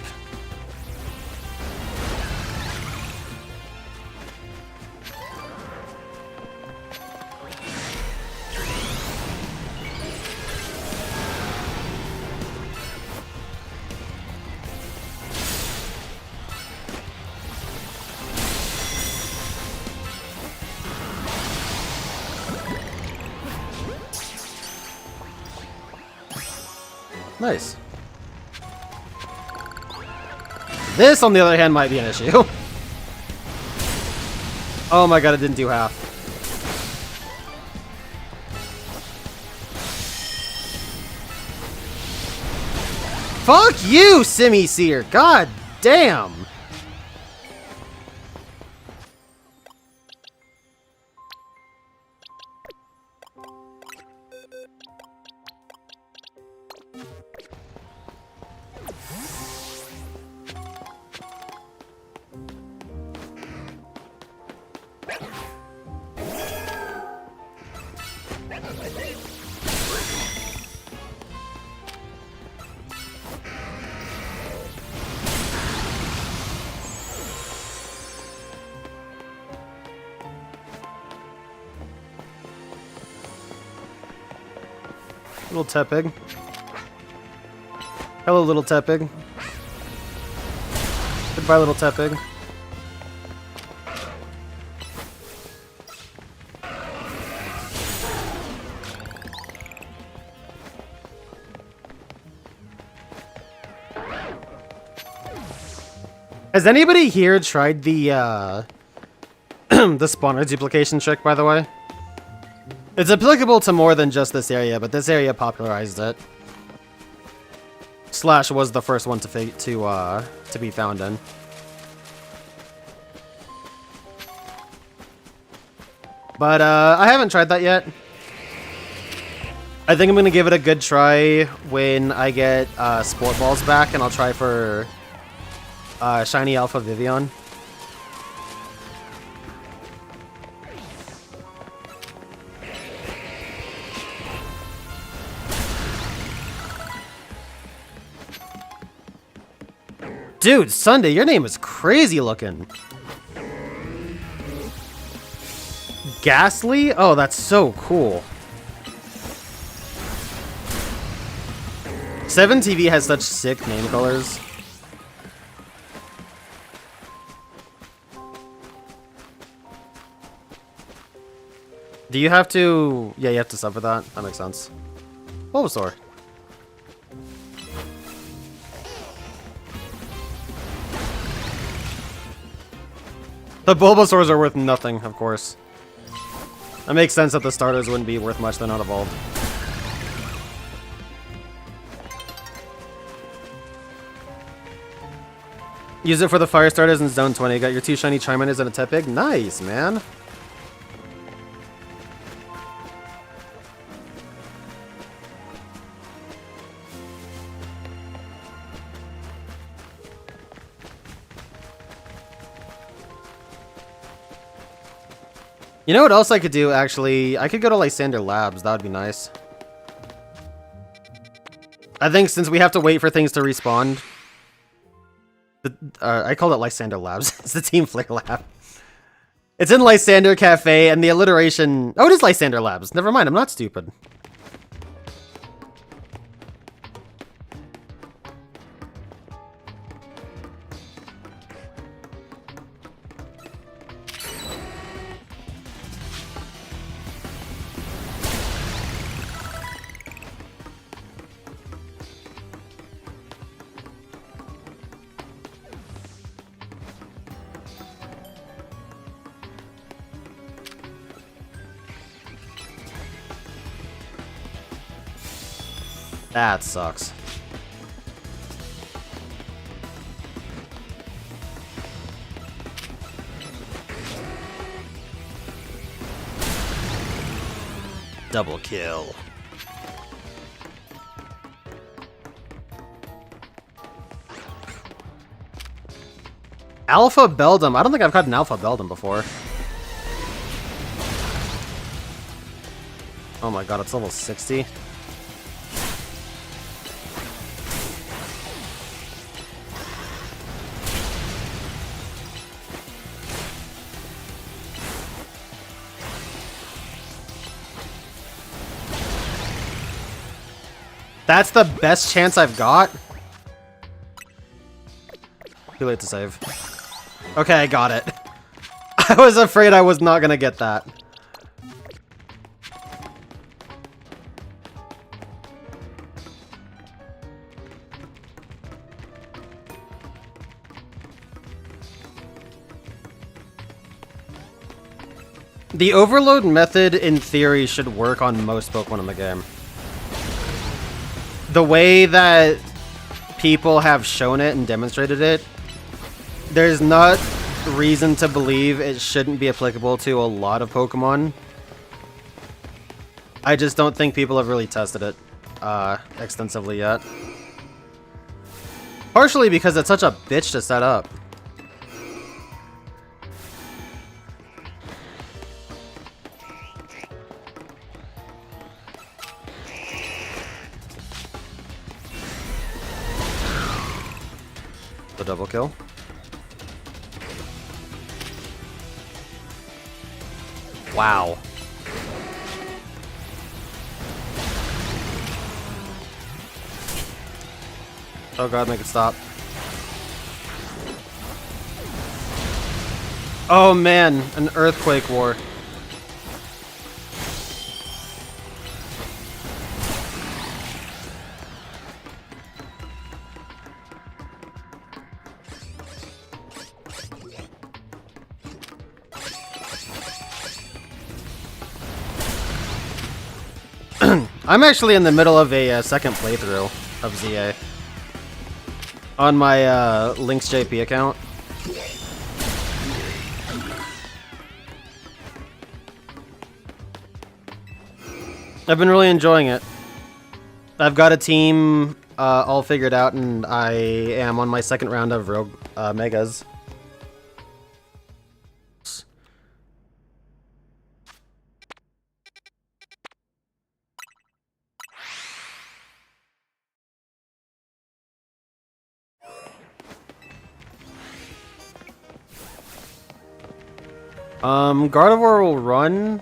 Nice. This, on the other hand, might be an issue. Oh my god, it didn't do half. Fuck you, Simi Seer! God damn! Little Tepig. Hello, little Tepig. Goodbye, little Tepig. Has anybody here tried the the spawner duplication trick, by the way? It's applicable to more than just this area, but this area popularized it. Slash was the first one to be found in. But I haven't tried that yet. I think I'm gonna give it a good try when I get Sport Balls back, and I'll try for Shiny Alpha Vivillon. Dude, Sunday, your name is crazy looking. Ghastly? Oh, that's so cool. 7TV has such sick name colors. Do you have to... Yeah, you have to sub for that. That makes sense. Bulbasaur. The Bulbasaurs are worth nothing, of course. That makes sense that the starters wouldn't be worth much, they're not evolved. Use it for the fire starters in Zone 20. Got your 2 shiny Charmanders and a Tepig. Nice, man. You know what else I could do, actually? I could go to Lysander Labs. That would be nice. I think since we have to wait for things to respawn... I called it Lysander Labs. It's the Team Flare Lab. It's in Lysander Cafe, and the alliteration... Oh, it is Lysander Labs. Never mind, I'm not stupid. That sucks. Double kill. Alpha Beldum. I don't think I've caught an Alpha Beldum before. Oh my god, it's level 60. That's the best chance I've got? Too late to save. Okay, I got it. I was afraid I was not gonna get that. The overload method, in theory, should work on most Pokemon in the game. The way that people have shown it and demonstrated it, there's not reason to believe it shouldn't be applicable to a lot of Pokemon. I just don't think people have really tested it extensively yet. Partially because it's such a bitch to set up. The double kill. Wow. Oh god, make it stop. Oh man, an earthquake war. I'm actually in the middle of a second playthrough of ZA on my Lynx JP account. I've been really enjoying it. I've got a team all figured out, and I am on my second round of Rogue Megas. Gardevoir will run.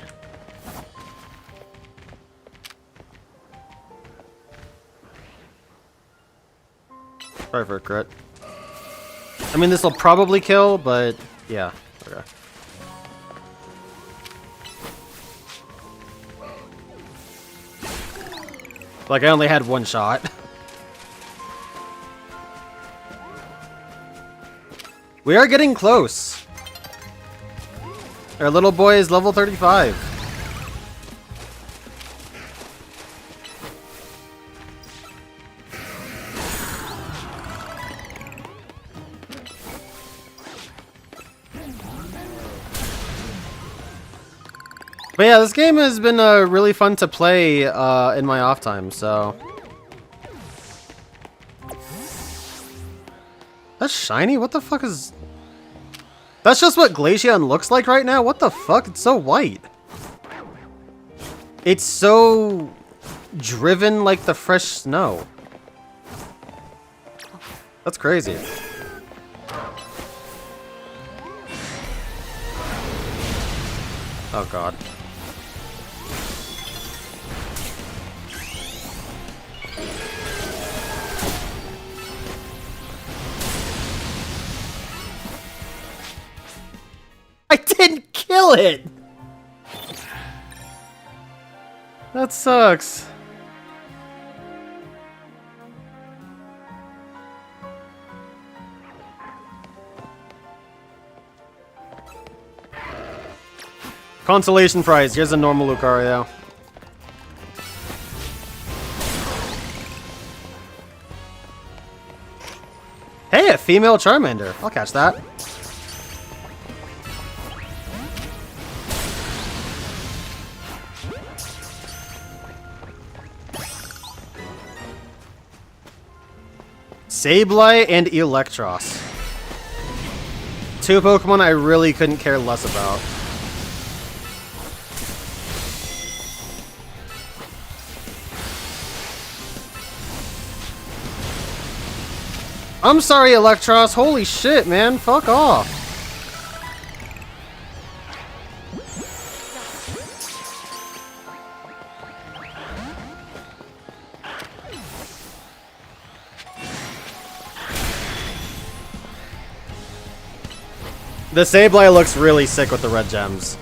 Try for a crit. I mean, this will probably kill, but yeah. Okay. Like, I only had one shot. We are getting close. Our little boy is level 35. But yeah, this game has been really fun to play in my off time, so... That's shiny? What the fuck is... That's just what Glaceon looks like right now? What the fuck? It's so white. It's so... driven like the fresh snow. That's crazy. Oh god. I didn't kill it! That sucks. Consolation prize. Here's a normal Lucario. female Charmander. I'll catch that. Sableye and Electros. Two Pokemon I really couldn't care less about. I'm sorry, Electros. Holy shit, man. Fuck off. The Sableye looks really sick with the red gems.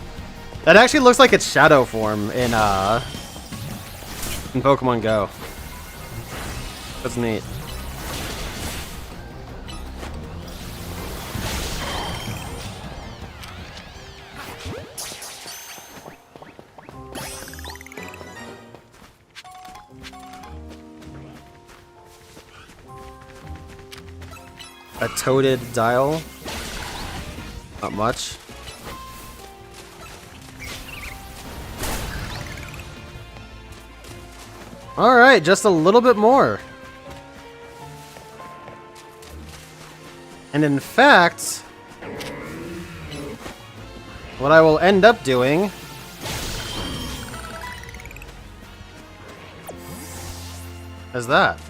That actually looks like its shadow form in Pokemon Go. That's neat. A toaded dial. Not much. Alright, just a little bit more. And in fact, what I will end up doing is that.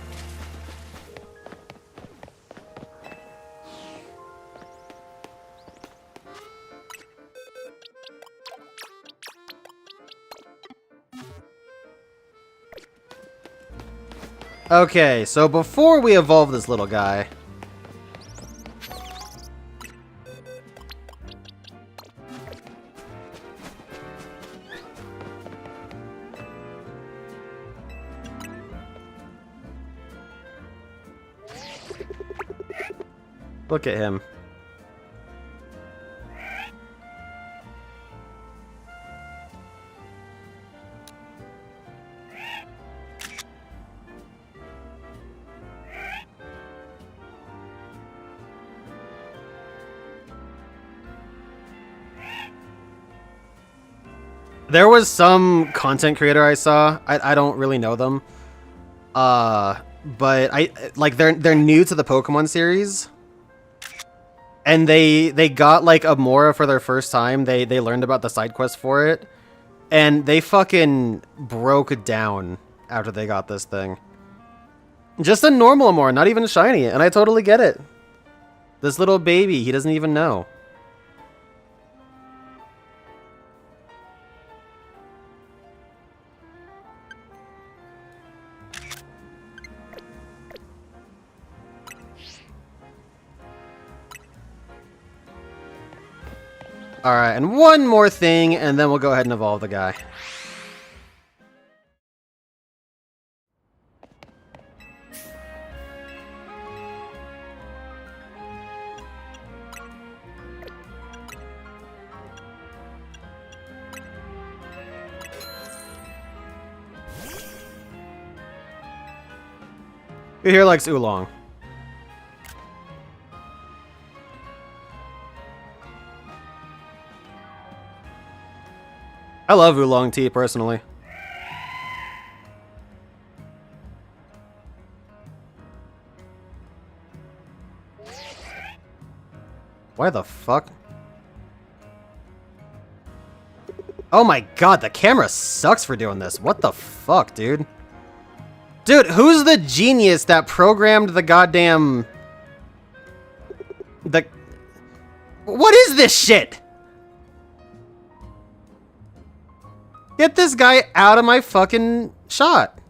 Okay, so before we evolve this little guy, look at him. There was some content creator I saw. I don't really know them. But they're new to the Pokemon series. And they got like Amaura for their first time. They learned about the side quest for it. And they fucking broke down after they got this thing. Just a normal Amaura, not even shiny, and I totally get it. This little baby, he doesn't even know. Alright, and one more thing, and then we'll go ahead and evolve the guy. Who here likes Oolong? I love Oolong tea, personally. Why the fuck? Oh my god, the camera sucks for doing this. What the fuck, dude? Dude, who's the genius that programmed the goddamn... What is this shit? Get this guy out of my fucking shot.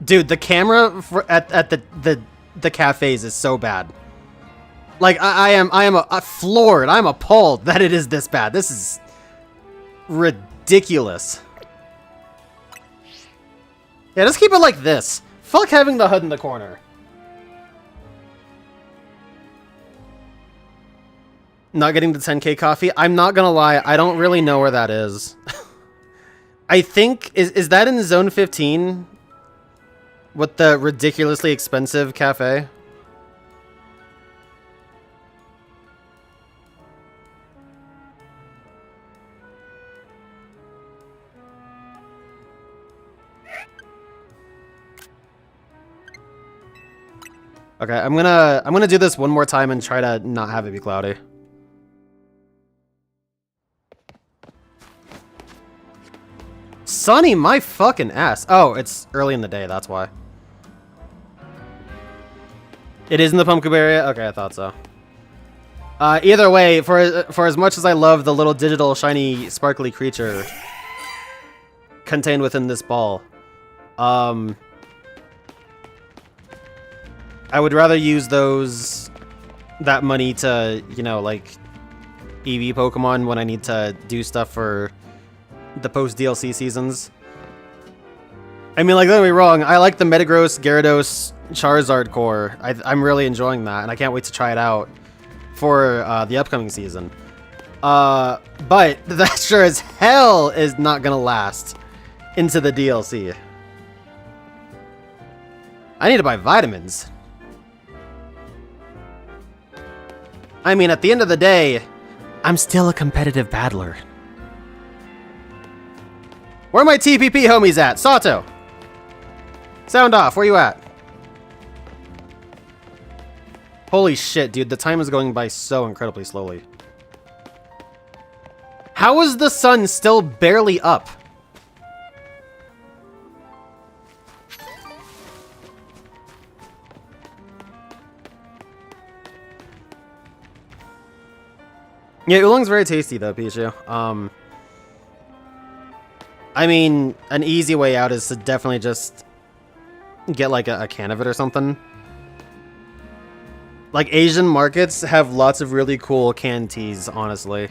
Dude, the camera at the cafes is so bad. Like, I am floored. I'm appalled that it is this bad. This is ridiculous. Yeah, just keep it like this. Fuck having the HUD in the corner. Not getting the 10k coffee? I'm not gonna lie, I don't really know where that is. I think, is that in Zone 15? With the ridiculously expensive cafe? Okay, I'm gonna do this one more time and try to not have it be cloudy. Sunny, my fucking ass. Oh, it's early in the day, that's why. It is in the Pumpkin area? Okay, I thought so. Either way, for as much as I love the little digital shiny sparkly creature contained within this ball, I would rather use that money to, you know, like, EV Pokemon when I need to do stuff for the post-DLC seasons. I mean, like, don't get me wrong, I like the Metagross, Gyarados, Charizard core. I'm really enjoying that, and I can't wait to try it out for the upcoming season. But that sure as hell is not gonna last into the DLC. I need to buy vitamins. I mean, at the end of the day, I'm still a competitive battler. Where are my TPP homies at? Sato! Sound off, where you at? Holy shit, dude, the time is going by so incredibly slowly. How is the sun still barely up? Yeah, oolong's very tasty though, Pichu. I mean, an easy way out is to definitely just get like a can of it or something. Like, Asian markets have lots of really cool canned teas, honestly.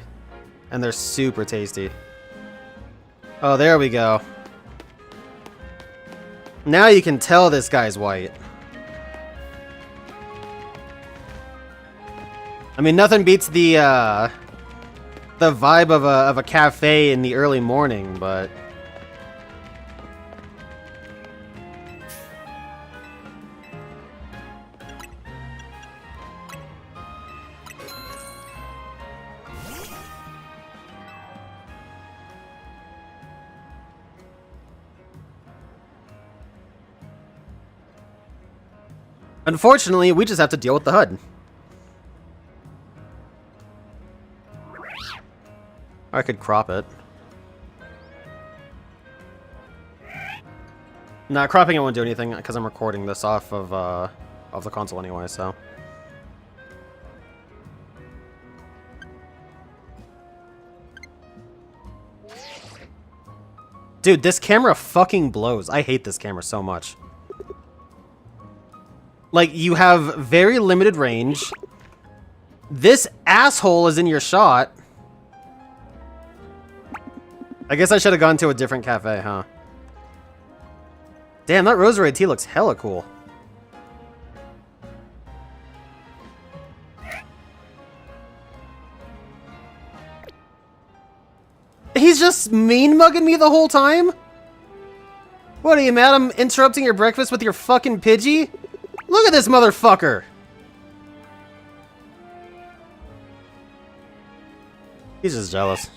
And they're super tasty. Oh, there we go. Now you can tell this guy's white. I mean, nothing beats the vibe of a cafe in the early morning, but... Unfortunately, we just have to deal with the HUD. I could crop it. Nah, cropping it won't do anything because I'm recording this off of the console anyway, so. Dude, this camera fucking blows. I hate this camera so much. Like, you have very limited range. This asshole is in your shot. I guess I should have gone to a different cafe, huh? Damn, that rosary tea looks hella cool. He's just mean-mugging me the whole time? What are you, mad I'm interrupting your breakfast with your fucking Pidgey? Look at this motherfucker! He's just jealous.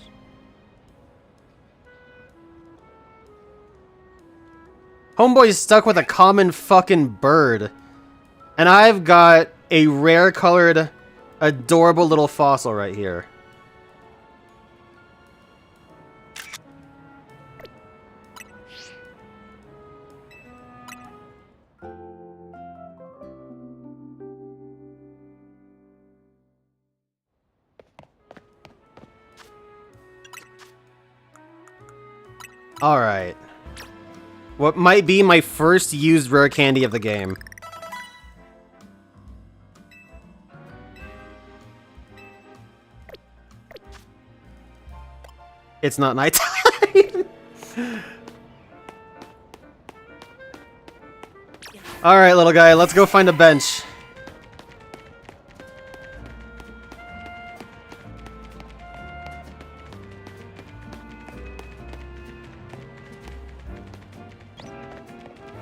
Homeboy's stuck with a common fucking bird. And I've got a rare-colored, adorable little fossil right here. Alright. What might be my first used rare candy of the game. It's not nighttime. Alright, little guy, let's go find a bench.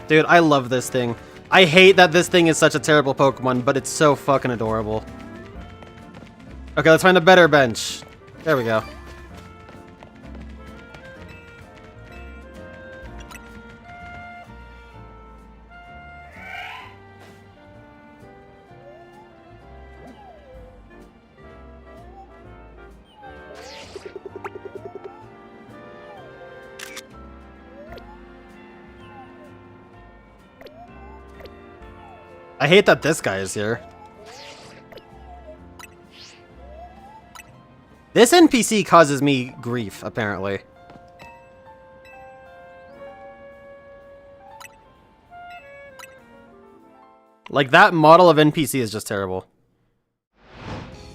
Dude, I love this thing. I hate that this thing is such a terrible Pokemon, but it's so fucking adorable. Okay, let's find a better bench. There we go. I hate that this guy is here. This NPC causes me grief, apparently. Like, that model of NPC is just terrible.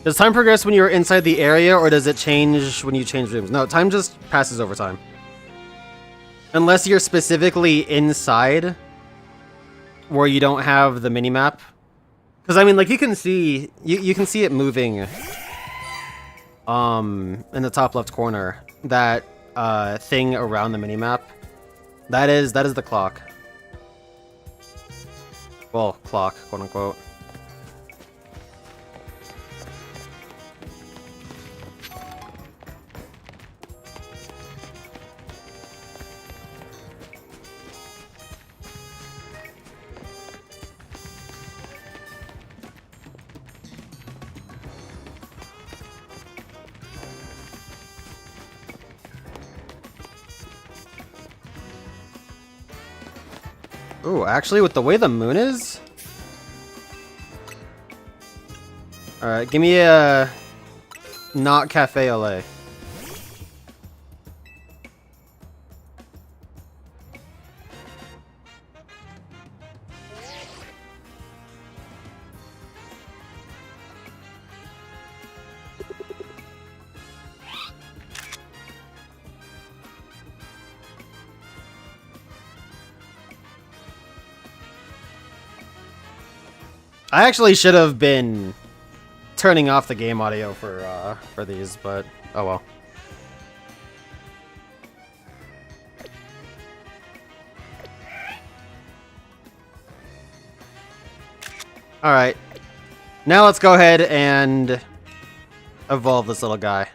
Does time progress when you're inside the area, or does it change when you change rooms? No, time just passes over time. Unless you're specifically inside, where you don't have the minimap. Because, I mean, like, you can see... You can see it moving... in the top left corner. That, thing around the minimap. That is the clock. Well, clock, quote-unquote. Ooh, actually, with the way the moon is... Alright, give me a... not Cafe au lait. I actually should have been turning off the game audio for these, but oh well. All right, now let's go ahead and evolve this little guy.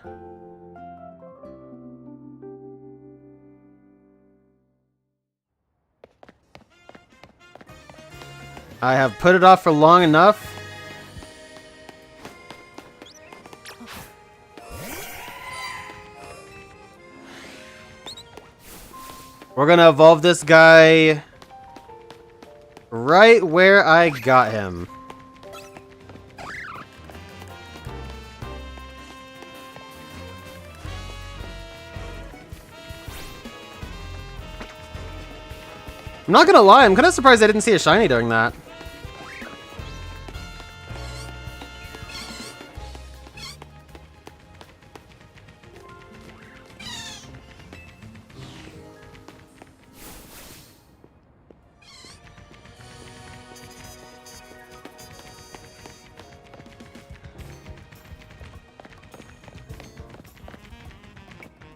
I have put it off for long enough. We're gonna evolve this guy right where I got him. I'm not gonna lie, I'm kind of surprised I didn't see a shiny during that.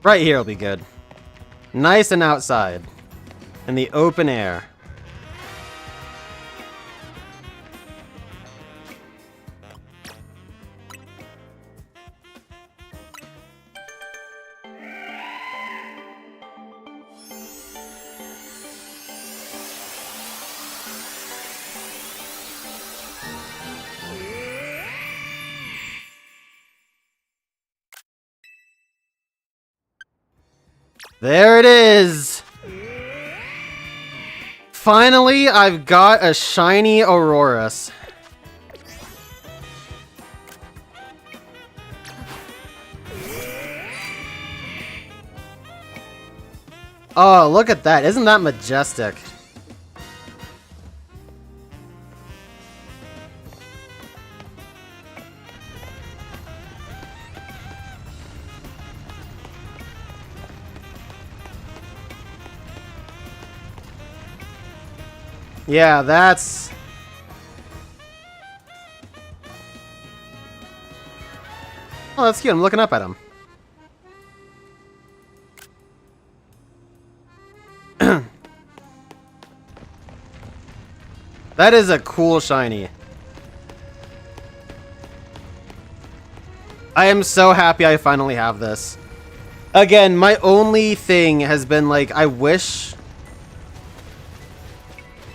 Right here will be good. Nice and outside. In the open air. There it is! Finally, I've got a shiny Aurorus. Oh, look at that. Isn't that majestic? Yeah, that's... Oh, that's cute. I'm looking up at him. That is a cool shiny. I am so happy I finally have this. Again, my only thing has been like, I wish...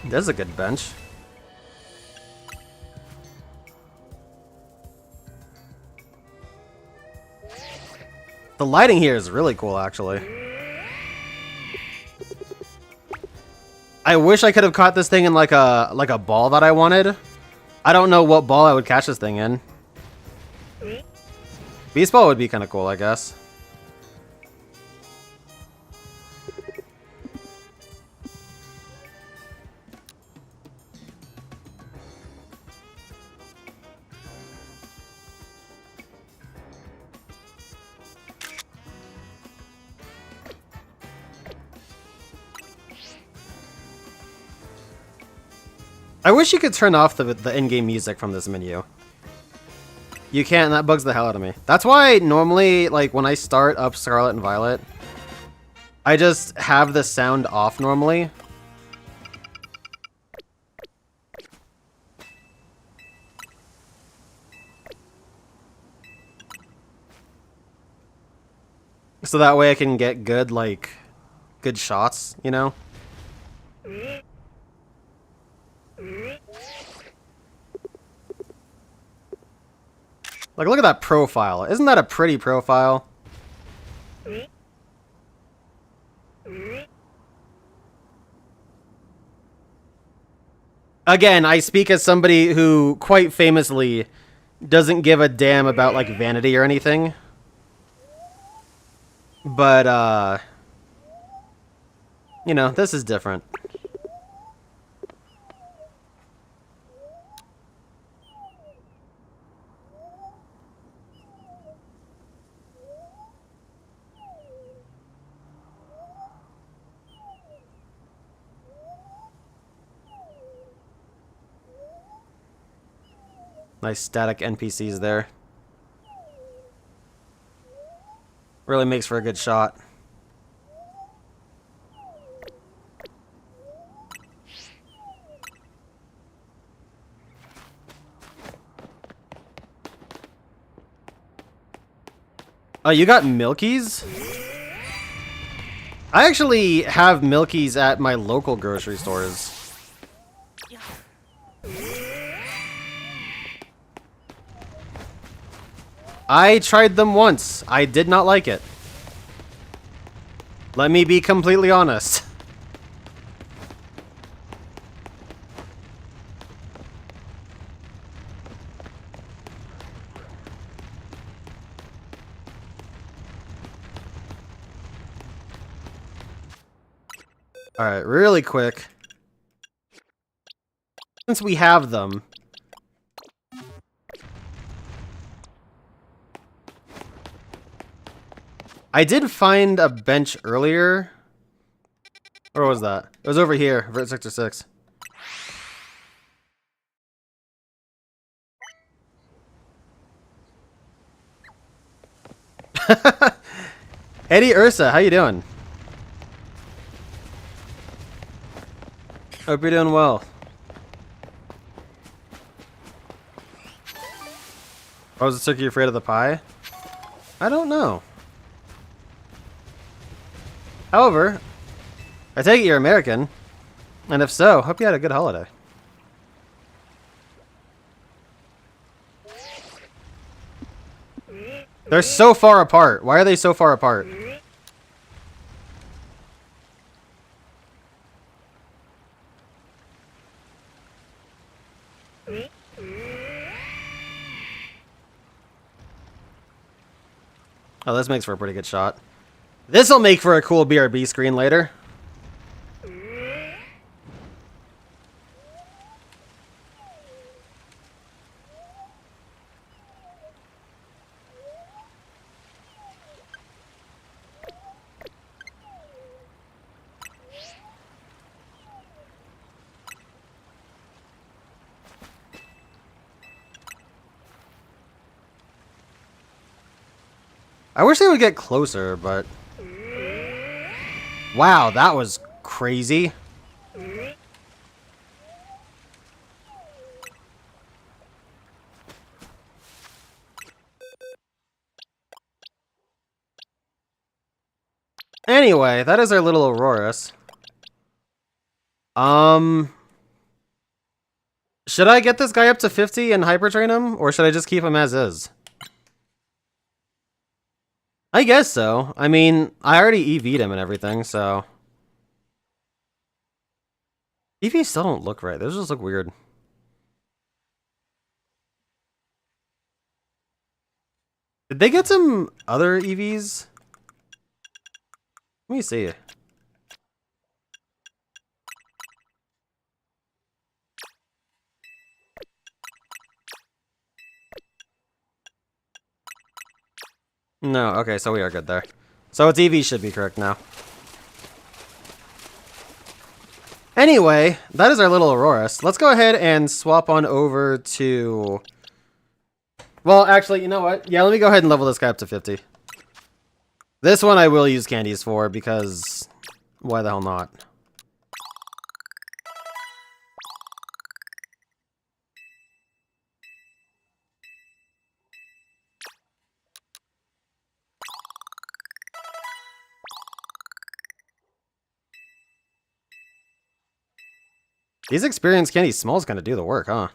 There's a good bench. The lighting here is really cool, actually. I wish I could have caught this thing in like a ball that I wanted. I don't know what ball I would catch this thing in. Beast ball would be kind of cool, I guess. I wish you could turn off the in-game music from this menu. You can't, and that bugs the hell out of me. That's why normally, like, when I start up Scarlet and Violet, I just have the sound off normally. So that way I can get good, like, good shots, you know? Like, look at that profile. Isn't that a pretty profile? Again, I speak as somebody who, quite famously, doesn't give a damn about, like, vanity or anything. But, you know, this is different. Nice static NPCs there. Really makes for a good shot. Oh, you got Milkies? I actually have Milkies at my local grocery stores. I tried them once. I did not like it. Let me be completely honest. Alright, really quick. Since we have them... I did find a bench earlier. Where was that? It was over here, over at Sector 6. Eddie Ursa, how you doing? Hope you're doing well. Oh, was the turkey afraid of the pie? I don't know. However, I take it you're American, and if so, hope you had a good holiday. They're so far apart. Why are they so far apart? Oh, this makes for a pretty good shot. This'll make for a cool BRB screen later. I wish they would get closer, but... Wow, that was crazy. Anyway, that is our little Aurorus. Should I get this guy up to 50 and hyper train him, or should I just keep him as is? I guess so. I mean, I already EV'd him and everything, so... EVs still don't look right. Those just look weird. Did they get some other EVs? Let me see. No, okay, so we are good there. So its EV should be correct now. Anyway, that is our little Aurorus. Let's go ahead and swap on over to... Well, actually, you know what? Yeah, let me go ahead and level this guy up to 50. This one I will use candies for, because... Why the hell not? These experience candy smalls kind of do the work, huh?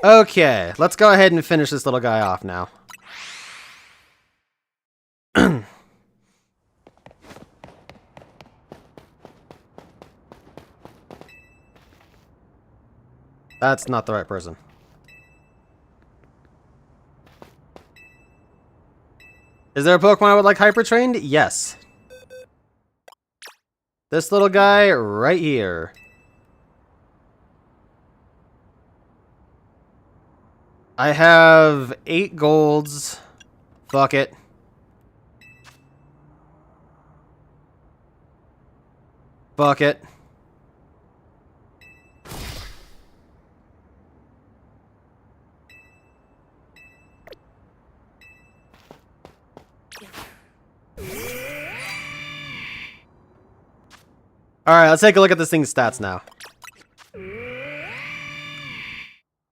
Okay, let's go ahead and finish this little guy off now. That's not the right person. Is there a Pokemon I would like hyper trained? Yes. This little guy right here. I have 8 golds. Fuck it. Fuck it. Alright, let's take a look at this thing's stats now.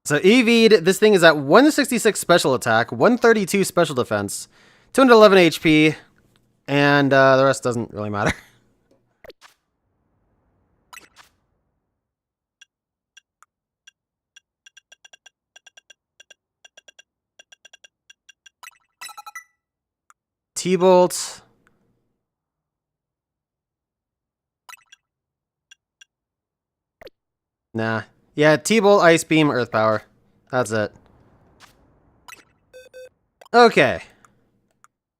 So EV'd, this thing is at 166 special attack, 132 special defense, 211 HP, and the rest doesn't really matter. T-Bolt. Nah. Yeah, T-Bolt, Ice Beam, Earth Power. That's it. Okay.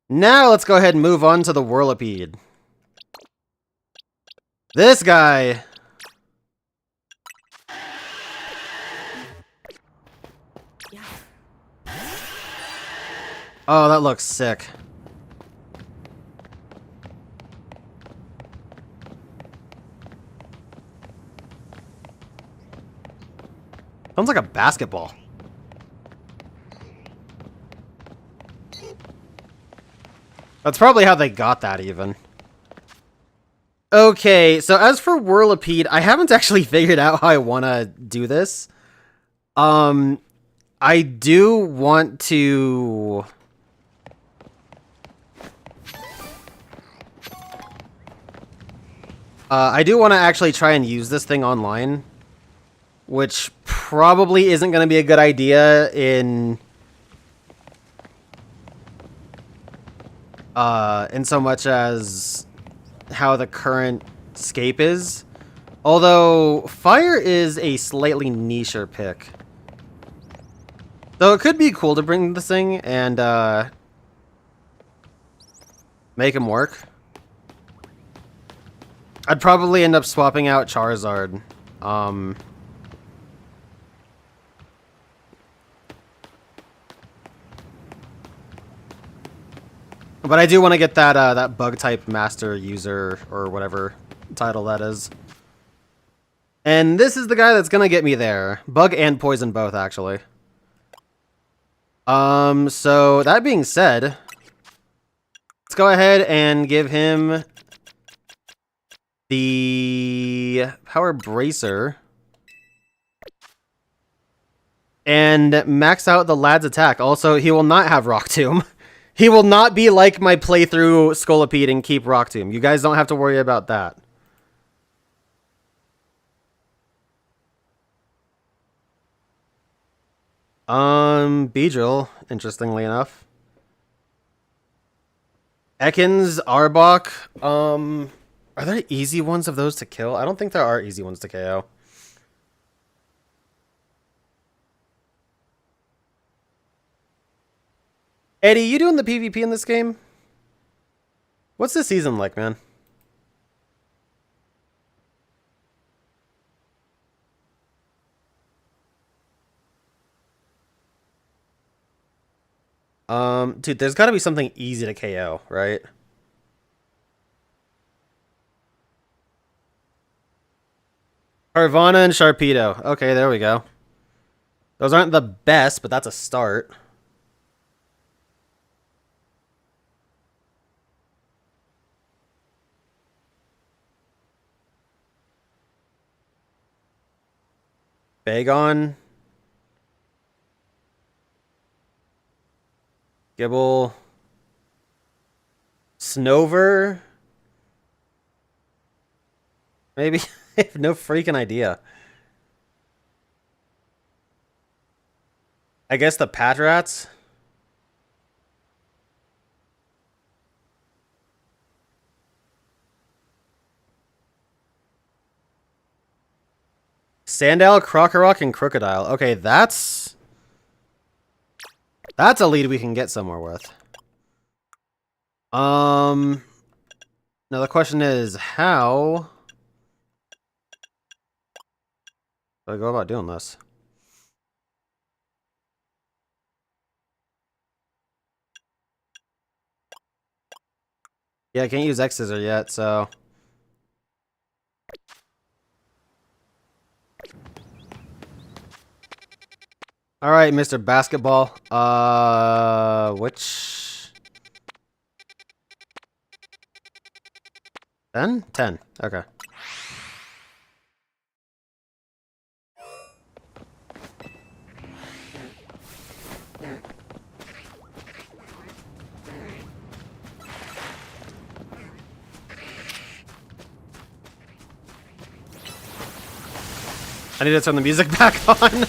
Now let's go ahead and move on to the Whirlipede. This guy. Oh, that looks sick. Sounds like a basketball. That's probably how they got that, even. Okay, so as for Whirlipede, I haven't actually figured out how I want to do this. I do want to... I do want to actually try and use this thing online, which probably isn't going to be a good idea in so much as how the current scape is. Although fire is a slightly nicher pick. Though it could be cool to bring this thing and make him work. I'd probably end up swapping out Charizard. But I do want to get that that bug type master user or whatever title that is. And this is the guy that's gonna get me there. Bug and poison both, actually. So that being said, let's go ahead and give him the Power Bracer. And max out the lad's attack. Also, he will not have Rock Tomb. He will not be like my playthrough Scolipede and keep Rock Tomb. You guys don't have to worry about that. Beedrill, interestingly enough. Ekans, Arbok. Are there easy ones of those to kill? I don't think there are easy ones to KO. Eddie, you doing the PvP in this game? What's the season like, man? Dude, there's got to be something easy to KO, right? Carvana and Sharpedo. Okay, there we go. Those aren't the best, but that's a start. Bagon. Gibble. Snover. Maybe. I have no freaking idea. I guess the Patrats. Sandal, Krokorok, and Crocodile. Okay, that's a lead we can get somewhere with. Now the question is, how do I go about doing this? Yeah, I can't use X-Scissor yet, so... Alright, Mr. Basketball. Which... 10? 10. Okay. I need to turn the music back on.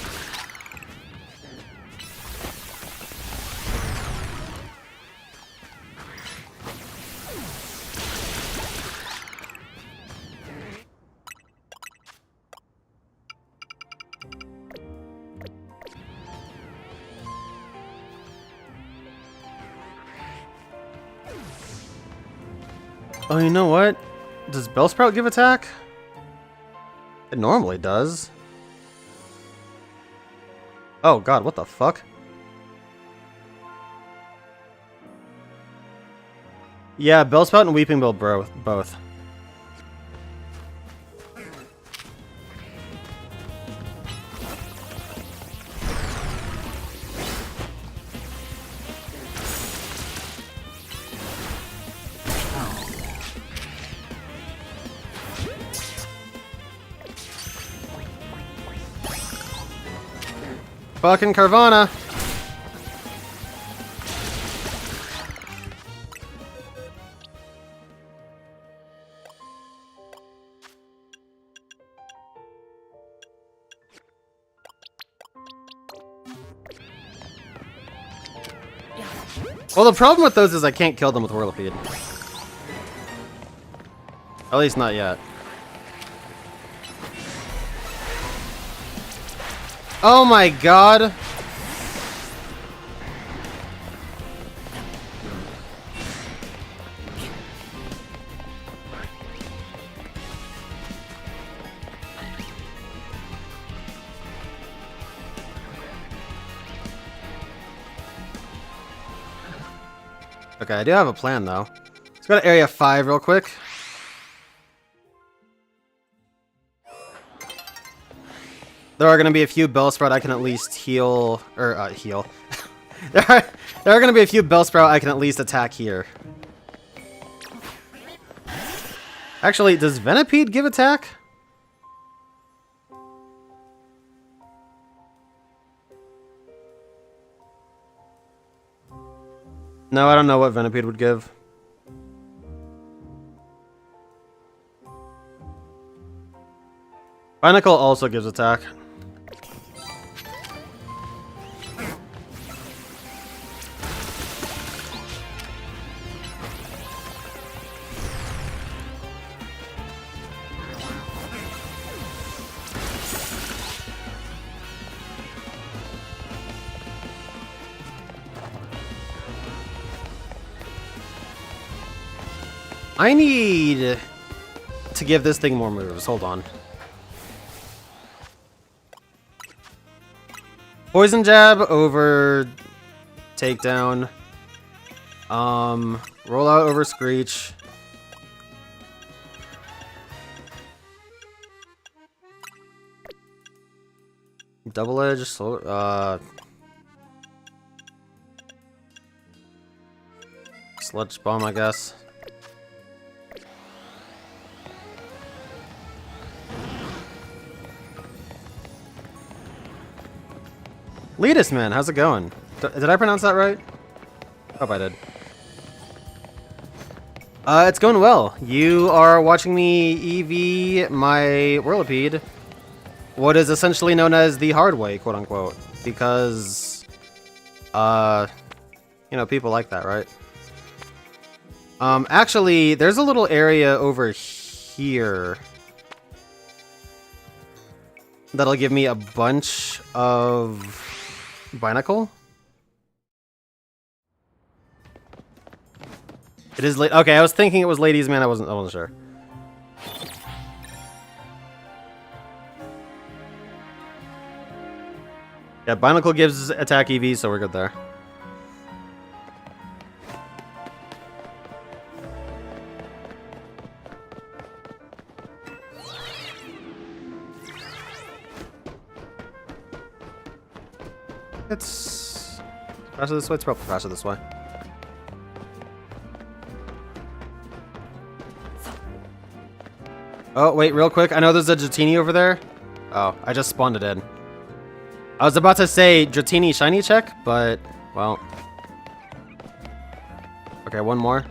Oh, you know what? Does Bellsprout give attack? It normally does. Oh god, what the fuck? Yeah, Bellsprout and Weeping Bill both. Fucking Carvana! Well, the problem with those is I can't kill them with Whirlipede. At least not yet. Oh my god! Okay, I do have a plan, though. Let's go to Area 5 real quick. There are going to be a few Bellsprout I can at least heal... Or, heal. there are going to be a few Bellsprout I can at least attack here. Actually, does Venipede give attack? No, I don't know what Venipede would give. Binacle also gives attack. I need to give this thing more moves. Hold on. Poison Jab over Takedown. Roll out over Screech. Double Edge, Sludge Bomb, I guess. Leadus, man, how's it going? Did I pronounce that right? Hope I did. It's going well. You are watching me EV my Whirlipede, what is essentially known as the hard way, quote unquote, because, you know, people like that, right? Actually, there's a little area over here that'll give me a bunch of Binacle. It is late. Okay, I was thinking it was Ladies Man. I wasn't sure. Yeah, Binacle gives attack EV, so we're good there. It's faster this way. It's probably faster this way. Oh, wait, real quick. I know there's a Dratini over there. Oh, I just spawned it in. I was about to say Dratini shiny check, but, well. Okay, one more.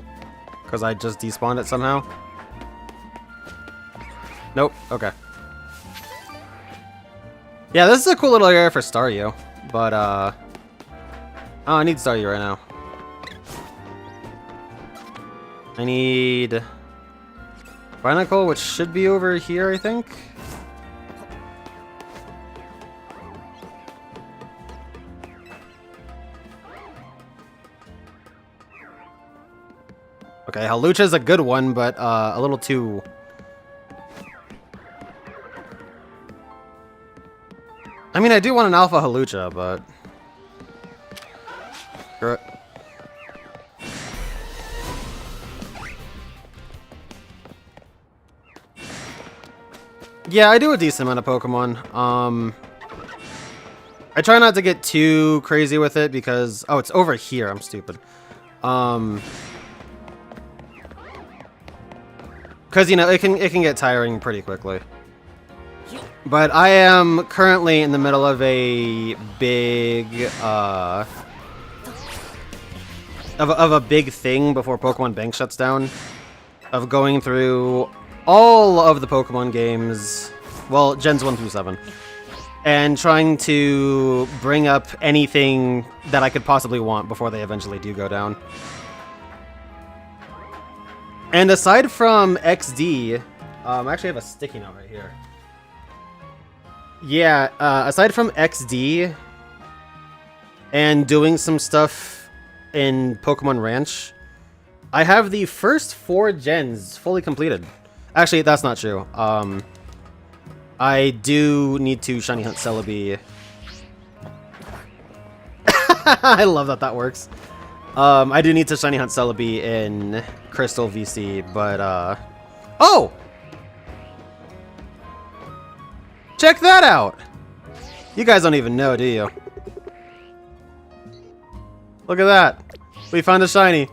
Because I just despawned it somehow. Nope, okay. Yeah, this is a cool little area for Staryu. But, oh, I need Staryu right now. I need Binacle, which should be over here, I think. Okay, Hawlucha's a good one, but a little too... I mean, I do want an Alpha Hawlucha, but... Yeah, I do a decent amount of Pokemon. I try not to get too crazy with it because... Oh, it's over here. I'm stupid. Because, you know, it can get tiring pretty quickly. But I am currently in the middle of a big, of a big thing before Pokemon Bank shuts down. Of going through all of the Pokemon games, well, Gens 1 through 7. And trying to bring up anything that I could possibly want before they eventually do go down. And aside from XD, I actually have a sticky note right here. Yeah, aside from XD and doing some stuff in Pokemon Ranch, I have the first 4 gens fully completed. Actually, that's not true. I do need to shiny hunt Celebi. I love that that works. I do need to shiny hunt Celebi in Crystal VC, but oh! Check that out! You guys don't even know, do you? Look at that. We found a shiny.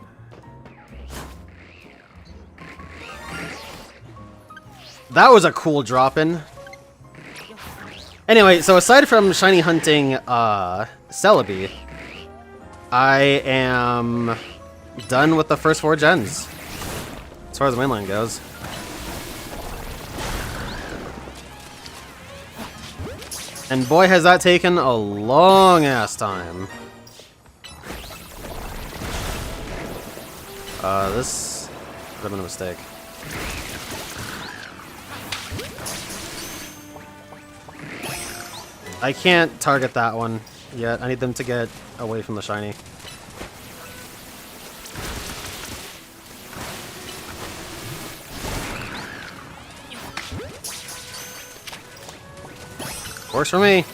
That was a cool drop-in. Anyway, so aside from shiny hunting Celebi, I am done with the first 4 gens, as far as the mainline goes. And boy, has that taken a long-ass time. This could have been a mistake. I can't target that one yet. I need them to get away from the shiny. Works for me.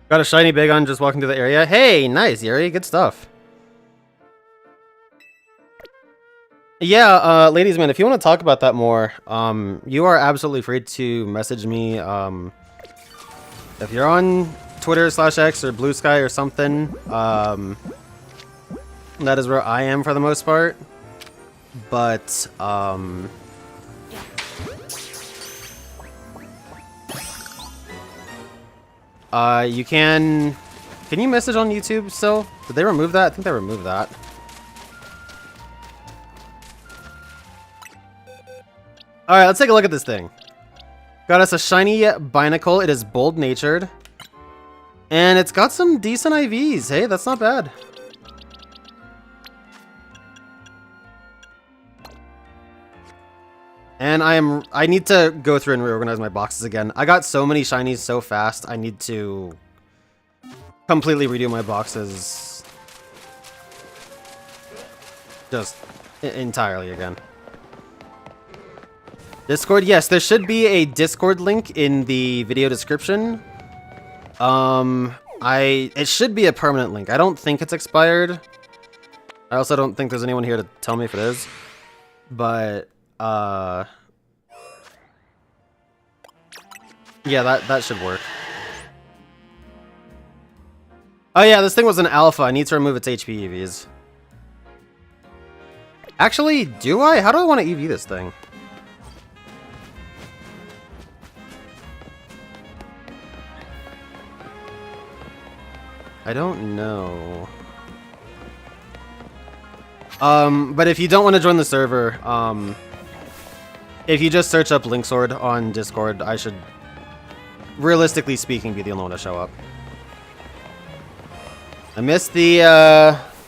Got a shiny big on just walking through the area. Hey, nice, Yuri. Good stuff. Yeah, ladies, man, if you want to talk about that more, you are absolutely free to message me. If you're on Twitter/X or Blue Sky or something, that is where I am for the most part. But, you can you message on YouTube still? Did they remove that? I think they removed that. Alright, let's take a look at this thing. Got us a shiny Binacle. It is bold-natured. And it's got some decent IVs. Hey, that's not bad. And I need to go through and reorganize my boxes again. I got so many shinies so fast, I need to completely redo my boxes. Just entirely again. Discord, yes, there should be a Discord link in the video description. It should be a permanent link. I don't think it's expired. I also don't think there's anyone here to tell me if it is. But, yeah, that should work. Oh yeah, this thing was an alpha. I need to remove its HP EVs. Actually, do I? How do I want to EV this thing? I don't know. But if you don't want to join the server, if you just search up Linksword on Discord, I should, realistically speaking, be the only one to show up. I missed the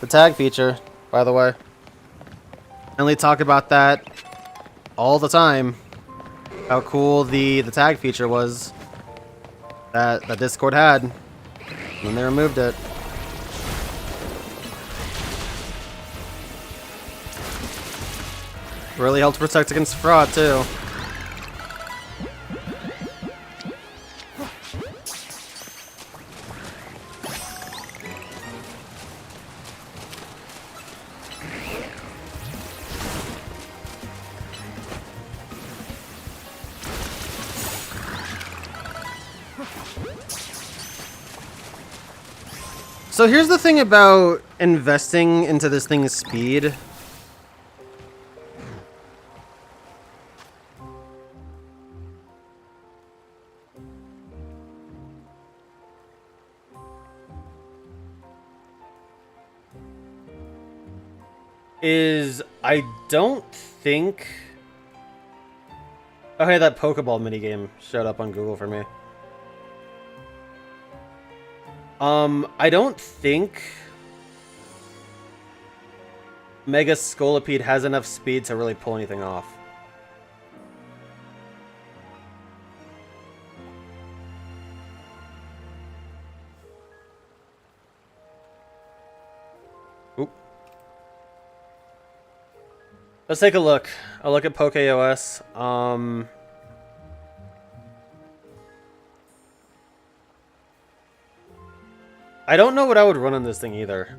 tag feature, by the way. I only talk about that all the time. How cool the tag feature was that Discord had. And they removed it. Really helped protect against fraud, too. So here's the thing about investing into this thing's speed. I don't think... Oh hey, that Pokeball minigame showed up on Google for me. I don't think Mega Scolipede has enough speed to really pull anything off. Let's take a look. I'll look at Poké OS. I don't know what I would run on this thing either.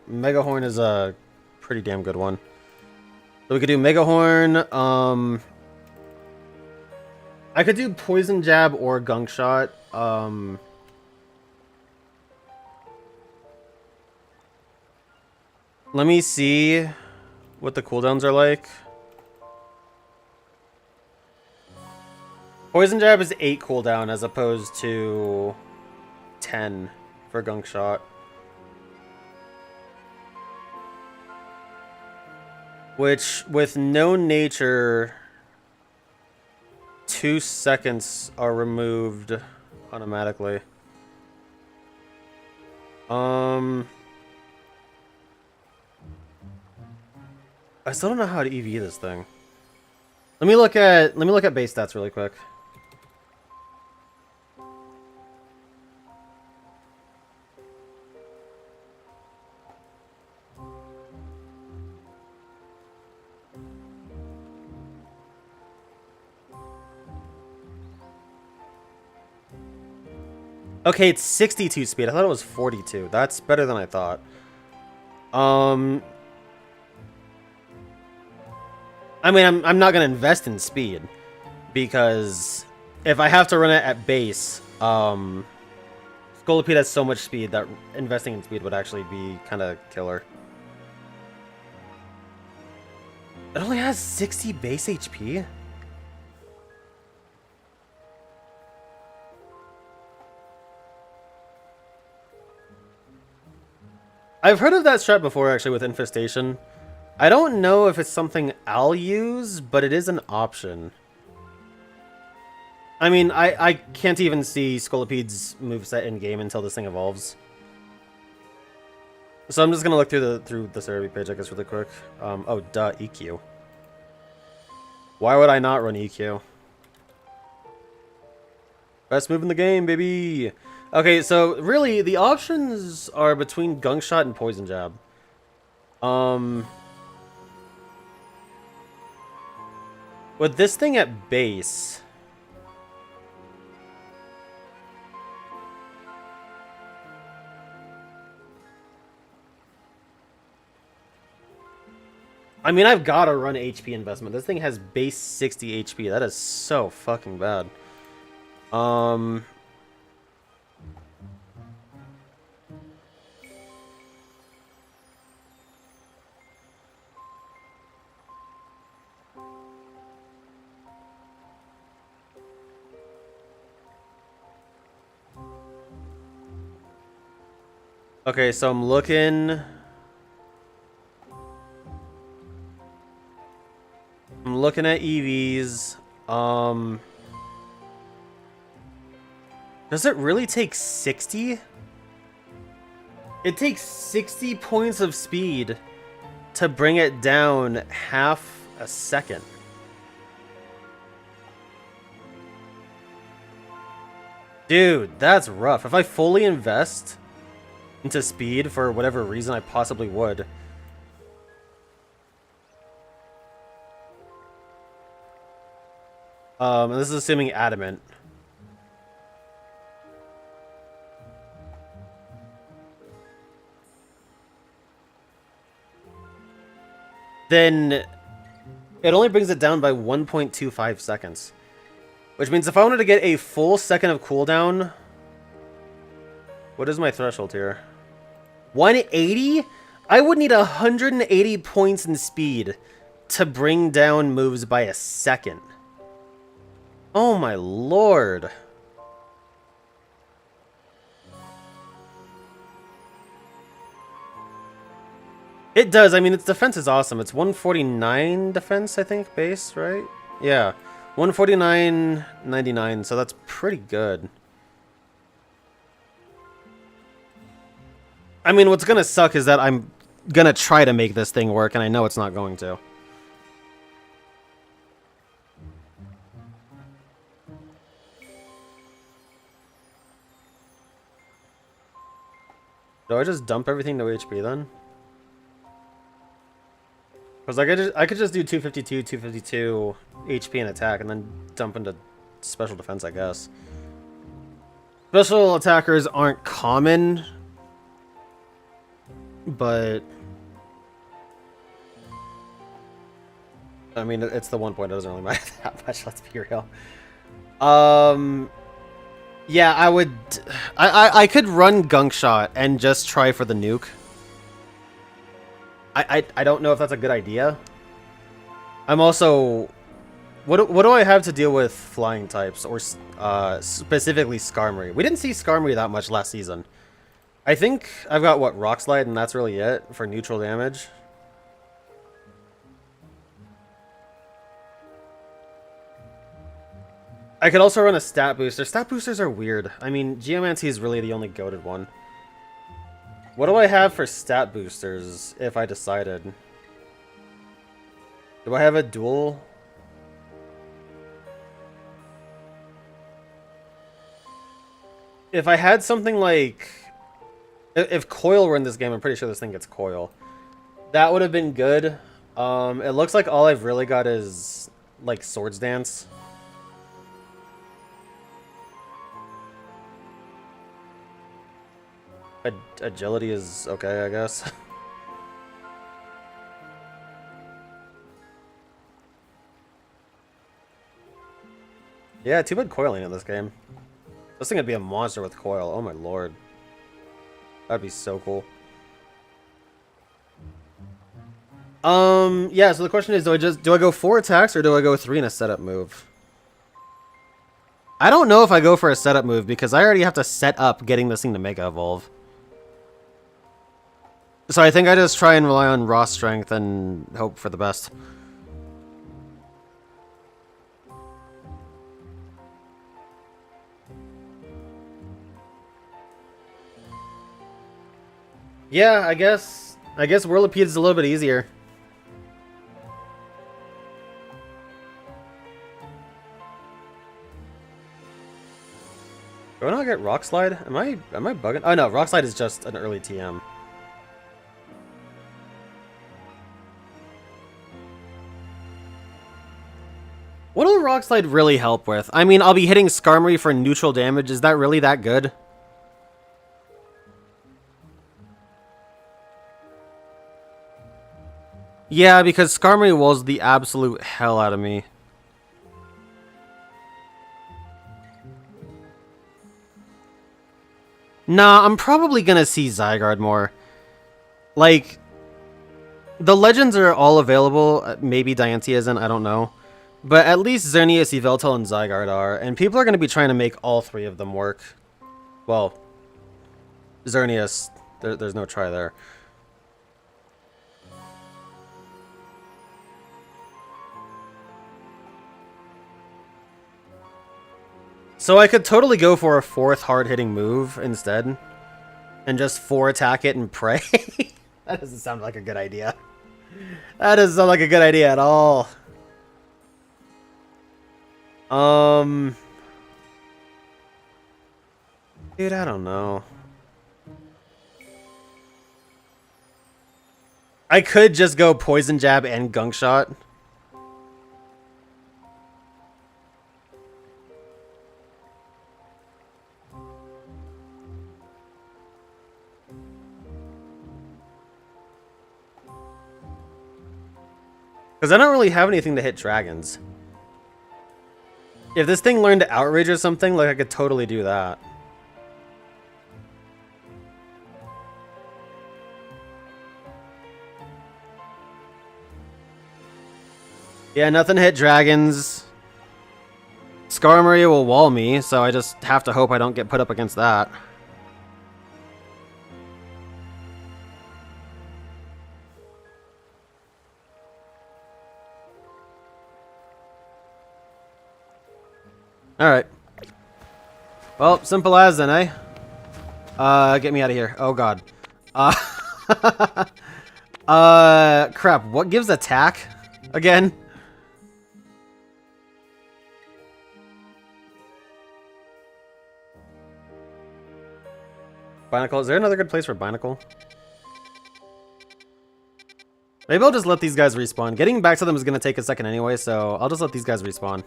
Mega Horn is a pretty damn good one. So we could do Mega Horn. I could do Poison Jab or Gunk Shot. Let me see what the cooldowns are like. Poison Jab is 8 cooldown as opposed to 10 for Gunk Shot. Which, with no nature, 2 seconds are removed automatically. I still don't know how to EV this thing. Let me look at base stats really quick. Okay, it's 62 speed. I thought it was 42. That's better than I thought. I mean, I'm not gonna invest in speed because if I have to run it at base, Scolipede has so much speed that investing in speed would actually be kind of killer. It only has 60 base HP. I've heard of that strat before, actually, with Infestation. I don't know if it's something I'll use, but it is an option. I mean, I can't even see Scolipede's moveset in-game until this thing evolves. So I'm just gonna look through the Cerebi page, I guess, really quick. Oh, duh, EQ. Why would I not run EQ? Best move in the game, baby! Okay, so really, the options are between Gunk Shot and Poison Jab. With this thing at base... I mean, I've got to run HP investment. This thing has base 60 HP. That is so fucking bad. Okay, so I'm looking at EVs. Does it really take 60? It takes 60 points of speed to bring it down half a second. Dude, that's rough. If I fully invest into speed for whatever reason I possibly would. And this is assuming adamant. Then it only brings it down by 1.25 seconds. Which means if I wanted to get a full second of cooldown... What is my threshold here? 180? I would need 180 points in speed to bring down moves by a second. Oh my lord. It does. I mean, its defense is awesome. It's 149 defense, I think, base, right? Yeah. 149.99, so that's pretty good. I mean, what's gonna suck is that I'm gonna try to make this thing work, and I know it's not going to. Do I just dump everything to HP then? Because I could just do 252, 252 HP and attack, and then dump into special defense, I guess. Special attackers aren't common, but I mean, it's the 1 point. It doesn't really matter that much. Let's be real. Yeah, I would. I could run Gunk Shot and just try for the nuke. I don't know if that's a good idea. I'm also. What do I have to deal with flying types, or specifically Skarmory? We didn't see Skarmory that much last season. I think I've got, what, Rock Slide, and that's really it for neutral damage. I could also run a stat booster. Stat boosters are weird. I mean, Geomancy is really the only goated one. What do I have for stat boosters if I decided? Do I have a dual? If I had something like... If Coil were in this game, I'm pretty sure this thing gets Coil. That would have been good. It looks like all I've really got is, like, Swords Dance. Agility is okay, I guess. Yeah, too bad Coiling in this game. This thing would be a monster with Coil. Oh my lord. That'd be so cool. Yeah, so the question is, do I go 4 attacks or do I go 3 in a setup move? I don't know if I go for a setup move because I already have to set up getting this thing to Mega Evolve. So I think I just try and rely on raw strength and hope for the best. Yeah, I guess Whirlipede is a little bit easier. Do I not get Rock Slide? Am I bugging? Oh no, Rock Slide is just an early TM. What will Rock Slide really help with? I mean, I'll be hitting Skarmory for neutral damage. Is that really that good? Yeah, because Skarmory was the absolute hell out of me. Nah, I'm probably gonna see Zygarde more. Like, the Legends are all available. Maybe Diancie isn't, I don't know. But at least Xerneas, Yveltal, and Zygarde are. And people are gonna be trying to make all 3 of them work. Well, Xerneas, there's no try there. So I could totally go for a 4th hard-hitting move instead. And just 4 attack it and pray. That doesn't sound like a good idea. That doesn't sound like a good idea at all. Dude, I don't know. I could just go Poison Jab and Gunk Shot. Because I don't really have anything to hit dragons. If this thing learned Outrage or something, like, I could totally do that. Yeah, nothing hit dragons. Skarmory will wall me, so I just have to hope I don't get put up against that. Alright. Well, simple as then, eh? Get me out of here. Oh god. Crap, what gives attack? Again? Binacle, is there another good place for Binacle? Maybe I'll just let these guys respawn. Getting back to them is going to take a second anyway, so I'll just let these guys respawn.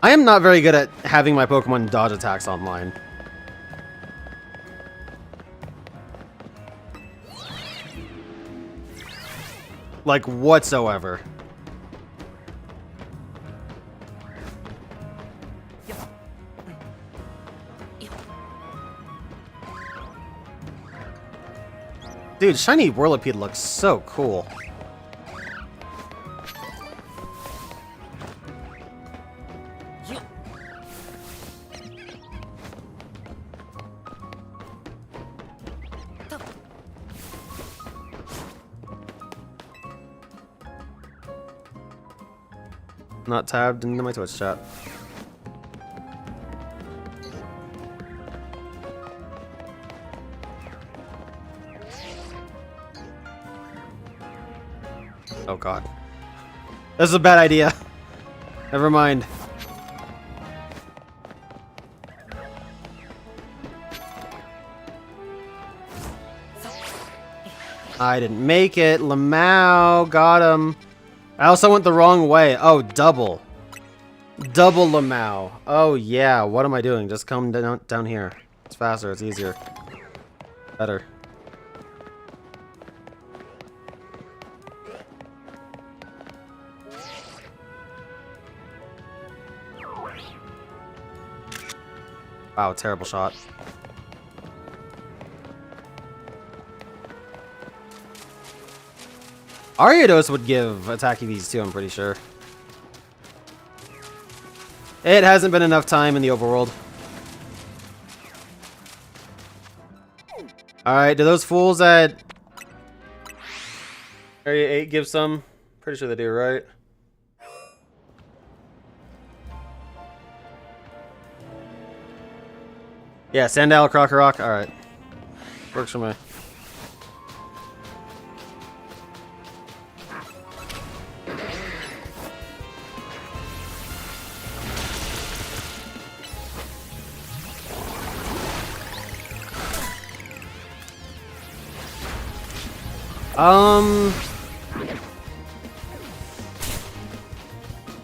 I am not very good at having my Pokemon dodge attacks online. Like, whatsoever. Dude, shiny Whirlipede looks so cool. Not tabbed into my Twitch chat. Oh god. This is a bad idea. Never mind. I didn't make it. Lamau got him. I also went the wrong way. Oh, double. Double Lamau. Oh yeah, what am I doing? Just come down here. It's faster, it's easier. Better. Wow, terrible shot. Ariados would give attack EVs too, I'm pretty sure. It hasn't been enough time in the overworld. Alright, do those fools at Area 8 give some? Pretty sure they do, right? Yeah, Sandal, Krokorok, alright. Works for me.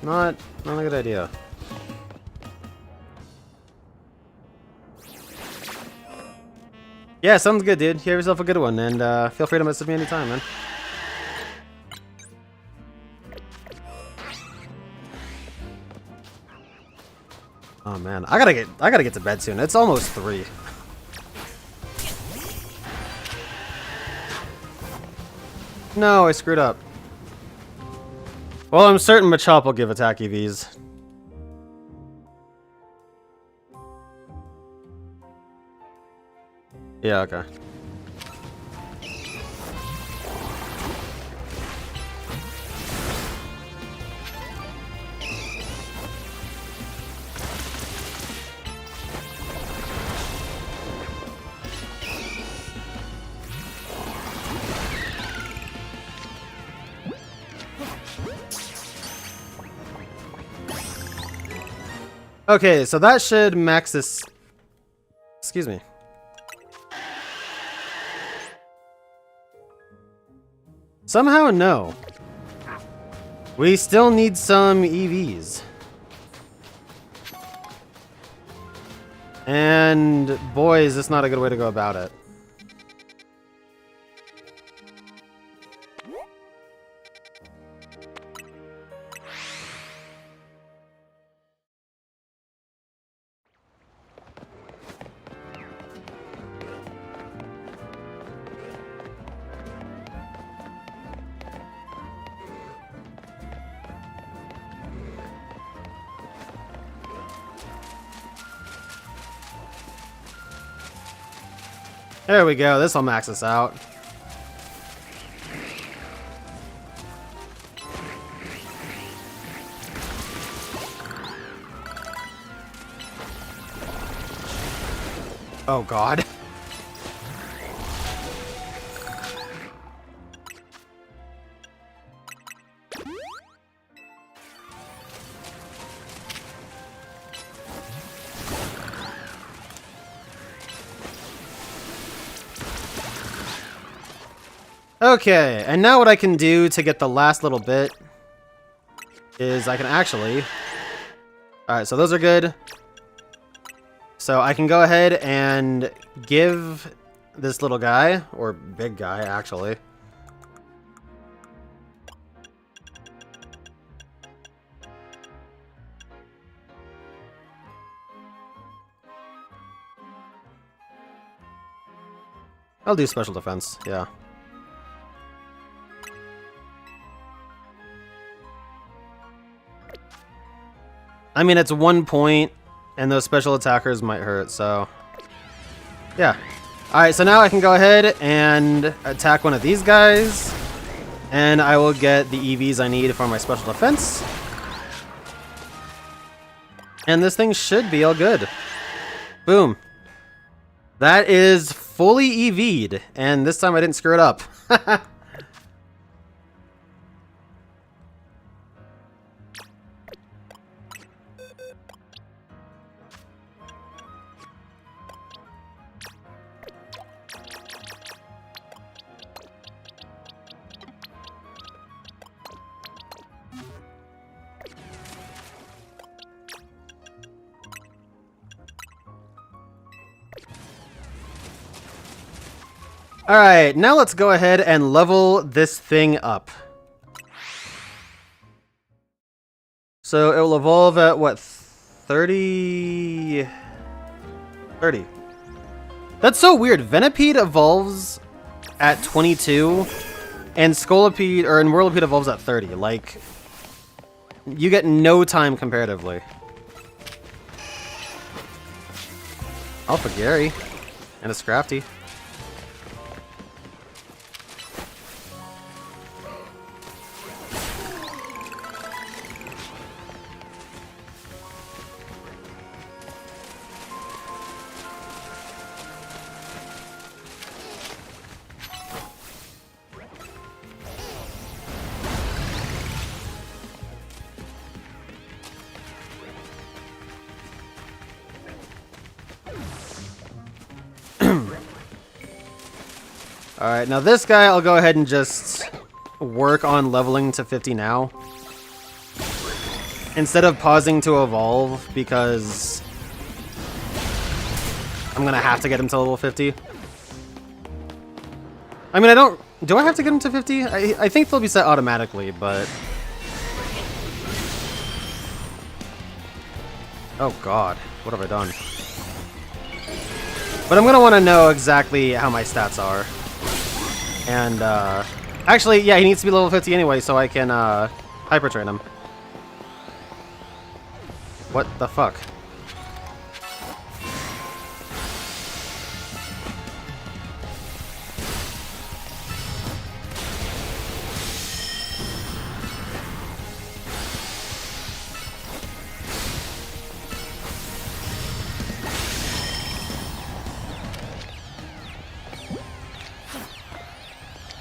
Not a good idea. Yeah, sounds good, dude. You have yourself a good one, and feel free to message me anytime, man. Oh man, I gotta get to bed soon. It's almost 3. No, I screwed up. Well, I'm certain Machop will give attack EVs. Yeah, okay. Okay, so that should max this. Excuse me. Somehow, no. We still need some EVs. And boy, is this not a good way to go about it. There we go, this'll max us out. Oh god. Okay, and now what I can do to get the last little bit is I can actually... Alright, so those are good. So I can go ahead and give this little guy, or big guy, actually. I'll do special defense, yeah. I mean, it's 1 point, and those special attackers might hurt, so... Yeah. Alright, so now I can go ahead and attack one of these guys, and I will get the EVs I need for my special defense. And this thing should be all good. Boom. That is fully EV'd, and this time I didn't screw it up. Alright, now let's go ahead and level this thing up. So it will evolve at, what, 30? 30. That's so weird. Venipede evolves at 22, and Scolipede, or in Whirlipede evolves at 30. Like, you get no time comparatively. Alpha Gary. And a Scrafty. Alright, now this guy I'll go ahead and just work on leveling to 50 now. Instead of pausing to evolve, because I'm gonna have to get him to level 50. I mean, do I have to get him to 50? I think they'll be set automatically, but... Oh god, what have I done? But I'm gonna want to know exactly how my stats are. And, actually, yeah, he needs to be level 50 anyway, so I can, Hyper Train him. What the fuck?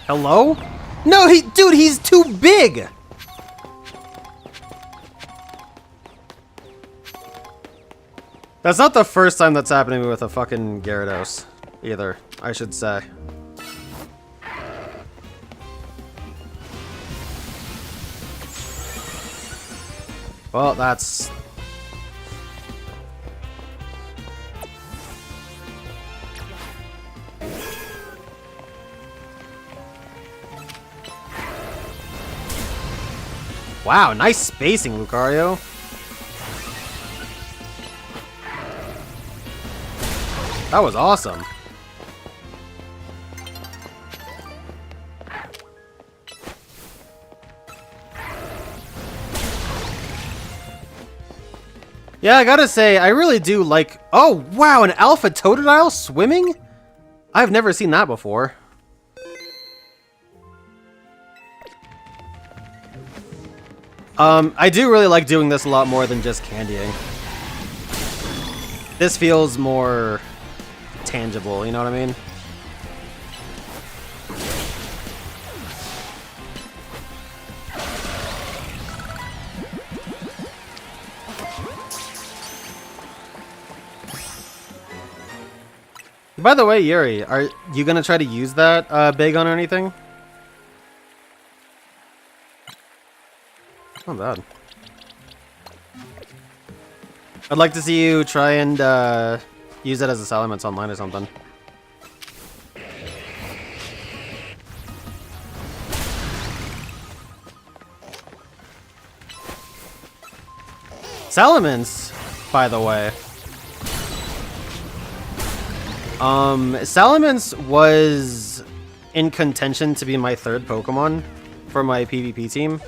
Hello? No, dude, he's too big! That's not the first time that's happened to me with a fucking Gyarados, either, I should say. Well, that's... Wow, nice spacing, Lucario. That was awesome. Yeah, I gotta say, I really do like... Oh, wow, an Alpha Totodile swimming? I've never seen that before. I do really like doing this a lot more than just candying. This feels more tangible, you know what I mean? By the way, Yuri, are you gonna try to use that Bagon or anything? Not bad. I'd like to see you try and use it as a Salamence online or something. Salamence, by the way. Salamence was in contention to be my third Pokemon for my PvP team.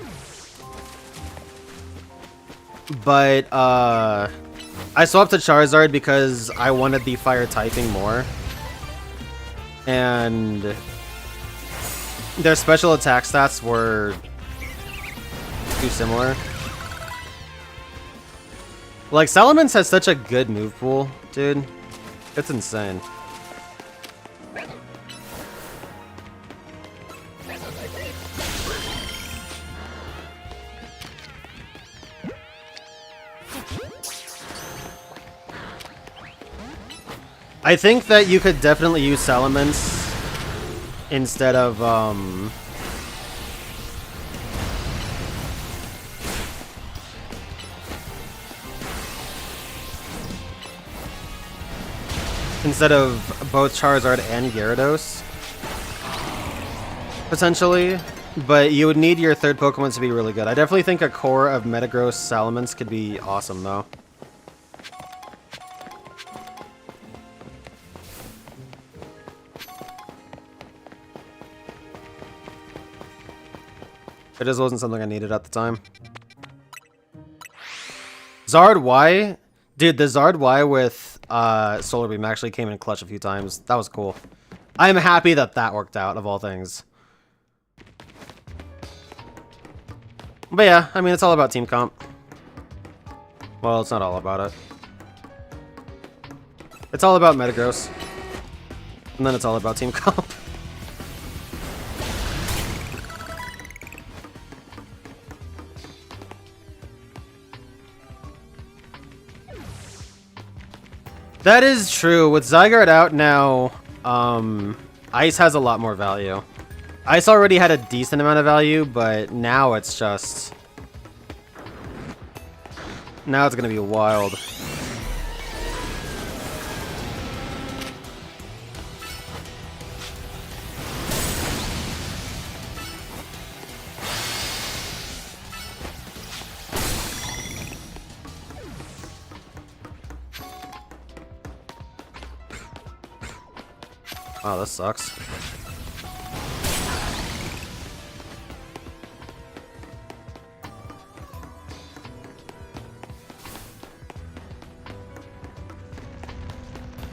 But, I swapped to Charizard because I wanted the fire typing more. And their special attack stats were too similar. Like, Salamence has such a good move pool, dude. It's insane. I think that you could definitely use Salamence instead of, both Charizard and Gyarados, potentially, but you would need your third Pokemon to be really good. I definitely think a core of Metagross Salamence could be awesome, though. It just wasn't something I needed at the time. Zard Y? Dude, the Zard Y with Solar Beam actually came in clutch a few times. That was cool. I'm happy that that worked out, of all things. But yeah, I mean, it's all about team comp. Well, it's not all about it. It's all about Metagross. And then it's all about team comp. That is true. With Zygarde out now, Ice has a lot more value. Ice already had a decent amount of value, but now it's just... Now it's gonna be wild. Oh, this sucks.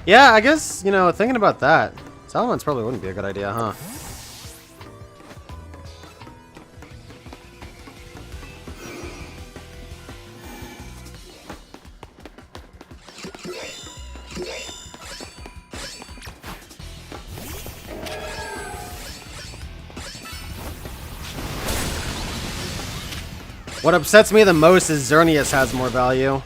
Yeah, I guess, you know, thinking about that, Salamence probably wouldn't be a good idea, huh? What upsets me the most is Xerneas has more value.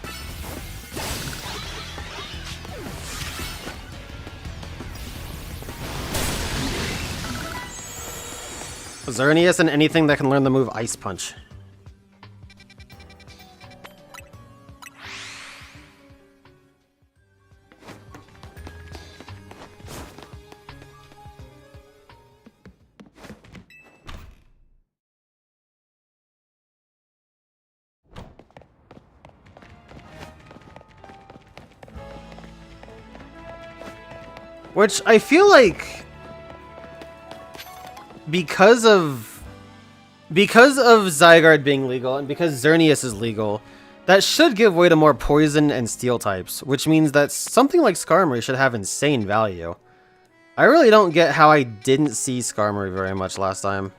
Xerneas and anything that can learn the move Ice Punch. Which I feel like because of Zygarde being legal and because Xerneas is legal, that should give way to more poison and steel types, which means that something like Skarmory should have insane value. I really don't get how I didn't see Skarmory very much last time.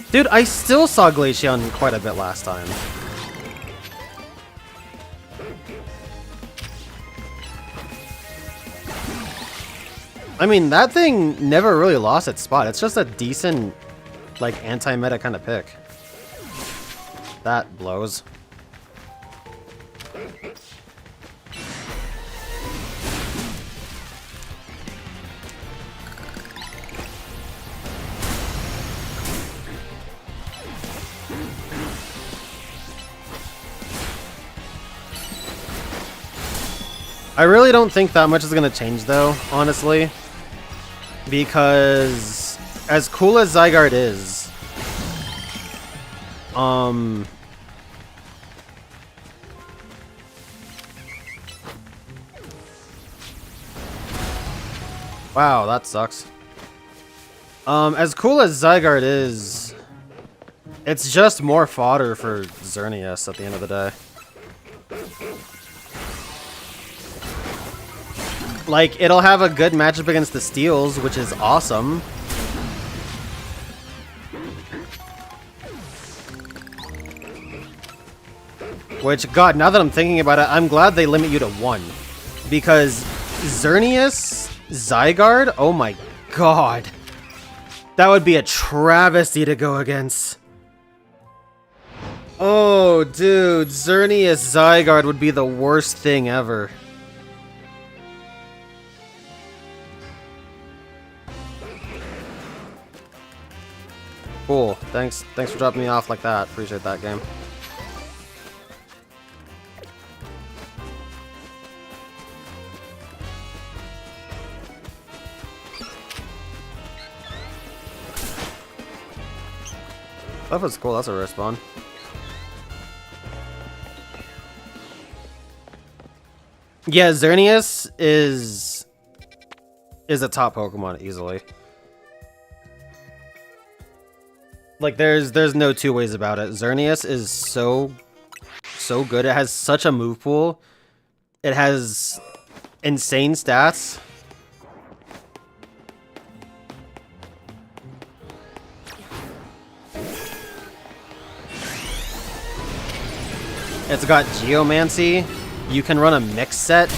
Dude, I still saw Glaceon quite a bit last time. I mean, that thing never really lost its spot. It's just a decent, like, anti-meta kind of pick. That blows. I really don't think that much is going to change, though, honestly. Because as cool as Zygarde is, wow, that sucks. As cool as Zygarde is, it's just more fodder for Xerneas at the end of the day. Like, it'll have a good matchup against the Steels, which is awesome. Which, God, now that I'm thinking about it, I'm glad they limit you to 1. Because Xerneas, Zygarde, oh my God. That would be a travesty to go against. Oh, dude, Xerneas, Zygarde would be the worst thing ever. Cool. Thanks for dropping me off like that. Appreciate that, game. That was cool. That's a rare spawn. Yeah, Xerneas is a top Pokemon easily. Like, there's no two ways about it. Xerneas is so good. It has such a move pool. It has insane stats. It's got Geomancy. You can run a mix set.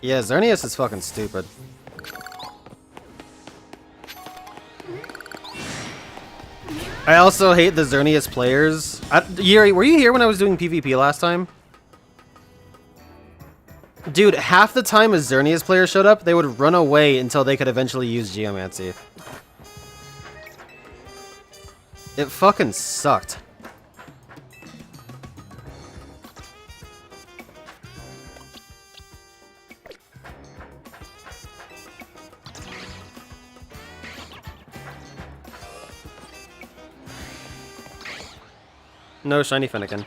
Yeah, Xerneas is fucking stupid. I also hate the Xerneas players. Yuri, were you here when I was doing PvP last time? Dude, half the time a Xerneas player showed up, they would run away until they could eventually use Geomancy. It fucking sucked. No shiny Finnegan.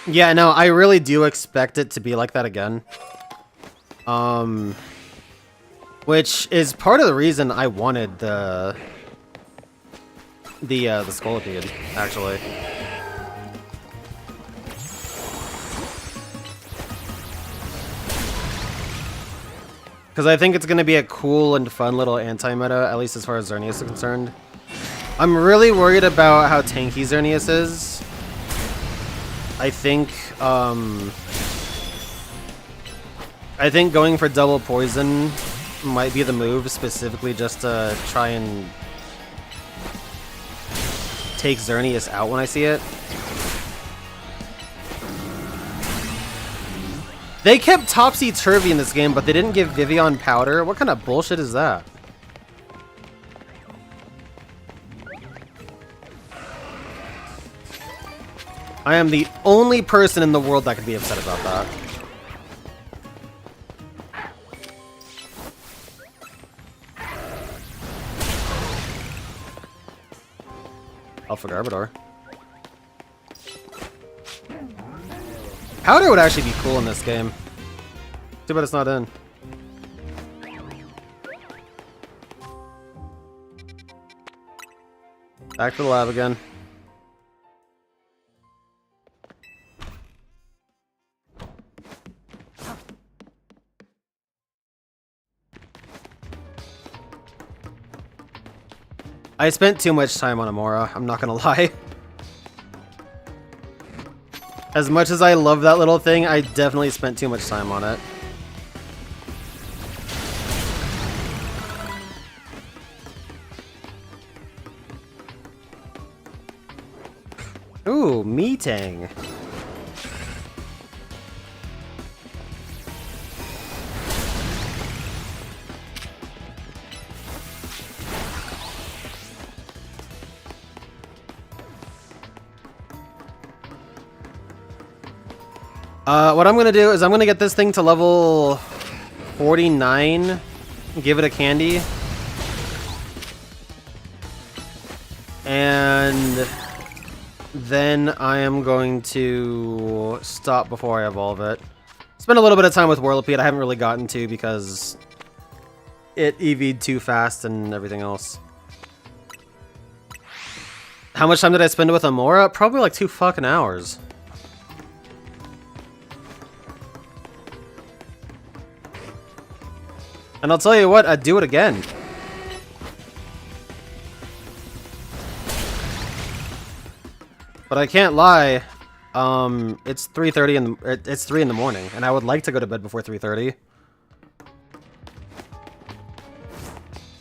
Yeah, no, I really do expect it to be like that again. Which is part of the reason I wanted the Scolipede, actually. Because I think it's going to be a cool and fun little anti-meta, at least as far as Xerneas is concerned. I'm really worried about how tanky Xerneas is. I think going for double poison might be the move, specifically just to try and take Xerneas out when I see it. They kept topsy-turvy in this game, but they didn't give Vivillon powder. What kind of bullshit is that? I am the only person in the world that could be upset about that. Alpha Garbodor. Powder would actually be cool in this game. Too bad it's not in. Back to the lab again. I spent too much time on Amaura, I'm not gonna lie. As much as I love that little thing, I definitely spent too much time on it. Ooh, meeting. What I'm gonna do is I'm gonna get this thing to level 49, give it a candy, and then I am going to stop before I evolve it. Spend a little bit of time with Whirlipede. I haven't really gotten to because it EV'd too fast and everything else. How much time did I spend with Amaura? Probably like 2 fucking hours. And I'll tell you what, I'd do it again. But I can't lie, it's 3:30 in the, it's 3 in the morning, and I would like to go to bed before 3:30.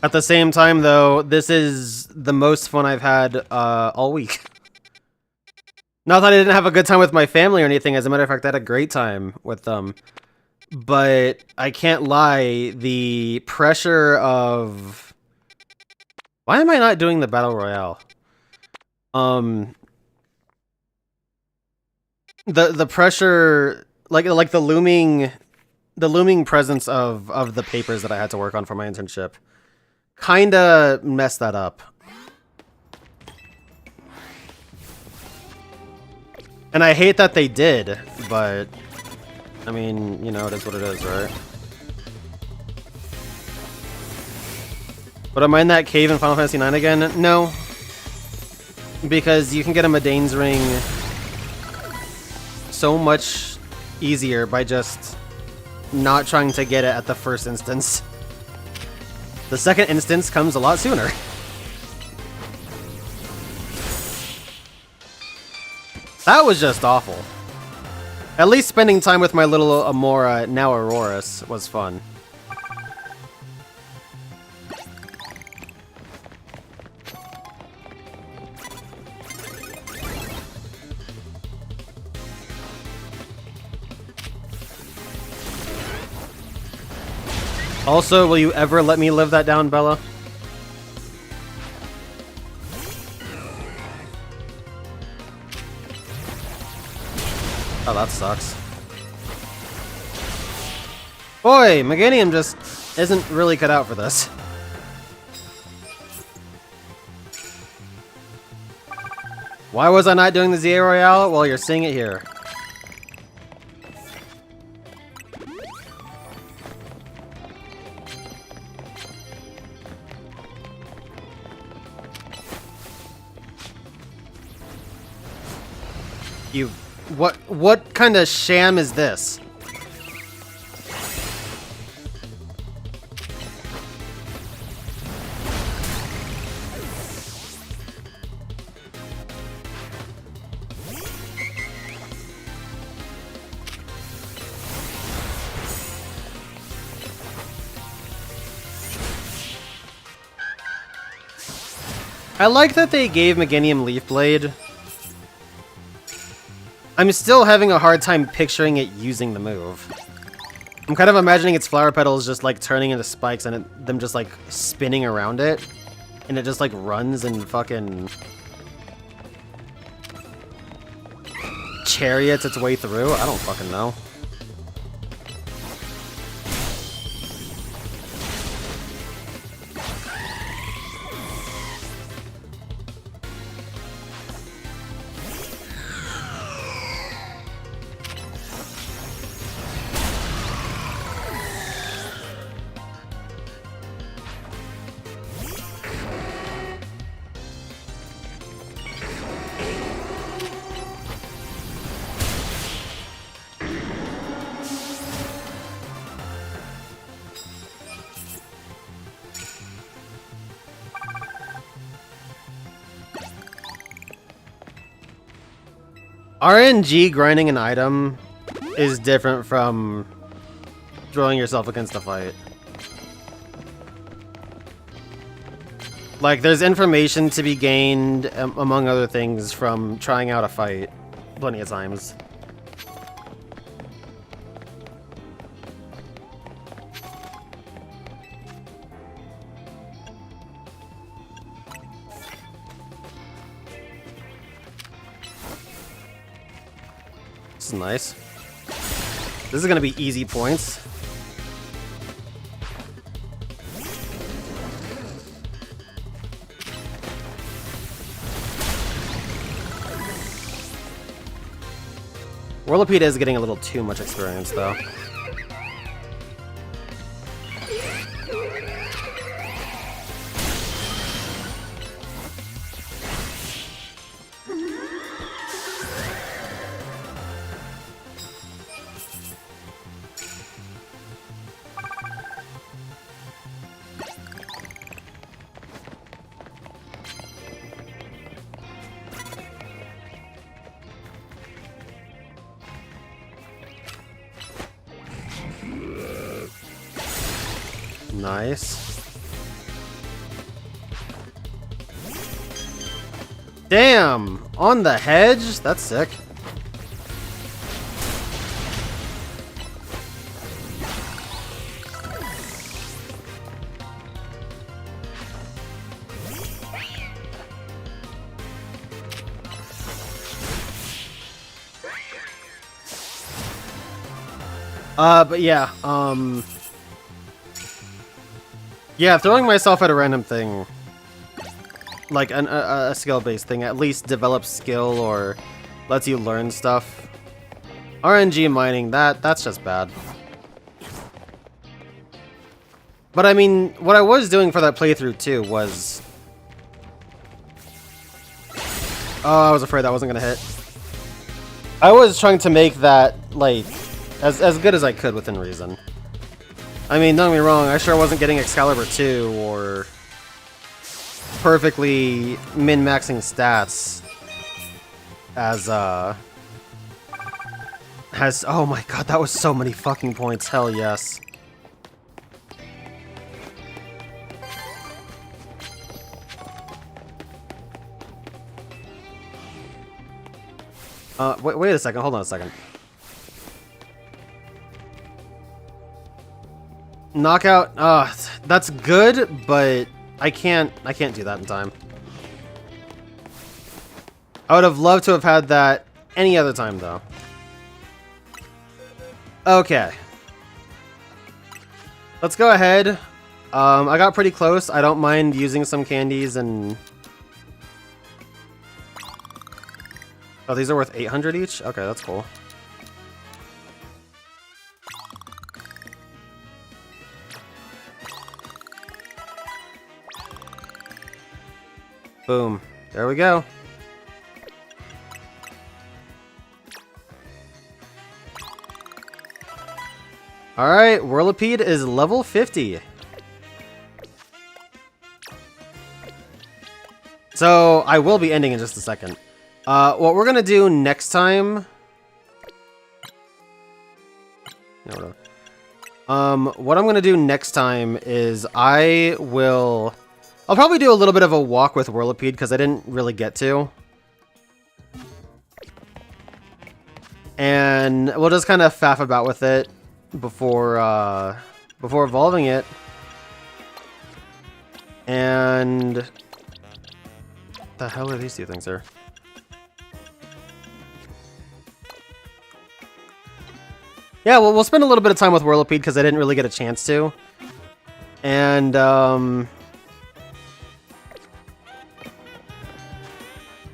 At the same time, though, this is the most fun I've had all week. Not that I didn't have a good time with my family or anything. As a matter of fact, I had a great time with them. But I can't lie, the pressure of... Why am I not doing the Battle Royale? The pressure, like the looming presence of the papers that I had to work on for my internship kinda messed that up. And I hate that they did, but I mean, you know, it is what it is, right? Would I mind that cave in Final Fantasy IX again? No. Because you can get a Medane's Ring so much easier by just not trying to get it at the first instance. The second instance comes a lot sooner. That was just awful. At least spending time with my little Amaura, now Auroras, was fun. Also, will you ever let me live that down, Bella? Oh, that sucks. Boy, Meganium just isn't really cut out for this. Why was I not doing the ZA Royale? Well, you're seeing it here. You... What kind of sham is this? I like that they gave Meganium Leaf Blade. I'm still having a hard time picturing it using the move. I'm kind of imagining its flower petals just like turning into spikes and them just like spinning around it. And it just like runs and fucking chariots its way through. I don't fucking know. RNG grinding an item is different from throwing yourself against a fight. Like, there's information to be gained, among other things, from trying out a fight plenty of times. This is nice. This is gonna be easy points. Whirlipede is getting a little too much experience, though. Nice. Damn! On the hedge? That's sick. But yeah, yeah, throwing myself at a random thing, like a skill-based thing, at least develops skill or lets you learn stuff. RNG mining, that's just bad. But I mean, what I was doing for that playthrough too was... Oh, I was afraid that wasn't gonna hit. I was trying to make that, like, as good as I could within reason. I mean, don't get me wrong, I sure wasn't getting Excalibur 2 or perfectly min-maxing stats as, oh my god, that was so many fucking points, hell yes. Wait a second, hold on a second. Knockout, that's good, but I can't do that in time. I would have loved to have had that any other time, though. Okay. Let's go ahead. I got pretty close. I don't mind using some candies and... Oh, these are worth 800 each? Okay, that's cool. Boom. There we go. Alright, Whirlipede is level 50. So, I will be ending in just a second. What we're gonna do next time... No, what I'm gonna do next time is I'll probably do a little bit of a walk with Whirlipede, because I didn't really get to. And we'll just kind of faff about with it before evolving it. And... What the hell are these two things here? Yeah, well, we'll spend a little bit of time with Whirlipede, because I didn't really get a chance to. And,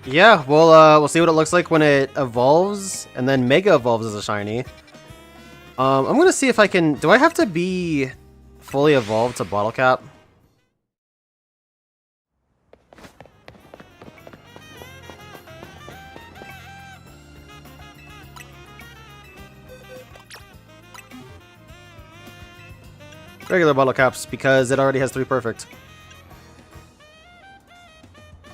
yeah, we'll see what it looks like when it evolves, and then Mega evolves as a shiny. I'm gonna see if I can... Do I have to be fully evolved to Bottle Cap? Regular Bottle Caps, because it already has 3 perfect.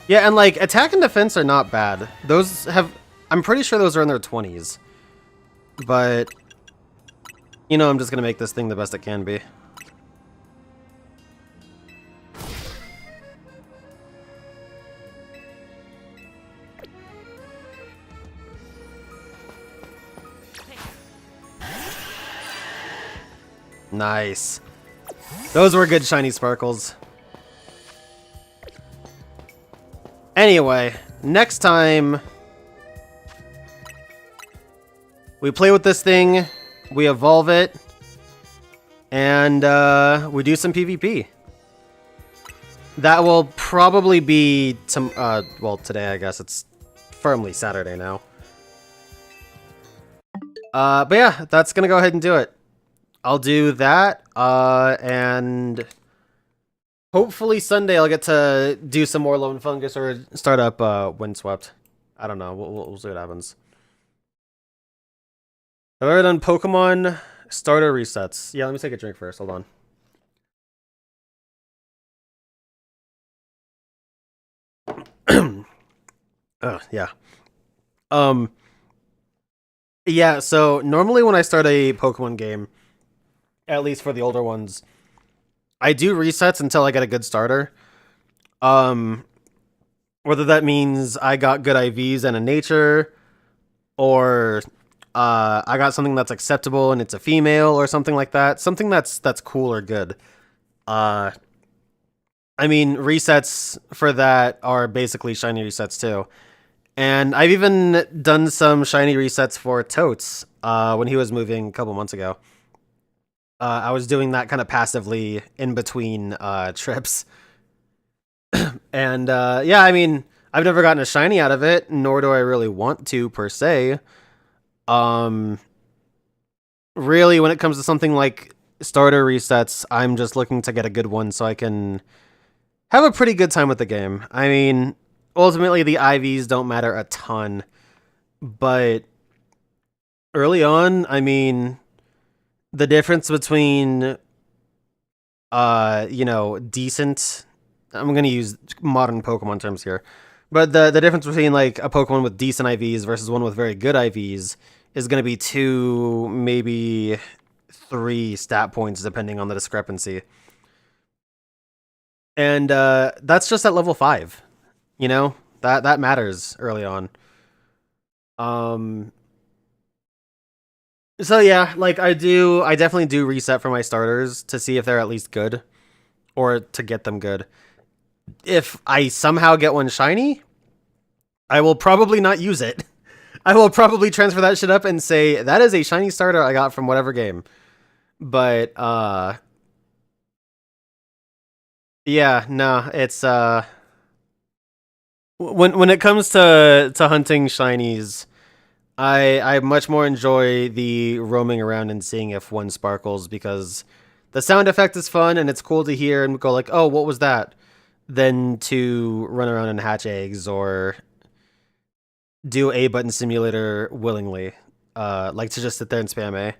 Yeah, and like, attack and defense are not bad. Those have... I'm pretty sure those are in their 20s. But, you know, I'm just going to make this thing the best it can be. Nice. Those were good shiny sparkles. Anyway, next time we play with this thing, we evolve it, and we do some PvP. That will probably be well, today I guess it's firmly Saturday now. But yeah, that's gonna go ahead and do it. I'll do that, and hopefully Sunday I'll get to do some more Lone Fungus or start up Windswept. I don't know. We'll see what happens. Have I ever done Pokemon starter resets? Yeah, let me take a drink first. Hold on. Yeah. Yeah, so normally when I start a Pokemon game, at least for the older ones, I do resets until I get a good starter. Whether that means I got good IVs and a nature, or I got something that's acceptable and it's a female or something like that. Something that's cool or good. I mean, resets for that are basically shiny resets too. And I've even done some shiny resets for Totes when he was moving a couple months ago. I was doing that kind of passively in between trips. And yeah, I mean, I've never gotten a shiny out of it, nor do I really want to per se. Really, when it comes to something like starter resets, I'm just looking to get a good one so I can have a pretty good time with the game. I mean, ultimately the IVs don't matter a ton, but early on, I mean, the difference between, you know, decent, I'm going to use modern Pokemon terms here, but the difference between like a Pokemon with decent IVs versus one with very good IVs is going to be 2, maybe 3 stat points depending on the discrepancy. And that's just at level 5, you know, that matters early on. So yeah, like I definitely do reset for my starters to see if they're at least good, or to get them good. If I somehow get one shiny, I will probably not use it. I will probably transfer that shit up and say, that is a shiny starter I got from whatever game. But, yeah, no, it's, when it comes to hunting shinies, I much more enjoy the roaming around and seeing if one sparkles, because the sound effect is fun and it's cool to hear and go like, oh, what was that? Than to run around and hatch eggs or do a button simulator willingly. Like to just sit there and spam A.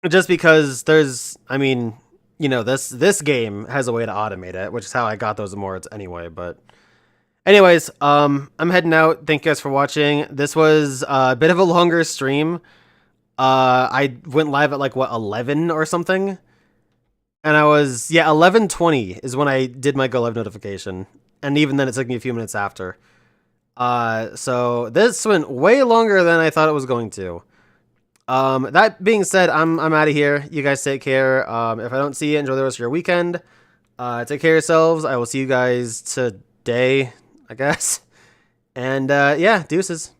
Just because there's, I mean, you know, this game has a way to automate it, which is how I got those awards anyway, but anyways, I'm heading out. Thank you guys for watching. This was a bit of a longer stream. I went live at like, what, 11 or something? And I was, yeah, 11:20 is when I did my go live notification. And even then it took me a few minutes after. So this went way longer than I thought it was going to. That being said, I'm out of here. You guys take care. If I don't see you, enjoy the rest of your weekend. Take care of yourselves. I will see you guys today, I guess. And yeah, deuces.